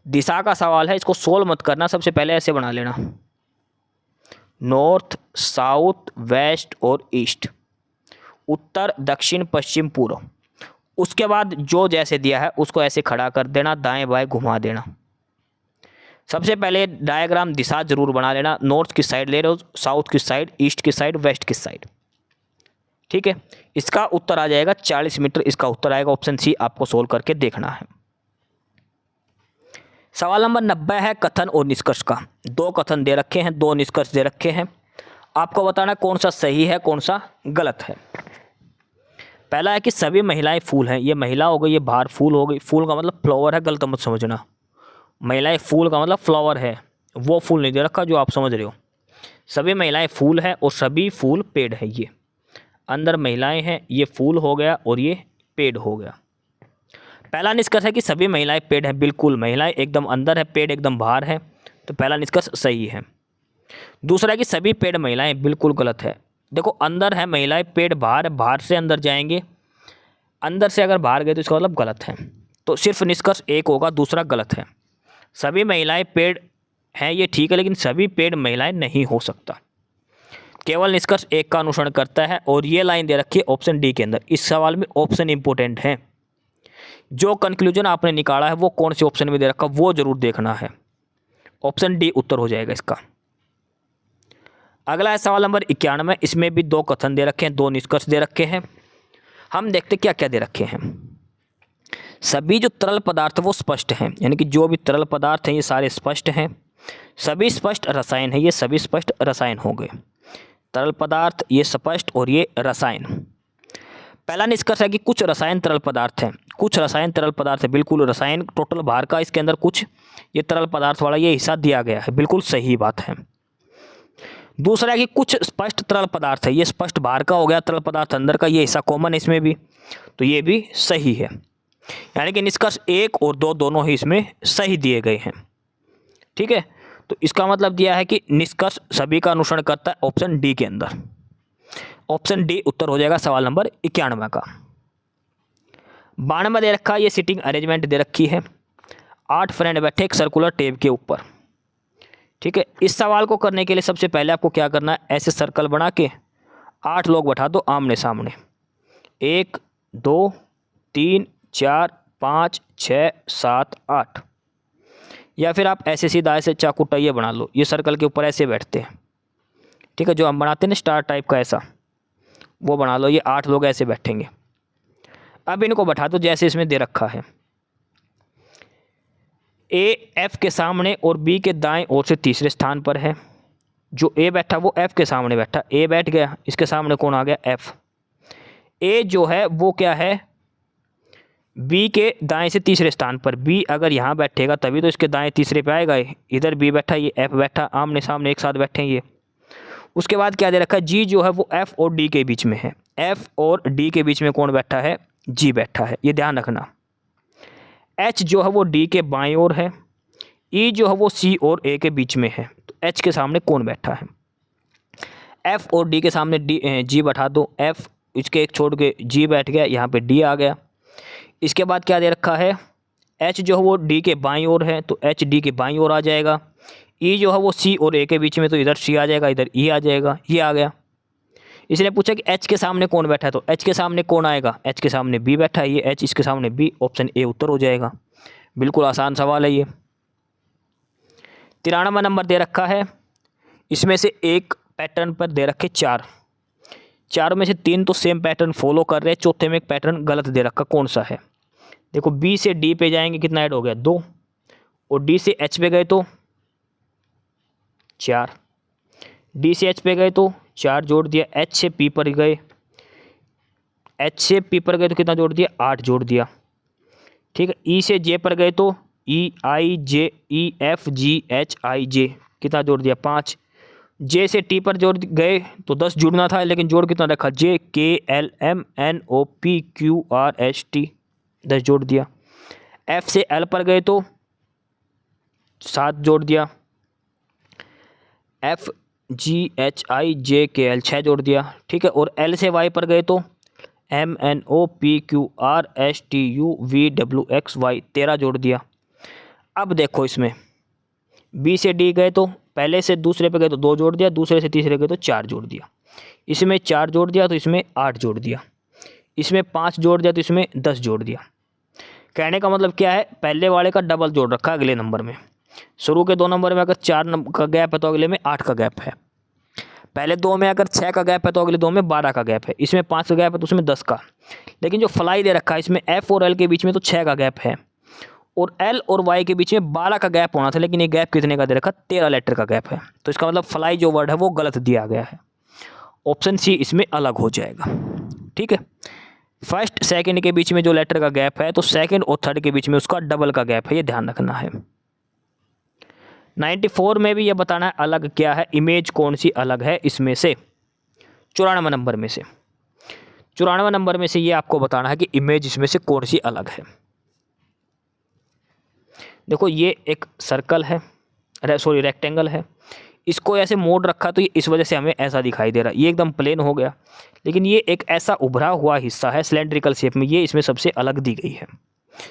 दिशा का सवाल है। इसको सोल्व मत करना, सबसे पहले ऐसे बना लेना, नॉर्थ, साउथ, वेस्ट और ईस्ट, उत्तर, दक्षिण, पश्चिम, पूर्व। उसके बाद जो जैसे दिया है उसको ऐसे खड़ा कर देना, दाएं बाएं घुमा देना। सबसे पहले डायग्राम दिशा जरूर बना लेना, नॉर्थ किस साइड ले रहे हो, साउथ किस साइड, ईस्ट किस साइड, वेस्ट किस साइड। ठीक है, इसका उत्तर आ जाएगा 40 मीटर, इसका उत्तर आएगा ऑप्शन सी, आपको सोल्व करके देखना है। सवाल नंबर 90 है कथन और निष्कर्ष का। दो कथन दे रखे हैं, दो निष्कर्ष दे रखे हैं, आपको बताना कौन सा सही है कौन सा गलत है। पहला है कि सभी महिलाएं फूल हैं, ये महिला हो गई, ये बाहर फूल हो गई, फूल का मतलब फ्लावर है, गलत मत समझना। महिलाएं फूल का मतलब फ्लावर है, वो फूल नहीं दे रखा जो आप समझ रहे हो। सभी महिलाएं फूल हैं और सभी फूल पेड़ है। ये अंदर महिलाएं हैं, ये फूल हो गया और ये पेड़ हो गया। पहला निष्कर्ष है कि सभी महिलाएं पेड़ हैं, बिल्कुल महिलाएं एकदम अंदर है, पेड़ एकदम बाहर है, तो पहला निष्कर्ष सही है। दूसरा है कि सभी पेड़ महिलाएं, बिल्कुल गलत है। देखो अंदर है महिलाएं, पेड़ बाहर है, बाहर से अंदर जाएंगे, अंदर से अगर बाहर गए तो इसका मतलब गलत है, तो सिर्फ निष्कर्ष एक होगा, दूसरा गलत है। सभी महिलाएं पेड़ हैं ये ठीक है, लेकिन सभी पेड़ महिलाएं नहीं हो सकता, केवल निष्कर्ष एक का अनुसरण करता है। और ये लाइन दे रखी है ऑप्शन डी के अंदर। इस सवाल में ऑप्शन इंपॉर्टेंट है, जो कंक्लूजन आपने निकाला है वो कौन से ऑप्शन में दे रखा वो जरूर देखना है। ऑप्शन डी उत्तर हो जाएगा इसका। अगला है सवाल नंबर 91, इसमें भी दो कथन दे रखे हैं, दो निष्कर्ष दे रखे हैं। हम देखते क्या क्या दे रखे हैं। सभी जो तरल पदार्थ वो स्पष्ट हैं, यानी कि जो भी तरल पदार्थ हैं ये सारे स्पष्ट हैं। सभी स्पष्ट रसायन है, ये सभी स्पष्ट रसायन हो गए। तरल पदार्थ ये स्पष्ट और ये रसायन। पहला निष्कर्ष है कि कुछ रसायन तरल पदार्थ हैं, कुछ रसायन तरल पदार्थ है, बिल्कुल रसायन टोटल बाहर का, इसके अंदर कुछ ये तरल पदार्थ वाला ये हिस्सा दिया गया है, बिल्कुल सही बात है। दूसरा है कि कुछ स्पष्ट तरल पदार्थ है, ये स्पष्ट बाहर का हो गया, तरल पदार्थ अंदर का, ये हिस्सा कॉमन है इसमें भी, तो ये भी सही है। यानी कि निष्कर्ष एक और दो दोनों ही इसमें सही दिए गए हैं। ठीक है, तो इसका मतलब दिया है कि निष्कर्ष सभी का अनुसरण करता है ऑप्शन डी के अंदर। ऑप्शन डी उत्तर हो जाएगा सवाल नंबर 91 का। 92 दे रखा है, ये सीटिंग अरेंजमेंट दे रखी है। 8 फ्रेंड बैठे एक सर्कुलर टेब के ऊपर। ठीक है, इस सवाल को करने के लिए सबसे पहले आपको क्या करना है, ऐसे सर्कल बना के 8 लोग बैठा दो आमने सामने। 1 2 3 4 5 6 7 8, या फिर आप ऐसे सीधा ऐसे चाकू टाइए बना लो, ये सर्कल के ऊपर ऐसे बैठते हैं। ठीक है, जो हम बनाते हैं ना स्टार टाइप का, ऐसा वो बना लो। ये 8 लोग ऐसे बैठेंगे। अब इनको बैठा दो जैसे इसमें दे रखा है। ए एफ के सामने और बी के दाएं ओर से तीसरे स्थान पर है। जो ए बैठा वो एफ के सामने बैठा, ए बैठ गया, इसके सामने कौन आ गया, एफ। ए जो है वो क्या है, बी के दाएं से तीसरे स्थान पर। बी अगर यहाँ बैठेगा तभी तो इसके दाएं तीसरे पे आएगा। इधर बी बैठा, ये एफ बैठा, आमने सामने एक साथ बैठे हैं ये। उसके बाद क्या दे रखा है, जी जो है वो एफ और डी के बीच में है। एफ और डी के बीच में कौन बैठा है, जी बैठा है, ये ध्यान रखना। एच जो है वो डी के बाईं ओर है। ई जो है वो सी और ए के बीच में है, तो एच के सामने कौन बैठा है। एफ और डी के सामने डी जी बैठा दो। एफ इसके एक छोड़ के जी बैठ गया, यहाँ पे डी आ गया। इसके बाद क्या दे रखा है, एच जो है वो डी के बाईं ओर है, तो एच डी के बाईं ओर आ जाएगा। ई जो है वो सी और ए के बीच में, तो इधर सी आ जाएगा, इधर ई आ जाएगा, ये आ गया। इसने पूछा कि एच के सामने कौन बैठा है, तो एच के सामने कौन आएगा, एच के सामने बी बैठा है, ये एच इसके सामने बी, ऑप्शन ए उत्तर हो जाएगा। बिल्कुल आसान सवाल है ये। 93 नंबर दे रखा है, इसमें से एक पैटर्न पर दे रखे 4, चारों में से 3 तो सेम पैटर्न फॉलो कर रहे हैं, चौथे में एक पैटर्न गलत दे रखा, कौन सा है। देखो बी से डी पे जाएंगे, कितना ऐड हो गया 2, और डी से एच पे गए तो 4, डी से एच पे गए तो 4 जोड़ दिया, एच से पी पर गए, एच से पी पर गए तो कितना जोड़ दिया, 8 जोड़ दिया। ठीक है, ई से जे पर गए तो ई आई जे, E F G H I जे, कितना जोड़ दिया 5। जे से टी पर जोड़ गए तो 10 जुड़ना था, लेकिन जोड़ कितना रखा, J K L M N O P Q R S T, 10 जोड़ दिया। एफ से एल पर गए तो 7 जोड़ दिया। F G H I J K L 6 जोड़ दिया। ठीक है, और एल से वाई पर गए तो M N O P Q R S T U V W X Y, 13 जोड़ दिया। अब देखो इसमें बी से डी गए तो पहले से दूसरे पे गए तो 2 जोड़ दिया, दूसरे से तीसरे गए तो 4 जोड़ दिया। इसमें 4 जोड़ दिया तो इसमें 8 जोड़ दिया। इसमें 5 जोड़ दिया तो इसमें 10 जोड़ दिया। कहने का मतलब क्या है, पहले वाले का डबल जोड़ रखा है अगले नंबर में। शुरू के 2 नंबर में अगर 4 का गैप है तो अगले में 8 का गैप है। पहले दो में अगर 6 का गैप है तो अगले दो में 12 का गैप है, इसमें 5 का गैप है तो उसमें 10 का। लेकिन जो फ्लाई दे रखा है इसमें एफ और एल के बीच में तो 6 का गैप है, और एल और वाई के बीच में 12 का गैप होना था, लेकिन ये गैप कितने का दे रखा, 13 लेटर का गैप है। तो इसका मतलब फ्लाई जो वर्ड है वो गलत दिया गया है, ऑप्शन सी इसमें अलग हो जाएगा। ठीक है, फर्स्ट सेकंड के बीच में जो लेटर का गैप है तो सेकंड और थर्ड के बीच में उसका डबल का गैप है, ये ध्यान रखना है। 94 में भी ये बताना है अलग क्या है, इमेज कौन सी अलग है इसमें से, 94 नंबर में से, 94 नंबर में से ये आपको बताना है कि इमेज इसमें से कौन सी अलग है। देखो ये एक सर्कल है, सॉरी रेक्टेंगल है, इसको ऐसे मोड़ रखा तो ये इस वजह से हमें ऐसा दिखाई दे रहा है, ये एकदम प्लेन हो गया। लेकिन ये एक ऐसा उभरा हुआ हिस्सा है सिलेंड्रिकल शेप में, ये इसमें सबसे अलग दी गई है,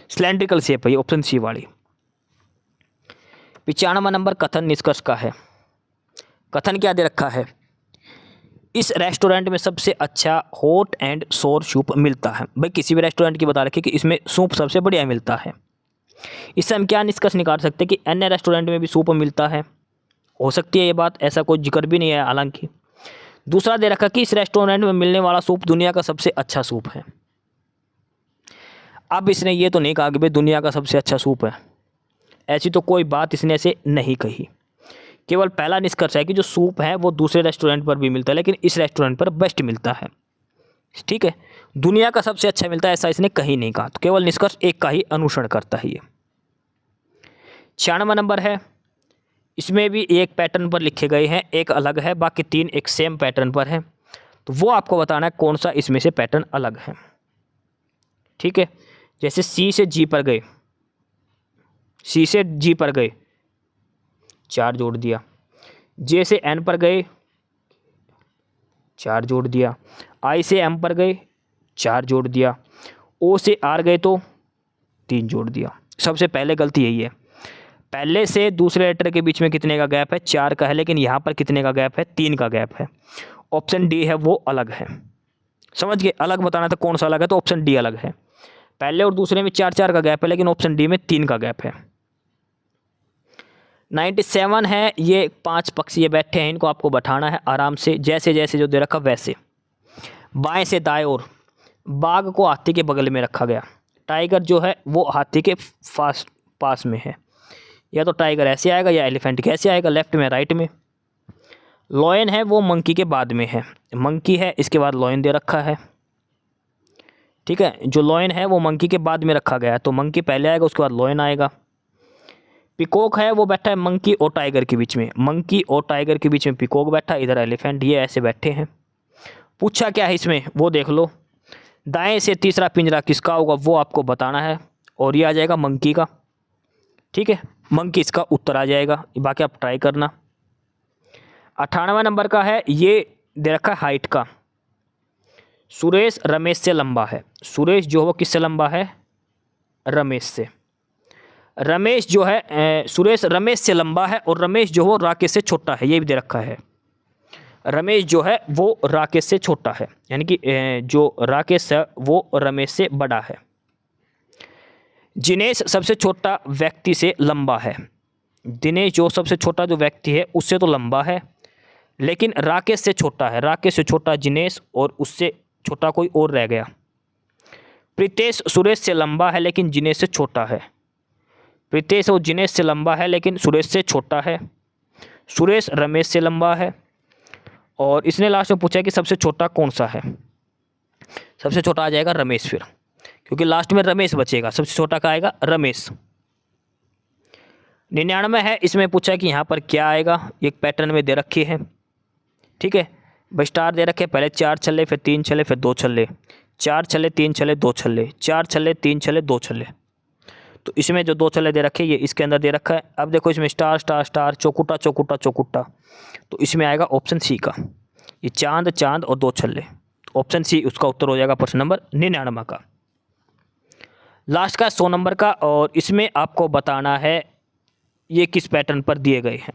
सिलेंड्रिकल शेप है ये, ऑप्शन सी वाली। 95 नंबर कथन निष्कर्ष का है। कथन क्या दे रखा है, इस रेस्टोरेंट में सबसे अच्छा हॉट एंड सोर सूप मिलता है। भाई किसी भी रेस्टोरेंट की बता रखी कि इसमें सूप सबसे बढ़िया मिलता है। इससे हम क्या निष्कर्ष निकाल सकते हैं कि अन्य रेस्टोरेंट में भी सूप मिलता है, हो सकती है ये बात, ऐसा कोई जिक्र भी नहीं है हालांकि। दूसरा दे रखा कि इस रेस्टोरेंट में मिलने वाला सूप दुनिया का सबसे अच्छा सूप है। अब इसने ये तो नहीं कहा कि भाई दुनिया का सबसे अच्छा सूप है, ऐसी तो कोई बात इसने ऐसे नहीं कही। केवल पहला निष्कर्ष है कि जो सूप है वो दूसरे रेस्टोरेंट पर भी मिलता है, लेकिन इस रेस्टोरेंट पर बेस्ट मिलता है। ठीक है, दुनिया का सबसे अच्छा मिलता है ऐसा इसने कहीं नहीं कहा, तो केवल निष्कर्ष एक का ही अनुसरण करता है ये। 96 नंबर है, इसमें भी एक पैटर्न पर लिखे गए हैं, एक अलग है, बाकी 3 एक सेम पैटर्न पर है, तो वो आपको बताना है कौन सा इसमें से पैटर्न अलग है। ठीक है, जैसे सी से जी पर गए, सी से जी पर गए 4 जोड़ दिया, जे से एन पर गए 4 जोड़ दिया, आई से एम पर गए 4 जोड़ दिया, ओ से आर गए तो 3 जोड़ दिया। सबसे पहले गलती यही है, पहले से दूसरे लेटर के बीच में कितने का गैप है, 4 का है, लेकिन यहाँ पर कितने का गैप है, 3 का गैप है। ऑप्शन डी है वो अलग है। समझ गए, अलग बताना था कौन सा अलग है, तो ऑप्शन डी अलग है। पहले और दूसरे में 4 का गैप है, लेकिन ऑप्शन डी में 3 का गैप है। 97 है, ये 5 पक्षी ये बैठे हैं, इनको आपको बैठाना है आराम से, जैसे जैसे जो दे रखा वैसे। बाएं से दाएं ओर, बाघ को हाथी के बगल में रखा गया, टाइगर जो है वो हाथी के पास में है, या तो टाइगर ऐसे आएगा या एलिफेंट कैसे आएगा, लेफ्ट में राइट में। लॉयन है वो मंकी के बाद में है, मंकी है इसके बाद लॉयन दे रखा है। ठीक है, जो लॉयन है वो मंकी के बाद में रखा गया है, तो मंकी पहले आएगा उसके बाद लॉयन आएगा। पिकॉक है वो बैठा है मंकी और टाइगर के बीच में, मंकी और टाइगर के बीच में पिकॉक बैठा, इधर एलिफेंट, ये ऐसे बैठे हैं। पूछा क्या है इसमें वो देख लो, दाएं से तीसरा पिंजरा किसका होगा वो आपको बताना है, और ये आ जाएगा मंकी का। ठीक है, मंकी इसका उत्तर आ जाएगा, बाकी आप ट्राई करना। 98 नंबर का है, ये दे रखा है हाइट का, सुरेश रमेश से लंबा है। सुरेश जो है वो किससे लंबा है, रमेश से। रमेश जो है सुरेश रमेश से लंबा है, और रमेश जो वो राकेश से छोटा है, ये भी दे रखा है। रमेश जो है वो राकेश से छोटा है, यानी कि जो राकेश है वो रमेश से बड़ा है। जिनेश सबसे छोटा व्यक्ति से लंबा है, दिनेश जो सबसे छोटा जो व्यक्ति है उससे तो लंबा है, लेकिन राकेश से छोटा है, राकेश से छोटा जिनेश, और उससे छोटा कोई और रह गया। प्रीतेश सुरेश से लंबा है लेकिन जिनेश से छोटा है, प्रीतेश और जिनेश से लंबा है लेकिन सुरेश से छोटा है। सुरेश रमेश से लंबा है, और इसने लास्ट में पूछा कि सबसे छोटा कौन सा है, सबसे छोटा आ जाएगा रमेश फिर, क्योंकि लास्ट में रमेश बचेगा, सबसे छोटा का आएगा रमेश। 99 है, इसमें पूछा कि यहाँ पर क्या आएगा, एक पैटर्न में दे रखी है। ठीक है, भाई स्टार दे रखे, पहले 4 छल्ले, फिर 3 छल्ले, फिर 2 छल्ले, 4 छल्ले 3 छल्ले 2 छल्ले, 4 छल्ले 3 छल्ले 2 छल्ले। तो इसमें जो 2 छल्ले दे रखे ये इसके अंदर दे रखा है। अब देखो इसमें स्टार स्टार स्टार, चौकुटा चौकुटा चौकुटा, तो इसमें आएगा ऑप्शन सी का, ये चांद चांद और 2 छल्ले, ऑप्शन सी उसका उत्तर हो जाएगा प्रश्न नंबर 99 का। लास्ट का 100 नंबर का, और इसमें आपको बताना है ये किस पैटर्न पर दिए गए हैं।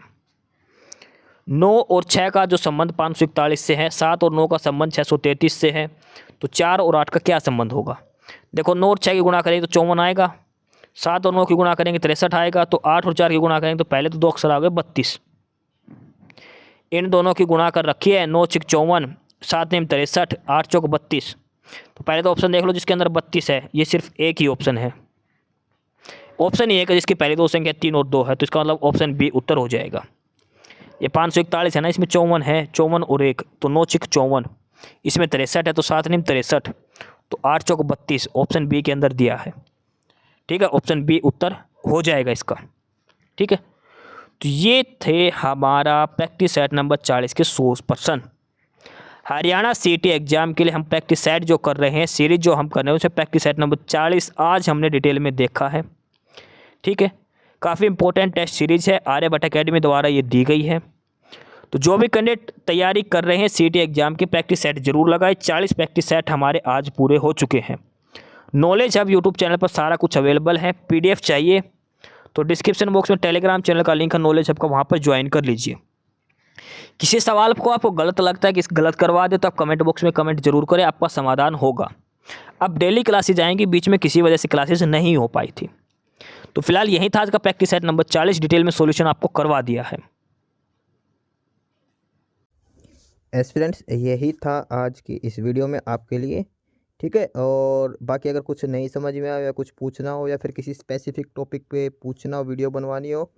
9 और 6 का जो संबंध 541 से है, 7 और 9 का संबंध 633 से है, तो 4 और 8 का क्या संबंध होगा। देखो 9 और 6 की गुणा करेंगे तो 54 आएगा, 7 और 9 की गुणा करेंगे 63 आएगा, तो 8 और 4 की गुणा करेंगे तो पहले तो 2 अक्षर आ गए 32। इन दोनों की गुणा कर रखी है, 9 6 54, 7 9 63, 8 चौक 32। तो पहले तो ऑप्शन देख लो जिसके अंदर 32 है, ये सिर्फ एक ही ऑप्शन है। ऑप्शन ये है कि जिसकी पहली दो संख्या 3 और 2 है, तो इसका मतलब ऑप्शन बी उत्तर हो जाएगा। ये 541 है ना, इसमें 54 है, 54 और 1 तो 9 6 54, इसमें 63 है तो 7 9 63, तो 8 चौक 32 ऑप्शन बी के अंदर दिया है। ठीक है, ऑप्शन बी उत्तर हो जाएगा इसका। ठीक है, तो ये थे हमारा प्रैक्टिस सेट नंबर 40 के 100%। हरियाणा सीटी एग्जाम के लिए हम प्रैक्टिस सेट जो कर रहे हैं, सीरीज जो हम कर रहे हैं, उसे प्रैक्टिस सेट नंबर 40 आज हमने डिटेल में देखा है। ठीक है, काफ़ी इंपॉर्टेंट टेस्ट सीरीज है, आर्यभट्ट एकेडमी द्वारा ये दी गई है। तो जो भी कैंडिडेट तैयारी कर रहे हैं सीटी एग्जाम की, प्रैक्टिस सेट जरूर लगाए। 40 प्रैक्टिस सेट हमारे आज पूरे हो चुके हैं। नॉलेज हब यूट्यूब चैनल पर सारा कुछ अवेलेबल है। पीडीएफ चाहिए तो डिस्क्रिप्शन बॉक्स में टेलीग्राम चैनल का लिंक है नॉलेज हब का, वहाँ पर ज्वाइन कर लीजिए। किसी सवाल को आपको गलत लगता है कि गलत करवा दे तो आप कमेंट बॉक्स में कमेंट जरूर करें, आपका समाधान होगा। अब डेली क्लासेज आएंगी, बीच में किसी वजह से क्लासेज नहीं हो पाई थी। तो फिलहाल यही था आज का प्रैक्टिस सेट नंबर 40, डिटेल में सॉल्यूशन आपको करवा दिया है। एस्पिरेंट्स यही था आज की इस वीडियो में आपके लिए। ठीक है, और बाकी अगर कुछ नहीं समझ में आया या कुछ पूछना हो या फिर किसी स्पेसिफिक टॉपिक पे पूछना हो, वीडियो बनवानी हो,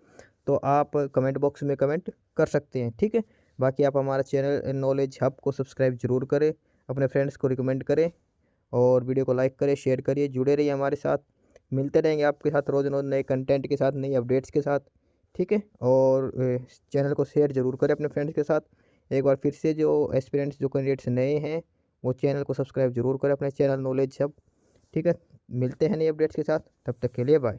तो आप कमेंट बॉक्स में कमेंट कर सकते हैं। ठीक है, बाकी आप हमारा चैनल नॉलेज हब को सब्सक्राइब जरूर करें, अपने फ्रेंड्स को रिकमेंड करें और वीडियो को लाइक करें, शेयर करिए, जुड़े रहिए हमारे साथ। मिलते रहेंगे आपके साथ रोज़ रोज़ नए कंटेंट के साथ, नई अपडेट्स के साथ। ठीक है, और चैनल को शेयर जरूर करें अपने फ्रेंड्स के साथ। एक बार फिर से जो एस्पिरेंट्स जो कैंडिडेट्स नए हैं वो चैनल को सब्सक्राइब जरूर करें, अपने चैनल नॉलेज हब। ठीक है, मिलते हैं नई अपडेट्स के साथ, तब तक के लिए बाय।